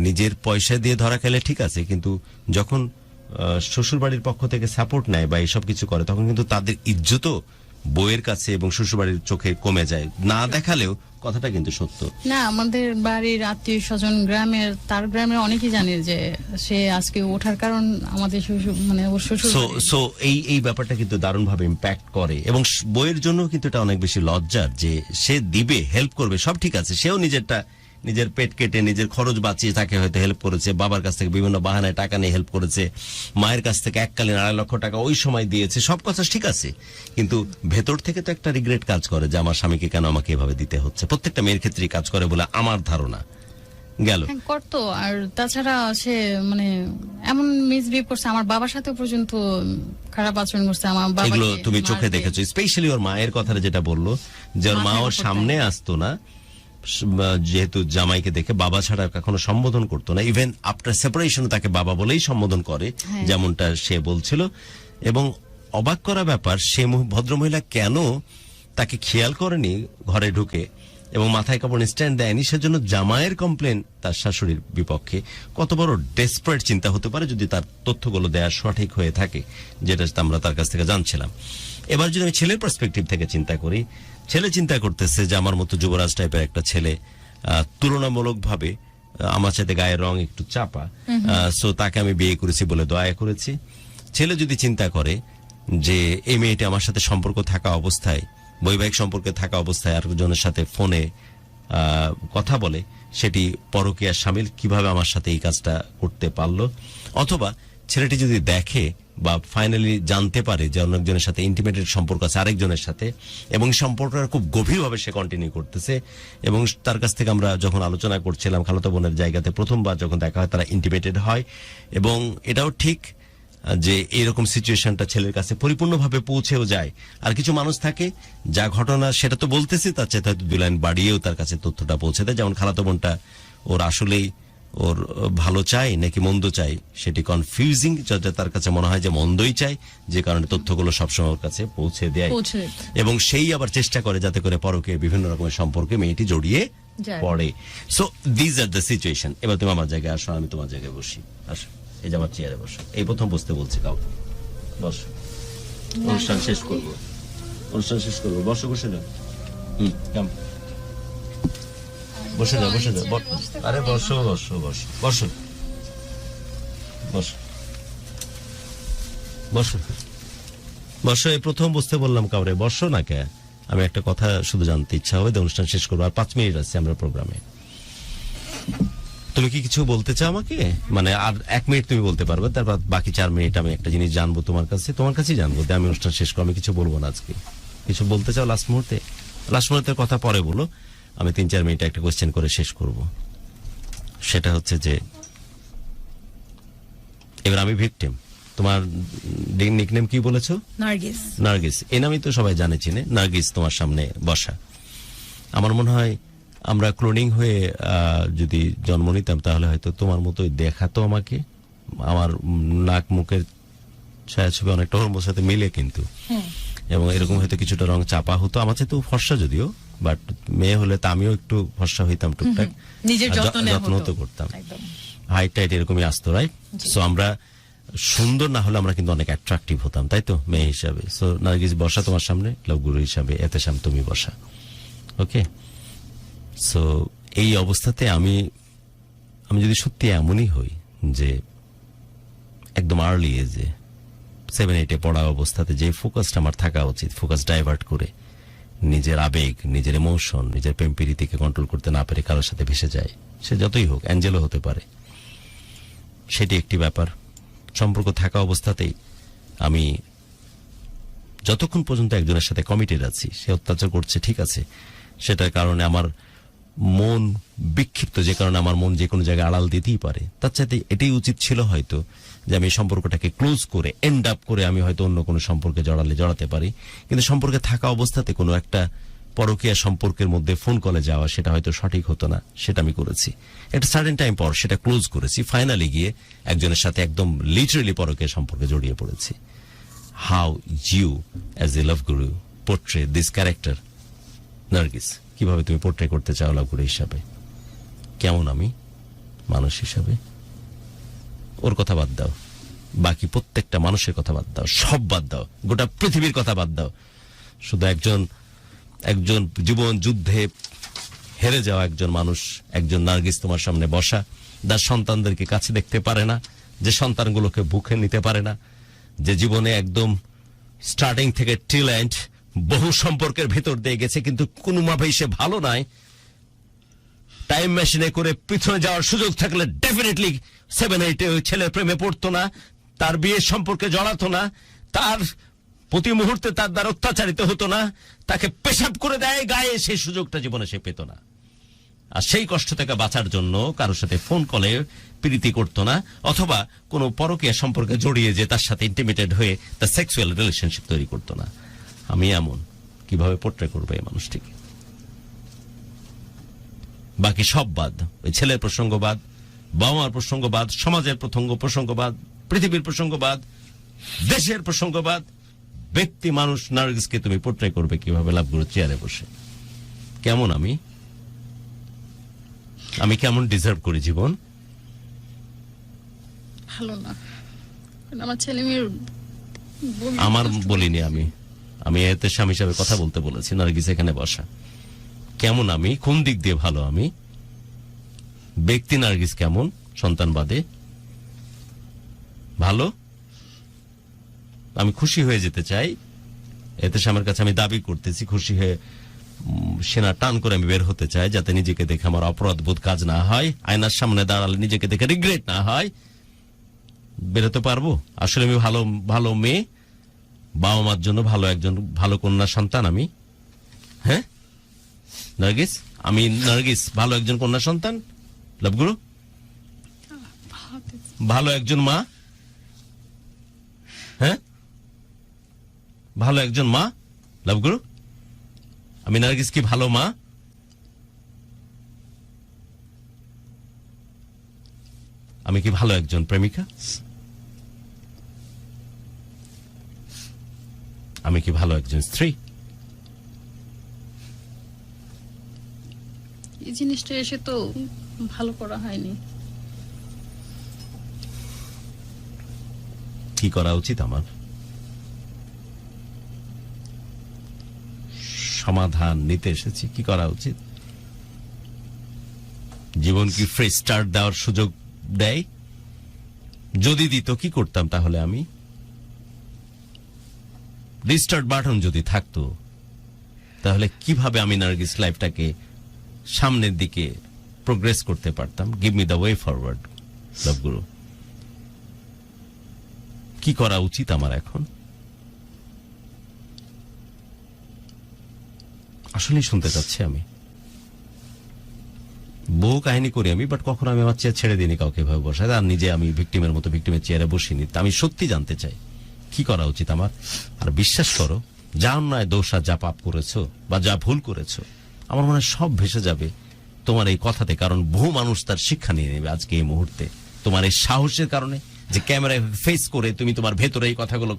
Speaker 3: নিজের পয়সা দিয়ে ধরা খেলে ঠিক আছে, কিন্তু যখন শ্বশুরবাড়ির পক্ষ থেকে সাপোর্ট নেয় বা এইসব কিছু করে, তখন কিন্তু তাদের ইজ্জতও বউয়ের কাছে এবং শ্বশুরবাড়ির চোখে কমে যায়, না দেখালেও কথাটা কিন্তু সত্য।
Speaker 2: না, আমাদের বাড়ির আত্মীয় স্বজন তার গ্রামের অনেকেই জানে যে সে আজকে ওঠার কারণ আমাদের শ্বশুর, মানে ওর শ্বশুর।
Speaker 3: সো এই ব্যাপারটা কিন্তু দারুণ ভাবে ইম্প্যাক্ট করে, এবং বইয়ের জন্য কিন্তু এটা অনেক বেশি লজ্জার যে সে দিবে, হেল্প করবে, সব ঠিক আছে, সেও নিজের পেট কেটে নিজের খরচ বাঁচিয়ে তাকে হয়তো হেল্প করেছে, বাবার কাছ থেকে বিভিন্ন বাহানায় টাকা নিয়ে হেল্প করেছে, মায়ের কাছ থেকে এককালীন 2.5 লক্ষ টাকা ওই সময় দিয়েছে, সব কথা ঠিক আছে, কিন্তু ভেতর থেকে তো একটা রিগ্রেট কাজ করে যে আমার স্বামীকে কেন আমাকে এভাবে দিতে হচ্ছে। প্রত্যেকটা মেয়ের ক্ষেত্রেই কাজ করে বলে আমার ধারণা। গেল
Speaker 2: করতো। আর তাছাড়া সে মানে এমন মিসবিহেভ করছে, আমার বাবার সাথে পর্যন্ত খারাপ আচরণ করছে। আমার বাবা,
Speaker 3: এগুলো তুমি চোখে দেখেছো, স্পেশালি ওর মায়ের কথাটা যেটা বললো, যে ওর মা ওর সামনে আসতো না, যেহেতু জামাইকে দেখে বাবা ছাড়া কখনো সম্বোধন করতো না, ইভেন আফটার সেপারেশন তাকে বাবা বলেই সম্বোধন করে, যেমনটা সে বলছিল। এবং অবাক করা ব্যাপার, সে ভদ্রমহিলা কেন তাকে খেয়াল করেনি ঘরে ঢুকে এবং মাথায় কাপড় স্ট্যান্ড দেয়নি, সেজন্য জামাইয়ের কমপ্লেন তার শাশুড়ির বিপক্ষে। কত বড় ডেসপারেট চিন্তা হতে পারে যদি তার তথ্যগুলো দেয়া সঠিক হয়ে থাকে, যেটা আমরা তার কাছ থেকে জানছিলাম। এবার যদি আমি ছেলের পার্সপেক্টিভ থেকে চিন্তা করি, ছেলে চিন্তা করতেছে যে আমার মতো যুবরাজ টাইপের একটা ছেলে, তুলনামূলকভাবে আমার সাথে গায়ের রং একটু চাপা, সো তাকে আমি বিয়ে করেছি বলে দয়া করেছি। ছেলে যদি চিন্তা করে যে এই মেয়েটি আমার সাথে সম্পর্ক থাকা অবস্থায়, বৈবাহিক সম্পর্কে থাকা অবস্থায় আরেকজনের সাথে ফোনে কথা বলে, সেটি পরকীয়ার শামিল, কিভাবে আমার সাথে এই কাজটা করতে পারলো। অথবা ছেলেটি যদি দেখে বা ফাইনালি জানতে পারে যে অন্যজনের সাথে ইন্টিমেটেড সম্পর্ক আছে আরেকজনের সাথে, এবং সম্পর্কটা খুব গভীরভাবে সে কন্টিনিউ করতেছে, এবং তার কাছ থেকে আমরা যখন আলোচনা করছিলাম খালাতো বোনের জায়গাতে প্রথমবার যখন দেখা হয় তারা ইন্টিমেটেড হয়, এবং এটাও ঠিক যে এইরকম সিচুয়েশনটা ছেলের কাছে পরিপূর্ণভাবে পৌঁছেও যায়। আর কিছু মানুষ থাকে যা ঘটনা সেটা তো বলতেছি, তার চেয়ে হয়তো 2 লাইন বাড়িয়েও তার কাছে তথ্যটা পৌঁছে দেয়। যেমন খালাতো বোনটা ওর আসলেই ওর ভালো চাই নাকি মন্দ চাই সেটি কনফিউজিং, যাতে তার কাছে মনে হয় যে মন্দই চাই, যে কারণে তথ্যগুলো সবসময় ওর কাছে পৌঁছে দেয়, এবং সেই আবার চেষ্টা করে যাতে করে পরকে বিভিন্ন রকমের সম্পর্কে মেয়েটি জড়িয়ে পড়ে। So these are the situation. এবার তুমি আমার জায়গায় আসো, আমি তোমার জায়গায় বসি। আসো, এই যে আমার চেয়ারে বসো। এই প্রথম বসতে বলছি কাউকে, বসো, অনুষ্ঠান শেষ করবো, বসো, বসে যাও। বসে যাও, আরে বসো, এই প্রথম বসতে বললাম কাউরে, বসো না কে? আমি একটা কথা শুধু জানতে ইচ্ছা হবে, অনুষ্ঠান শেষ করবো, আর 5 মিনিট আছে আমরা প্রোগ্রামে। তুমি কি কিছু বলতে চাও আমাকে? মানে আর 1 মিনিট তুমি বলতে পারবে, তারপর বাকি 4 মিনিট আমি একটা জিনিস জানবো তোমার কাছেই জানবো, আমি অনুষ্ঠান শেষ করবো। আমি কিছু বলবো না আজকে। কিছু বলতে চাও লাস্ট মুহূর্তের কথা পরে বলো, আমি 3-4 মিনিটে একটা কোয়েশ্চেন করে শেষ করবো। সেটা হচ্ছে যে এবার আমি ভিকটিম। তোমার নিকনেম কি বলেছো?
Speaker 4: নার্গিস।
Speaker 3: নার্গিস, এই নামই তো সবাই জানে চিনে। নার্গিস তোমার সামনে বসা। আমার মনে হয় আমরা ক্লোনিং হয়ে যদি জন্ম নিতাম তাহলে হয়তো তোমার মতোই দেখাতো আমাকে। আমার নাক মুখের ছায়াছবি অনেকটা ওর সাথে মিলে কিন্তু, এবং এরকম হয়তো কিছুটা রং চাপা হতো। আমার চেয়ে তো ফর্সা যদিও, বাট মেয়ে হলে তো আমিও একটু ফর্সা হইতাম টুকটাক,
Speaker 4: নিজের যত্ন
Speaker 3: তো করতাম।
Speaker 4: একদম
Speaker 3: হাইট টাইট এরকমই আসতো, রাইট? সো আমরা সুন্দর না হলে আমরা কিন্তু অনেক অ্যাট্রাকটিভ হতাম, তাই তো, মেয়ে হিসাবে। সো নার্গিস বসা তোমার সামনে, লবগুরু হিসাবে এতেশাম তুমি বসা। ওকে, সো এই অবস্থাতে আমি যদি সত্যি এমনই হই যে একদম আর্লি এজে 7-8 পড়া অবস্থাতে যে ফোকাসটা আমার থাকা উচিত, ফোকাস ডাইভার্ট করে নিজের আবেগ, নিজের ইমোশন, নিজের প্রেম প্রীতিকে কন্ট্রোল করতে না পেরে কারোর সাথে ভেসে যায়, সে যতই হোক, অ্যাঞ্জেলও হতে পারে, সেটি একটি ব্যাপার। সম্পর্ক থাকা অবস্থাতেই আমি যতক্ষণ পর্যন্ত একজনের সাথে কমিটেড আছি, সে অত্যাচার করছে, ঠিক আছে, সেটার কারণে আমার মন বিক্ষিপ্ত, যে কারণে আমার মন যে কোনো জায়গায় আড়াল দিতেই পারে, তার চাইতে এটাই উচিত ছিল হয়তো যে আমি সম্পর্কটাকে ক্লোজ করে এন্ড আপ করে আমি হয়তো অন্য কোনো সম্পর্কে জড়াতে পারি। কিন্তু সম্পর্কে থাকা অবস্থাতে কোনো একটা পরকীয়া সম্পর্কের মধ্যে ফোন কলে যাওয়া, সেটা হয়তো সঠিক হতো না, সেটা আমি করেছি। একটা সার্টেন টাইম পর সেটা ক্লোজ করেছি, ফাইনালি গিয়ে একজনের সাথে একদম লিটারেলি পরকীয়া সম্পর্কে জড়িয়ে পড়েছি। How you as a love Guru portray this character Nargis? কিভাবে তুমি পোর্ট্রে করতে চাও লাভ গুরু হিসাবে? কেমন আমি মানুষ হিসাবে? ওর কথা বাদ দাও, বাকি প্রত্যেকটা মানুষের কথা বাদ দাও, সব বাদ দাও, গোটা পৃথিবীর কথা বাদ দাও। শুধু একজন জীবন যুদ্ধে হেরে যাওয়া একজন মানুষ, একজন নার্গিস তোমার সামনে বসা, যার সন্তানদেরকে কাছে দেখতে পারে না, যে সন্তানগুলোকে বুকে নিতে পারে না, যে জীবনে একদম স্টার্টিং থেকে টিল এন্ড বহু সম্পর্কের ভেতর দিয়ে গেছে, কিন্তু কোনোভাবেই সে ভালো নাই। টাইম মেশিনে করে পিছনে যাওয়ার সুযোগ থাকলে ডেফিনেটলি 7-8 ওই ছেলের প্রেমে পড়তো না, তার বিয়ের সম্পর্কে জড়াতো না, তার প্রতি মুহূর্তে তার দ্বারা অত্যাচারিত হতো না, তাকে পেশাব করে দেয় গায়ে, সেই সুযোগটা জীবনে সে পেত না। আর সেই কষ্ট থেকে বাঁচার জন্য কারোর সাথে ফোন কলে প্রীতি করতো না, অথবা কোনো পরকীয়া সম্পর্কে জড়িয়ে যে তার সাথে ইন্টিমেটেড হয়ে তার সেক্সুয়াল রিলেশনশিপ তৈরি করতো না। আমি এমন কিভাবে পোর্ট্রে করবো এই মানুষটিকে? বাকি সব বাদ, ওই ছেলের প্রসঙ্গ বাদ, বাবা মার প্রসঙ্গ বাদ, সমাজের প্রসঙ্গ বাদ, পৃথিবীর প্রসঙ্গ বাদ, দেশের প্রসঙ্গ বাদ, ব্যক্তি মানুষ নার্গিসকে তুমি পোর্ট্রে করবে কিভাবে লাভগুলো চেয়ারে বসে? কেমন আমি কেমন ডিজার্ভ করি জীবন?
Speaker 2: ভালো না, আমার ছেলে মেয়ের
Speaker 3: আমার বলিনি, আমি এতে স্বামী হিসাবে কথা বলতে বলেছি। নার্গিস এখানে বসা, কেমন আমি, কোন দিক দিয়ে ভালো আমি? ব্যক্তি নার্গিস কেমন, সন্তান বাদে ভালো? আমি খুশি হয়ে যেতে চাই, এতে স্বামীর কাছে আমি দাবি করতেছি, খুশি হয়ে সেনা টান করে আমি বের হতে চাই, যাতে নিজেকে দেখে আমার অপরাধ বোধ কাজ না হয়, আয়নার সামনে দাঁড়ালে নিজেকে দেখে রিগ্রেট না হয়, বেরোতে পারবো। আসলে আমি ভালো মেয়ে, বাবা মার জন্য ভালো কন্যা সন্তান আমি। হ্যাঁ নার্গিস, আমি নার্গিস ভালো একজন কন্যা সন্তান, লাভগুরু ভালো একজন মা। হ্যাঁ, ভালো একজন মা, লাভগুরু। আমি নার্গিস কি ভালো মা? আমি কি ভালো একজন প্রেমিকা? আমি কি ভালো একজন স্ত্রী?
Speaker 2: এই জিনিসটা এসে তো ভালো করা হয়নি।
Speaker 3: কি করা উচিত আমার? সমাধান নিতে এসেছি, কি করা উচিত? জীবন কি ফ্রেশ স্টার্ট দেওয়ার সুযোগ দেয়? যদি দিত কি করতাম তাহলে? আমি রিস্টার্ট বাটন যদি থাকতো তাহলে কিভাবে আমি নার্গিস লাইফটাকে সামনের দিকে প্রোগ্রেস করতে পারতাম? Give me the way forward love guru. কি করা উচিত আমার এখন? আসলেই শুনতে চাচ্ছি আমি। বহু কাহিনী করি আমি, বাট কখনো আমি আমার চেয়ার ছেড়ে দিইনি কাউকে ভাবে বসায়, আর নিজে আমি ভিক্টিমের মতো ভিক্টিমের চেয়ারে বসিনি। আমি সত্যি জানতে চাই কি করা উচিত আমার। আর বিশ্বাস করো, যা অন্যায় দোষ আর যা পাপ করেছো বা যা ভুল করেছো, আমার মনে হয় সব ভেসে যাবে তোমার এই কথাতে। কারণ বহু মানুষ তার শিক্ষা নিয়ে নেবে আজকে এই মুহূর্তে তোমার এই সাহসের কারণে, যে ক্যামেরায় ফেস করে তুমি তোমার ভেতরে এই কথাগুলো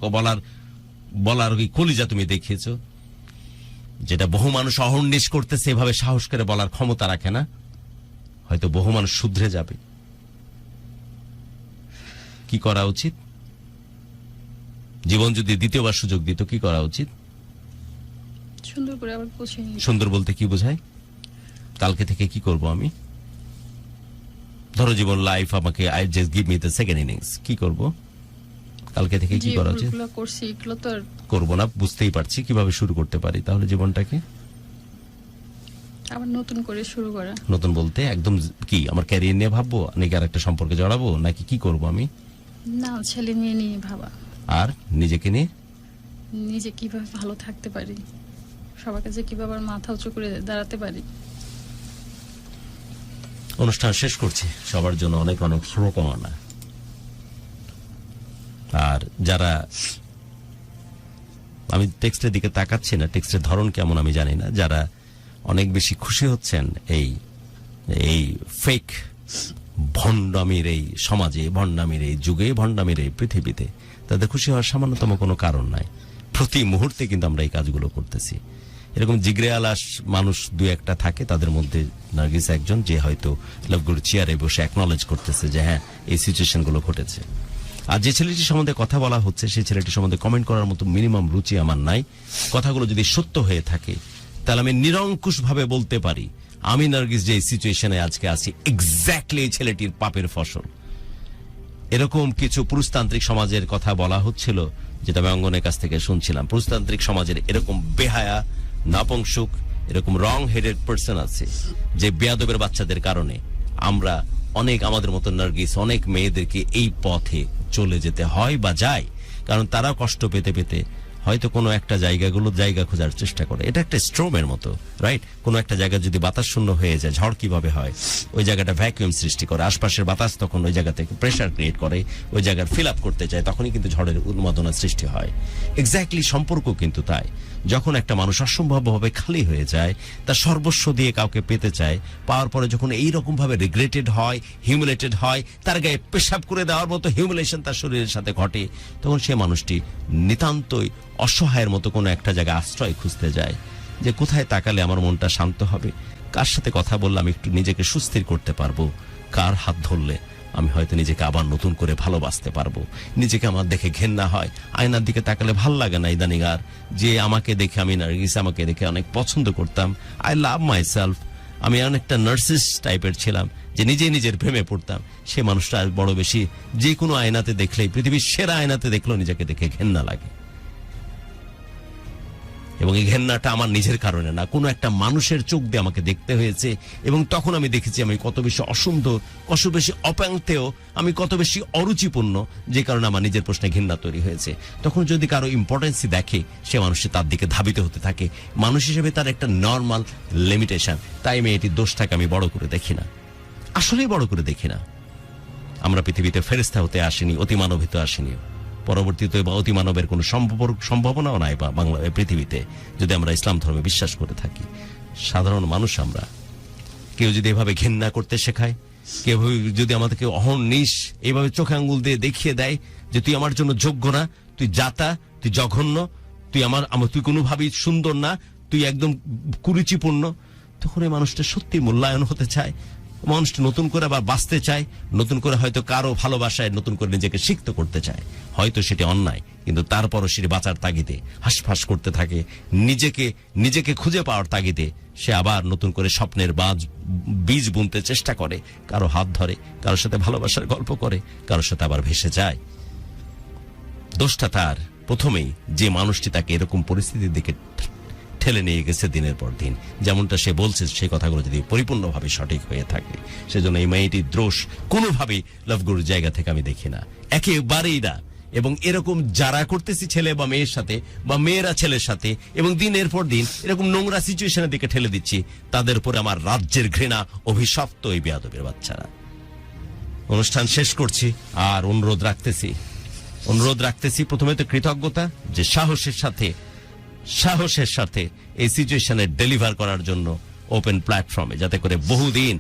Speaker 3: বলার ওই কলিজা তুমি দেখিয়েছো, যেটা বহু মানুষ অহর্নিশ করতেছে, এভাবে সাহস করে বলার ক্ষমতা রাখে না। হয়তো বহু মানুষ শুধরে যাবে। কি করা উচিত? জীবন যদি দ্বিতীয়বার সুযোগ দিত কি করা উচিত?
Speaker 2: সুন্দর করে আবার গুছিয়ে নিতে।
Speaker 3: সুন্দর বলতে কি বোঝায়? কালকে থেকে কি করব আমি? ধরো জীবন লাইফ আমাকে I just give me the second innings, কি করব? কালকে থেকে কি করা উচিত?
Speaker 2: যেগুলো করছি এগুলো তো আর
Speaker 3: করবো না, বুঝতেই পারছি। কিভাবে শুরু করতে পারি তাহলে জীবনটাকে?
Speaker 2: আবার নতুন করে শুরু করা।
Speaker 3: নতুন বলতে একদম কি আমার ক্যারিয়ার নিয়ে ভাববো, নাকি আর একটা সম্পর্কে জড়াবো, নাকি কি করব আমি?
Speaker 2: না, ছেলে মেয়ে নিয়ে ভাবা।
Speaker 3: আর নিজেকে নিয়ে
Speaker 2: নিজে কিভাবে ভালো থাকতে পারি, সবার কাছে কিভাবে আবার মাথা উঁচু করে দাঁড়াতে পারি।
Speaker 3: অনুষ্ঠান শেষ করছি। সবার জন্য অনেক অনেক শুভকামনা। আর যারা, আমি টেক্সটের দিকে তাকাচ্ছি না, টেক্সটের ধরন কেমন আমি জানি না, যারা অনেক বেশি খুশি হচ্ছেন এই ফেক ভণ্ডামির এই সমাজে, ভণ্ডামির এই যুগে, ভণ্ডামির এই পৃথিবীতে, তাদের খুশি হওয়ার সামান্যতম কোনো কারণ নাই। প্রতি মুহূর্তে কিন্তু আমরা এই কাজগুলো করতেছি। এরকম জিগরে আলাস মানুষ দু একটা থাকে, তাদের মধ্যে নার্গিস একজন, যে হয়তো লাভগুরু চেয়ারে বসে অ্যাকনলেজ করতেছে যে হ্যাঁ এই সিচুয়েশন গুলো ঘটেছে। আর যে ছেলেটি সম্বন্ধে কথা বলা হচ্ছে, সেই ছেলেটি সম্বন্ধে কমেন্ট করার মতো মিনিমাম রুচি আমার নাই। কথাগুলো যদি সত্য হয়ে থাকে তাহলে আমি নিরঙ্কুশ ভাবে বলতে পারি, আমি নার্গিস যে সিচুয়েশনে আজকে আছি এক্স্যাক্টলি এই ছেলেটির পাপের ফসল। এরকম কিছু পুরুষতান্ত্রিক সমাজের কথা বলা হচ্ছিল, যেটা আমি অঙ্গনের কাছ থেকে শুনছিলাম। পুরুষতান্ত্রিক সমাজের এরকম বেহায়া, নাপংসুক, এরকম রং হেডেড পার্সন আছে, যে বেয়াদবের বাচ্চাদের কারণে আমরা অনেক, আমাদের মতো নার্গিস অনেক মেয়েদেরকে এই পথে চলে যেতে হয় বা যায়। কারণ তারা কষ্ট পেতে পেতে হয়তো কোনো একটা জায়গা খোঁজার চেষ্টা করে। এটা একটা স্ট্রোমের মতো, রাইট? কোনো একটা জায়গা যদি বাতাস শূন্য হয়ে যায়, ঝড় কিভাবে হয়, ওই জায়গাটা ভ্যাকুয়াম সৃষ্টি করে, আশপাশের বাতাস তখন ওই জায়গা থেকে প্রেসার ক্রিয়েট করে, ওই জায়গার ফিল আপ করতে চায়, তখনই কিন্তু ঝড়ের উন্মাদনা সৃষ্টি হয়। এক্স্যাক্টলি সম্পর্ক কিন্তু তাই। যখন একটা মানুষ অসম্ভবভাবে খালি হয়ে যায়, তার সর্বস্ব দিয়ে কাউকে পেতে চায়, পাওয়ার পরে যখন এইরকম ভাবে রিগ্রেটেড হয়, হিউমিলেটেড হয়, তার গায়ে পেশাব করে দেওয়ার মতো হিউমিলেশন তার শরীরের সাথে ঘটে, তখন সে মানুষটি নিতান্তই অসহায়ের মতো কোনো একটা জায়গায় আশ্রয় খুঁজতে যায়, যে কোথায় তাকালে আমার মনটা শান্ত হবে, কার সাথে কথা বললে আমি একটু নিজেকে সুস্থির করতে পারবো, কার হাত ধরলে আমি হয়তো নিজেকে আবার নতুন করে ভালোবাসতে পারবো। নিজেকে আমার দেখে ঘেন্না হয়, আয়নার দিকে তাকালে ভাল লাগে না ইদানিং আর, যে আমাকে দেখে, আমি নার্গিস আমাকে দেখে অনেক পছন্দ করতাম, আই লাভ মাই সেলফ, আমি অনেকটা নার্সিস টাইপের ছিলাম, যে নিজের প্রেমে পড়তাম, সে মানুষটা বড় বেশি যে কোনো আয়নাতে দেখলেই, পৃথিবীর সেরা আয়নাতে দেখলেও নিজেকে দেখে ঘেন্না লাগে। এবং এই ঘেন্নাটা আমার নিজের কারণে না, কোনো একটা মানুষের চোখ দিয়ে আমাকে দেখতে হয়েছে। এবং তখন আমি দেখেছি আমি কত বেশি অসুন্দর, কত বেশি অপাঙ্ক্তেয়, আমি কত বেশি অরুচিপূর্ণ, যে কারণে আমার নিজের প্রশ্নে ঘৃণা তৈরি হয়েছে। তখন যদি কারো ইম্পর্টেন্সই দেখে, সে মানুষটি তার দিকে ধাবিত হতে থাকে। মানুষ হিসেবে তার একটা নর্মাল লিমিটেশন। তাই আমি এটির দোষটাকে আমি বড় করে দেখি না, আসলেই বড় করে দেখি না। আমরা পৃথিবীতে ফেরেশতা হতে আসিনি, অতিমানব হতে আসিনি। পরবর্তীতে অতি মানবের কোনো সম্ভাবনাও নাই বা বাংলা পৃথিবীতে, যদি আমরা ইসলাম ধর্মে বিশ্বাস করে থাকি। সাধারণ মানুষ আমরা। কেউ যদি এভাবে ঘেন্না করতে শেখায়, কেউ যদি আমাদেরকে অহর্নিশ এইভাবে চোখে আঙ্গুল দিয়ে দেখিয়ে দেয় যে তুই আমার জন্য যোগ্য না, তুই জাতা, তুই জঘন্য, তুই কোনোভাবেই সুন্দর না, তুই একদম কুরুচিপূর্ণ, তখন এই মানুষটা সত্যি মূল্যায়ন হতে চায়, মানুষটা নতুন করে আবার বাঁচতে চায়, নতুন করে হয়তো কারো ভালোবাসায় নতুন করে নিজেকে সিক্ত করতে চায়। হয়তো সেটি অন্যায়, কিন্তু তারপরও সে বাঁচার তাগিদে হাঁসফাঁস করতে থাকে, নিজেকে খুঁজে পাওয়ার তাগিদে সে আবার নতুন করে স্বপ্নের বীজ বুনতে চেষ্টা করে, কারো হাত ধরে, কারোর সাথে ভালোবাসার গল্প করে, কারোর সাথে আবার ভেসে যায়। দোষটা তার প্রথমেই, যে মানুষটি তাকে এরকম পরিস্থিতির দিকে ঠেলে নিয়ে গেছে দিনের পর দিন। যেমনটা সে বলছে, সেই কথাগুলো যদি পরিপূর্ণভাবে সঠিক হয়ে থাকে, সেজন্য এই মেয়েটির দোষ কোনোভাবেই লাভগুরুর জায়গা থেকে আমি দেখি না, একেবারেই না। এবং এরকম যারা করতেছি ছেলে বা মেয়ের সাথে বা মেয়েরা ছেলের সাথে এবং দিনের পর দিন এরকম নোংরা সিচুয়েশনের দিকে ঠেলে দিচ্ছি, তাদের উপরে আমার রাজ্যের ঘৃণা, অভিশপ্ত এই বেয়াদবের বাচ্চারা। অনুষ্ঠান শেষ করছি আর অনুরোধ রাখতেছি প্রথমে তো কৃতজ্ঞতা যে সাহসের সাথে এই সিচুয়েশনে ডেলিভার করার জন্য ওপেন প্ল্যাটফর্মে, যাতে করে বহুদিন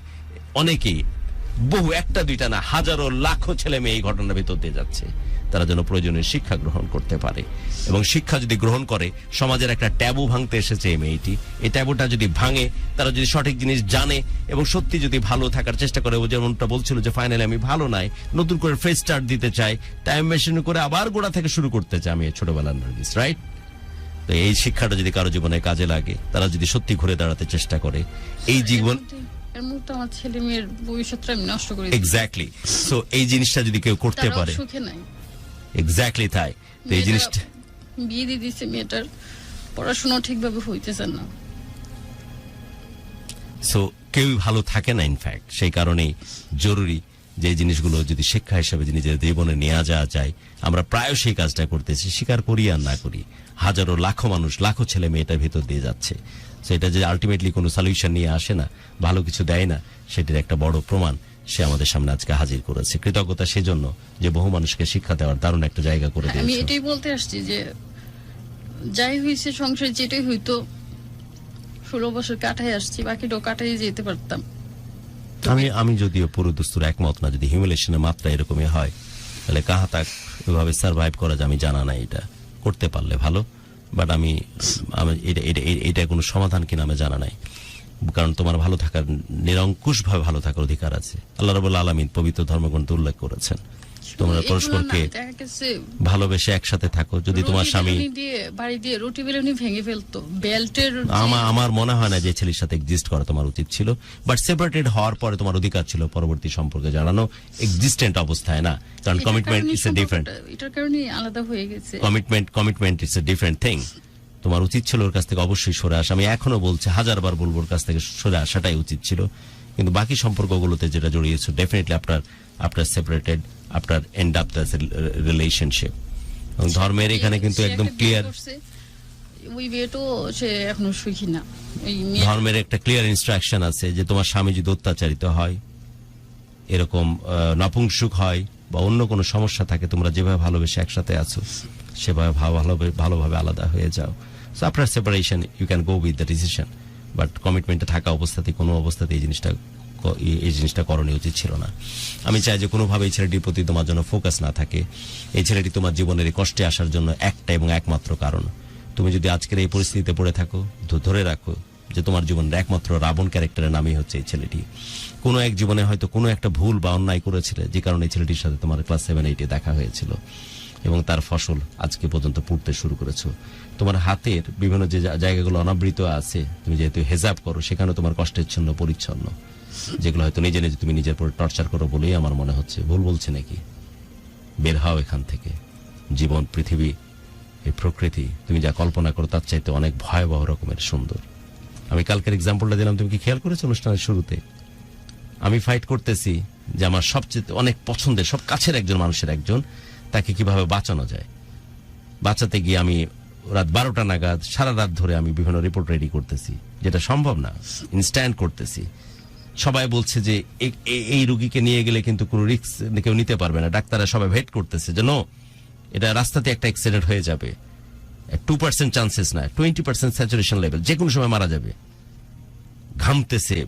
Speaker 3: অনেকেই, বহু একটা দুইটা না, হাজারো লাখো ছেলে মেয়ে এই ঘটনার ভিতর দিয়ে যাচ্ছে, তারা যেন প্রয়োজনীয় শিক্ষা গ্রহণ করতে পারে। এবং শিক্ষা যদি গ্রহণ করে, সমাজের একটা ট্যাবু ভাঙতে এসেছে এই মেয়েটি, এই ট্যাবুটা যদি ভাঙে, তারা যদি সঠিক জিনিস জানে এবং সত্যি যদি ভালো থাকার চেষ্টা করে, ও যেমনটা বলছিল যে ফাইনালি আমি ভালো নাই, নতুন করে ফ্রেশ স্টার্ট দিতে চাই, টাইম মেশিন করে আবার গোড়া থেকে শুরু করতে চাই আমি ছোটবেলার নার্গিস, রাইট? তো এই শিক্ষাটা যদি কারো জীবনে কাজে লাগে, তারা যদি সত্যি ঘুরে দাঁড়াতে চেষ্টা করে, এই জীবন
Speaker 2: এর মধ্যে আমার ছেলে মেয়ের ভবিষ্যৎটা আমি নষ্ট করে দিই।
Speaker 3: এক্স্যাক্টলি। সো এই জিনিসটা যদি কেউ করতে
Speaker 2: তারাও
Speaker 3: পারে,
Speaker 2: সুখে নাই।
Speaker 3: এক্স্যাক্টলি তাই। তো এই জিনিসটা
Speaker 2: বিয়ে দিয়ে দিচ্ছে, মেয়েটার পড়াশোনা ঠিকভাবে হইতেছে না।
Speaker 3: সো কেউ ভালো থাকে না, ইনফ্যাক্ট সেই কারণেই জরুরি যে এই জিনিসগুলো যদি শিক্ষা হিসেবে নিজের জীবনে নেওয়া যাওয়া যায়। আমরা প্রায় সেই কাজটা করতেছি, স্বীকার করি আর না করি, হাজারো লাখো মানুষ, লাখো ছেলে মেয়েটার ভিতর দিয়ে যাচ্ছে। সেটা যে আলটিমেটলি কোনো সলিউশন নিয়ে আসে না, ভালো কিছু দেয় না, সেটির একটা বড় প্রমাণ সে আমাদের সামনে আজকে হাজির করেছে। কৃতজ্ঞতা সেজন্য যে বহু মানুষকে শিক্ষা দেওয়ার দারুণ একটা জায়গা করে
Speaker 2: আমি
Speaker 3: দিয়েছে।
Speaker 2: এটাই বলতে আসছি যে যাই হয়েছে সংসারে, যেটাই হইতো 16 বছর কাটাই আসছি, বাকিটাও কাটাই যেতে পারতাম।
Speaker 3: আমি যদিও পুরো দস্তুর একমত না, যদি হিউমিলেশনের মাত্রা এরকমই হয় তাহলে কাহা তাক এভাবে সার্ভাইভ করা যায় আমি জানা নাই। এটা করতে পারলে ভালো, বাট আমি এটা কোনো সমাধান কিনা আমি জানা নাই। কারণ তোমার ভালো থাকার, নিরঙ্কুশ ভাবে ভালো থাকার অধিকার আছে। আল্লাহ রাব্বুল আলামিন পবিত্র ধর্মগ্রন্থে উল্লেখ করেছেন, তোমরা পরস্পরকে ভালোবেসে একসাথে থাকো। যদি তোমার স্বামী
Speaker 2: বাড়ি দিয়ে রুটি বেলুনি ভেঙে ফেলতো, বেল্টের,
Speaker 3: আমার মনে হয় না যে ছেলের সাথে এক্সিস্ট করা তোমার উচিত ছিল, বাট সেপারেটেড হওয়ার পরে তোমার অধিকার ছিল পরবর্তী সম্পর্কে জানানো, এক্সিস্টেন্ট অবস্থায় না। কারণ কমিটমেন্ট ইজ এ ডিফারেন্ট,
Speaker 2: এটার কারণে আলাদা হয়ে গেছে।
Speaker 3: Commitment is a different thing. তোমার উচিত ছিল ওর কাছ থেকে অবশ্যই সরে আসা। আমি এখনো বলছি, হাজারবার বলবো, ওর কাছ থেকে সরে আসাটাই উচিত ছিল। কিন্তু বাকি সম্পর্কগুলোতে যেটা জড়িয়েছে, ডেফিনেটলি আপনার সেপারেটেড, আপনার এন্ড আপ দ্য রিলেশনশিপ। ধর্মের এখানে কিন্তু একদম ক্লিয়ার,
Speaker 2: ওই বিয়েটো সে এখনো সুখী না।
Speaker 3: ধর্মের একটা ক্লিয়ার ইনস্ট্রাকশন আছে যে তোমার স্বামী যদি অত্যাচারিত হয়, এরকম নপুংসক হয় বা অন্য কোনো সমস্যা থাকে, তোমরা যেভাবে ভালোবেসে একসাথে আছো সেভাবে ভালোভাবে আলাদা হয়ে যাও। So after separation you can go with the decision, but কমিটমেন্টে থাকা অবস্থাতে কোনো অবস্থাতে এই জিনিসটা করণীয় উচিত ছিল না। আমি চাই যে কোনোভাবে এই ছেলেটির প্রতি তোমার জন্য ফোকাস না থাকে। এই ছেলেটি তোমার জীবনের এই কষ্টে আসার জন্য একটা এবং একমাত্র কারণ। তুমি যদি আজকের এই পরিস্থিতিতে পড়ে থাকো, ধরে রাখো যে তোমার জীবনের একমাত্র রাবণ ক্যারেক্টারের নামই হচ্ছে এই ছেলেটি। কোনো এক জীবনে হয়তো কোনো একটা ভুল বা অন্যায় করেছিলে, যে কারণে এই ছেলেটির সাথে তোমার ক্লাস 7-8 দেখা হয়েছিল এবং তার ফসল আজকে পর্যন্ত পুড়তে শুরু করেছো। তোমার হাতের বিভিন্ন যে জায়গাগুলো অনাবৃত আছে, তুমি যেহেতু হেজাব করো, সেখানে তোমার কষ্টের জন্য পরিচ্ছন্ন, যেগুলো হয়তো নিজে নিজে তুমি নিজের পরে টর্চার করো বলেই আমার মনে হচ্ছে। ভুল বলছে নাকি? বের হও এখান থেকে। জীবন, পৃথিবী, এই প্রকৃতি তুমি যা কল্পনা করো তার চাইতে অনেক ভয়াবহ রকমের সুন্দর। আমি কালকের এক্সাম্পলটা দিলাম, তুমি কি খেয়াল করেছো অনুষ্ঠানের শুরুতে? আমি ফাইট করতেছি যে আমার সবচেয়ে অনেক পছন্দের, সব কাছের একজন মানুষের একজন, তাকে কিভাবে বাঁচানো যায়। বাঁচাতে গিয়ে আমি রাত 12টা নাগাদ সারা রাত ধরে আমি বিভিন্ন রিপোর্ট রেডি করতেছি, যেটা সম্ভব না, ইনস্ট্যান্ট করতেছি। সবাই বলছে যে এই রুগীকে নিয়ে গেলে কিন্তু কোনো রিস্ক কেউ নিতে পারবে না। ডাক্তাররা সবাই ভেট করতেছে যে নো, এটা রাস্তাতে একটা অ্যাক্সিডেন্ট হয়ে যাবে, 2% চান্সেস না, 20% স্যাচুরেশন লেভেল, যে কোনো সময় মারা যাবে। ঘামতেছে,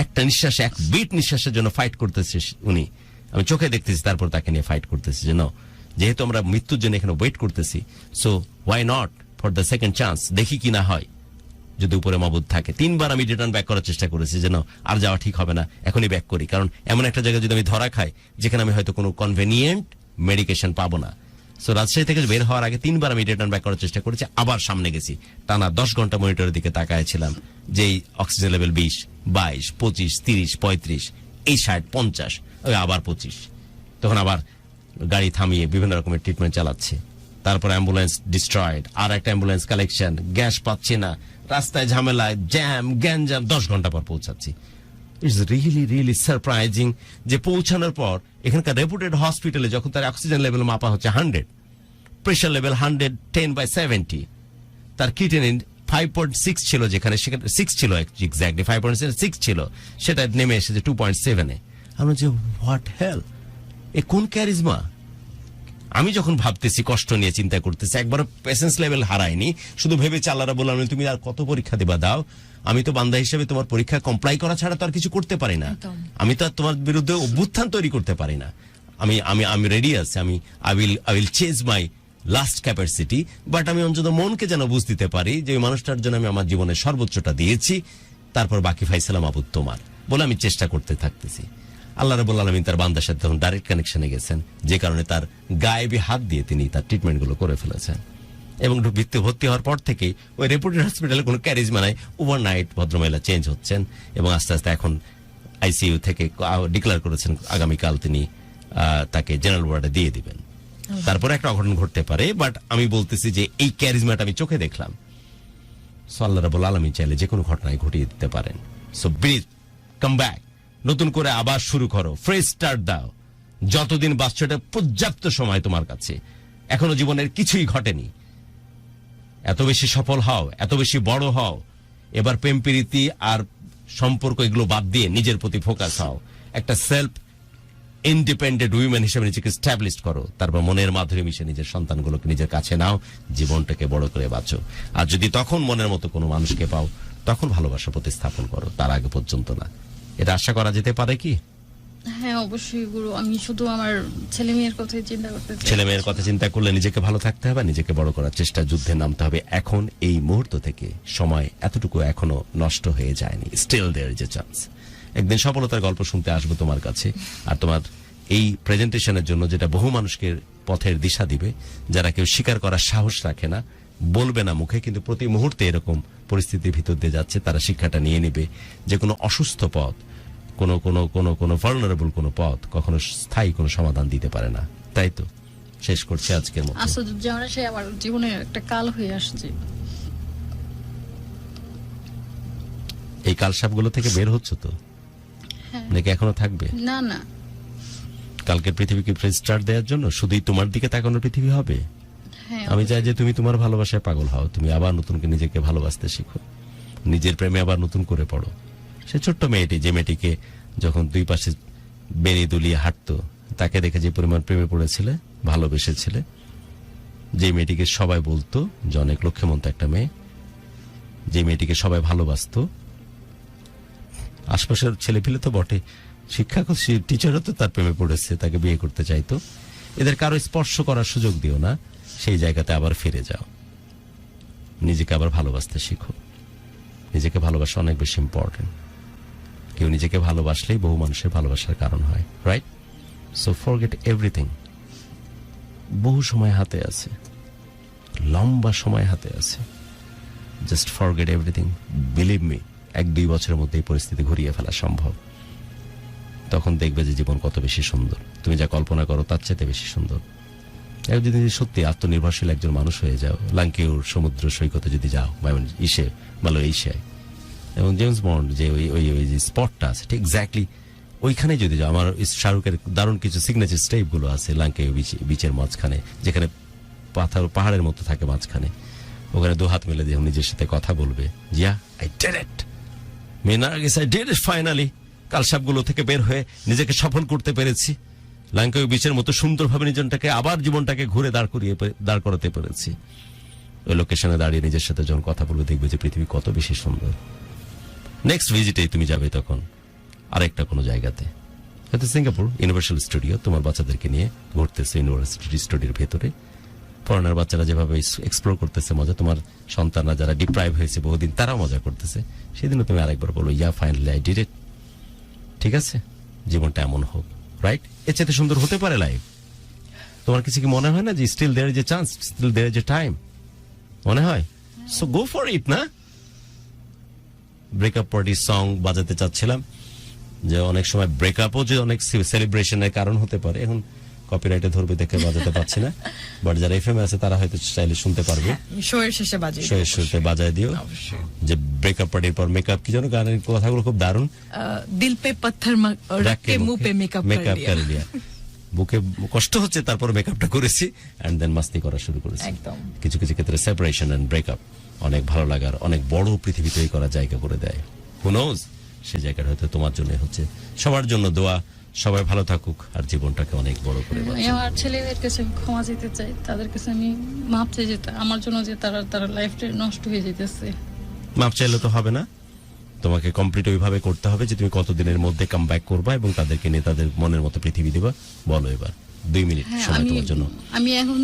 Speaker 3: একটা নিঃশ্বাসে, এক বিট নিঃশ্বাসের জন্য ফাইট করতেছে উনি। আমি চোখে দেখতেছি, তারপর তাকে নিয়ে ফাইট করতেছি যে নো, যেহেতু আমরা মৃত্যুর জন্য এখানে ওয়েট করতেছি, so why not for the second chance, দেখি কি না হয় যদি উপরে মাবুদ থাকে। 3বার আমি রিটার্ন ব্যাক করার চেষ্টা করেছি যে না, আর যাওয়া ঠিক হবে না, এখনই ব্যাক করি। কারণ এমন একটা জায়গায় যদি আমি ধরা খাই যেখানে আমি হয়তো কোনো কনভেনিয়েন্ট মেডিকেশন পাবো না। সো রাজশাহী থেকে বের হওয়ার আগে 3বার আমি রিটার্ন ব্যাক করার চেষ্টা করেছি। আবার সামনে গেছি, টানা 10 ঘন্টা মনিটরের দিকে তাকায়ছিলাম, যেই অক্সিজেন লেভেল 20, 22, 25, 30, 35, এই 60, 50, ওই আবার 25। তখন আবার গাড়ি থামিয়ে বিভিন্ন রকমের ট্রিটমেন্ট চালাচ্ছে। তারপর অ্যাম্বুলেন্স ডিস্ট্রয়েড, আর একটা অ্যাম্বুলেন্স কালেকশন, গ্যাস পাচ্ছি না, রাস্তায় ঝামেলায়, জ্যাম গ্যাঞ্জাম, 10 ঘন্টা পর পৌঁছাচ্ছি। ইটস রিয়েলি রিয়েলি সারপ্রাইজিং যে পৌঁছানোর পর এখানকার রেপুটেড হসপিটালে যখন তার অক্সিজেন লেভেল মাপা হচ্ছে 100, প্রেশার লেভেল 110/70, তার কিডনি 5.6 ছিল, যেখানে সেখানে 6 ছিল, এক্স্যাক্টলি 5.6 ছিল, সেটা নেমে এসেছে 2.7-এ। আমরা যে হোয়াট হেল, এ কোন ক্যারিজমা? আমি যখন ভাবতেছি, কষ্ট নিয়ে চিন্তা করতেছি, একবার পেশেন্স লেভেল হারায়নি, শুধু ভেবেছি আল্লাহরা বললাম তুমি আর কত পরীক্ষা দেবা দাও, আমি তো বান্দা হিসেবে তোমার পরীক্ষা কমপ্লাই করা ছাড়া তো আর কিছু করতে পারি না, আমি তো আর তোমার বিরুদ্ধে অভ্যুত্থান তৈরি করতে পারি না। আমি রেডি আছি, I will chase my last capacity, but আমি অন্তত মনকে যেন বুঝ দিতে পারি যে ওই মানুষটার জন্য আমি আমার জীবনের সর্বোচ্চটা দিয়েছি, তারপর বাকি ফাইসালা মাবুদ তোমার, বলে আমি চেষ্টা করতে থাকতেছি। আল্লাহ রাব্বুল আলামিন তার বান্দার সাথে তখন ডাইরেক্ট কানেকশনে গেছেন, যে কারণে তার গায়েবী হাত দিয়ে তিনি তার ট্রিটমেন্টগুলো করে ফেলেছেন। এবং ভর্তি হওয়ার পর থেকে ওই রেপুটেড হসপিটালে কোনো ক্যারিজমা নাই, ওভারনাইট ভদ্রমহিলা চেঞ্জ হচ্ছেন এবং আস্তে আস্তে এখন আইসিইউ থেকে ডিক্লেয়ার করেছেন আগামীকাল তিনি তাকে জেনারেল ওয়ার্ডে দিয়ে দিবেন। তারপরে একটা অঘটন ঘটতে পারে, বাট আমি বলতেছি যে এই ক্যারিজমাটা আমি চোখে দেখলাম। সো আল্লাহ রাব্বুল আলামিন চাইলে যে কোনো ঘটনায় ঘটিয়ে দিতে পারেন। সো ব্রিজ, কাম ব্যাক, নতুন করে আবার শুরু করো, ফ্রেশ স্টার্ট দাও। যতদিন বাঁচছো এটা পর্যাপ্ত সময় তোমার কাছে, এখনো জীবনের কিছুই ঘটেনি। এত বেশি সফল হও, এত বেশি বড় হও, এবার প্রেম প্রীতি আর সম্পর্ক এগুলো বাদ দিয়ে নিজের প্রতি ফোকাস হও, একটা সেলফ ইন্ডিপেন্ডেন্ট উইমেন হিসেবে নিজেকে স্ট্যাবলিশ করো, তারপর মনের মাধুরী মিশে নিজের সন্তানগুলোকে নিজের কাছে নাও, জীবনটাকে বড় করে বাঁচো। আর যদি তখন মনের মতো কোনো মানুষকে পাও, তখন ভালোবাসা প্রতিস্থাপন করো, তার আগে পর্যন্ত না। এটা আশা করা যেতে পারে কি?
Speaker 2: হ্যাঁ অবশ্যই গুরু, আমি শুধু আমার ছেলে মেয়ের কথাই চিন্তা করতে চাই।
Speaker 3: ছেলে মেয়ের কথা চিন্তা করলে নিজেকে ভালো থাকতে হবে, নিজেকে বড় করার চেষ্টা, যুদ্ধে নামতে হবে। এখন এই মুহূর্ত থেকে সময় এতটুকু এখনো নষ্ট হয়ে যায়নি, still there is a chance. একদিন সফলতার গল্প শুনতে আসবো তোমার কাছে, আর তোমার এই প্রেজেন্টেশনের জন্য যেটা বহু মানুষকে পথের দিশা দিবে, যারা কেউ স্বীকার করার সাহস রাখে না, বলবে না মুখে, কিন্তু প্রতি মুহূর্তে এরকম পরিস্থিতির ভিতর দিয়ে যাচ্ছে, তারা শিক্ষাটা নিয়ে নেবে যে কোনো অসুস্থ পথ, কোনো ভালনারেবল কোনো পথ কখনো স্থায়ী কোনো সমাধান দিতে পারে না। তাই তো শেষ করছি আজকের মতো।
Speaker 2: আসাদুজ্জামান সে আমার জীবনের একটা কাল হয়ে আসছে।
Speaker 3: এই কালসাপগুলো থেকে বের হচ্ছে তো নাকি এখনো থাকবে?
Speaker 2: না না,
Speaker 3: কালকের পৃথিবীকে ফ্রেশ স্টার্ট দেওয়ার জন্য শুধুই তোমার দিকে তাকানোর পৃথিবী হবে।
Speaker 2: হ্যাঁ
Speaker 3: আমি চাই যে তুমি তোমার ভালোবাসায় পাগল হও, তুমি আবার নতুন করে নিজেকে ভালোবাসতে শিখো, নিজের প্রেমে আবার নতুন করে পড়ো। সে ছোট্ট মেয়েটি, যে মেয়েটিকে যখন দুই পাশে বেনি দুলিয়ে হাঁটতো, তাকে দেখে যে পরিমাণ প্রেমে পড়েছিলে, ভালোবেসেছিলে, যে মেয়েটিকে সবাই বলতো যে অনেক লক্ষ্যমন্ত একটা মেয়ে, যে মেয়েটিকে সবাই ভালোবাসতো, আশপাশের ছেলেপিলে তো বটে, শিক্ষক টিচারও তো তার প্রেমে পড়েছে, তাকে বিয়ে করতে চাইতো। এদের কারো স্পর্শ করার সুযোগ দিও না, সেই জায়গাতে আবার ফিরে যাও, নিজেকে আবার ভালোবাসতে শিখো। নিজেকে ভালোবাসা অনেক বেশি ইম্পর্টেন্ট। কেউ নিজেকে ভালোবাসলেই বহু মানুষের ভালোবাসার কারণ হয়, রাইট? So forget everything. বহু সময় হাতে আছে, লম্বা সময় হাতে আছে, just forget everything. Believe me, 1-2 বছরের মধ্যে এই পরিস্থিতি ঘুরিয়ে ফেলা সম্ভব। তখন দেখবে যে জীবন কত বেশি সুন্দর, তুমি যা কল্পনা করো তার চাইতে বেশি সুন্দর। যদি সত্যি আত্মনির্ভরশীল একজন মানুষ হয়ে যাও, লাঙ্কিউর সমুদ্র সৈকতে যদি যাও, মালয়েশিয়ায়, এবং জেমস বন্ড যে ওই যে স্পটটা আছে, ঠিক এক্স্যাক্টলি ওইখানে যদি যাও, আমার শাহরুখের দারুণ কিছু সিগনেচার স্টেপ গুলো আছে লাঙ্কিউ বিচের মাঝখানে, যেখানে পাহাড়ের মতো থাকে মাঝখানে, ওখানে 2 হাত মেলে দিয়ে নিজের সাথে কথা বলবে, জিয়া আই ডিড ইট, মিনার্গিস আই ডিড ইট ফাইনালি। কালসাপগুলো থেকে বের হয়ে নিজেকে সফল করতে পেরেছি, লাঙ্কিউ বিচের মতো সুন্দরভাবে নিজনটাকে আবার জীবনটাকে ঘুরে দাঁড় করাতে পেরেছি। ওই লোকেশনে দাঁড়িয়ে নিজের সাথে যখন কথা বলবে, দেখবে যে পৃথিবী কত বেশি সুন্দর। নেক্সট ভিজিটে তুমি যাবে তখন আরেকটা কোনো জায়গাতে, হয়তো সিঙ্গাপুর ইউনিভার্সাল স্টুডিও, তোমার বাচ্চাদেরকে নিয়ে ঘুরতেছে ইউনিভার্সিটি স্টুডিওর ভেতরে। ফরেনার বাচ্চারা যেভাবে এক্সপ্লোর করতেছে মজা, তোমার সন্তানরা যারা ডিপ্রাইভ হয়েছে বহুদিন, তারাও মজা করতেছে। সেদিনও তুমি আরেকবার বলো, ইয়া ফাইনালি আই ডিড ইট। ঠিক আছে, জীবনটা এমন হোক, রাইট? এর চাইতে সুন্দর হতে পারে লাইফ? তোমার কিছু কি মনে হয় না যে still there is a chance, still there is a time? মনে হয়? সো গো ফর ইট না? ব্রেকআপ পার্টি সং বাজাতে চাচ্ছিলাম, যে অনেক সময় ব্রেকআপও যে অনেক সেলিব্রেশনের কারণ হতে পারে। এখন কপিরাইটে ধরবে দেখে বাজাতে পারছি না, বাট যারা এফএম আছে তারা হয়তো চাইলে শুনতে পারবে।
Speaker 4: শোয়ের শেষে বাজে
Speaker 3: শোয়ের শুরুতে বাজায় দিও
Speaker 4: অবশ্যই।
Speaker 3: যে ব্রেকআপ পার্টির পর মেকআপ, কি যেন গানের কথাগুলো খুব দারুণ।
Speaker 4: দিল পে পাথর রখ কে মুंह पे মেকআপ
Speaker 3: कर लिया। বুকে কষ্ট হচ্ছে তারপর মেকআপটা করেছি এন্ড দেন মাস্তি করা শুরু করেছি।
Speaker 4: একদম।
Speaker 3: কিছু কিছু ক্ষেত্রে সেপারেশন এন্ড ব্রেকআপ অনেক ভালো লাগার অনেক বড় পৃথিবী তৈরি করার জায়গা করে দেয়। হু নোজ, সেই জায়গাটা হয়তো তোমার জন্য হচ্ছে। সবার জন্য দোয়া, সবাই ভালো থাকুক আর জীবনটাকে অনেক বড় করে
Speaker 2: আমি
Speaker 3: বাঁচুক।
Speaker 2: আমার ছেলেদের কাছে আমি ক্ষমা যেতে চাই, তাদের কাছে আমি মাপ চাই যে আমার জন্য যে তারা লাইফটা নষ্ট হয়ে যেতেছে।
Speaker 3: মাপ চাইলে তো হবে না, তোমাকে কমপ্লিট ওইভাবে করতে হবে যে তুমি কতদিনের মধ্যে কাম ব্যাক করবা এবং তাদেরকে নিয়ে তাদের মনের মতো পৃথিবী দিবা। বলো এবার 2 মিনিট
Speaker 2: হ্যাঁ,
Speaker 3: সময় তোমার জন্য।
Speaker 2: আমি এখন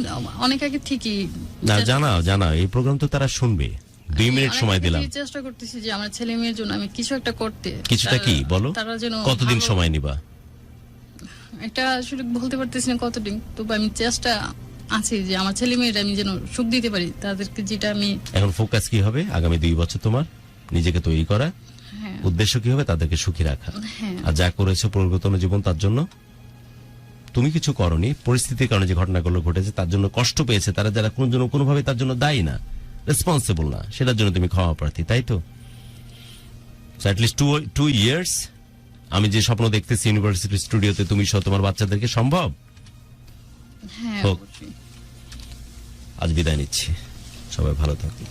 Speaker 2: অনেক আগে ঠিকই
Speaker 3: না জানা এই প্রোগ্রাম তো তারা শুনবে। 2 মিনিট
Speaker 2: অনেক
Speaker 3: সময়
Speaker 2: আগে
Speaker 3: দিলাম।
Speaker 2: থেকেই চেষ্টা করতেছি যে আমার ছেলে মেয়ের জন্য আমি কিছু একটা করতে।
Speaker 3: কিছুটা কি বলো,
Speaker 2: তারা যেন
Speaker 3: কতদিন
Speaker 2: ভালো-
Speaker 3: সময় নিবা?
Speaker 2: এটা আসলে বলতে পারতেছি না কতদিন, তবে আমি চেষ্টা আছে যে আমার ছেলে মেয়েরা আমি যেন সুখ দিতে পারি তাদেরকে, যেটা আমি
Speaker 3: এখন ফোকাস কি হবে আগামী 2 বছর তোমার? নিজেকে তৈরি করা।
Speaker 2: হ্যাঁ
Speaker 3: উদ্দেশ্য কি হবে? তাদেরকে সুখী রাখা।
Speaker 2: হ্যাঁ
Speaker 3: আর যা করেছো পরিবর্তন জীবন, তার জন্য তুমি কিছু করনি, পরিস্থিতির কারণে যে ঘটনাগুলো ঘটেছে তার জন্য কষ্ট পেয়েছে তারা, যারা কোনোভাবে তার জন্য দায়ী না, রেসপন্সিবল না, সেটার জন্য তুমি ক্ষমা প্রার্থী, তাই তো? অ্যাটলিস্ট 2 ইয়ার্স আমি যে স্বপ্ন দেখতেছি ইউনিভার্সিটি স্টুডিওতে তুমি সহ তোমার বাচ্চাদেরকে, সম্ভব?
Speaker 2: হ্যাঁ
Speaker 3: হোক।
Speaker 2: অবশ্যই।
Speaker 3: আজ বিদায় নিচ্ছি, সবাই ভালো থাকুন।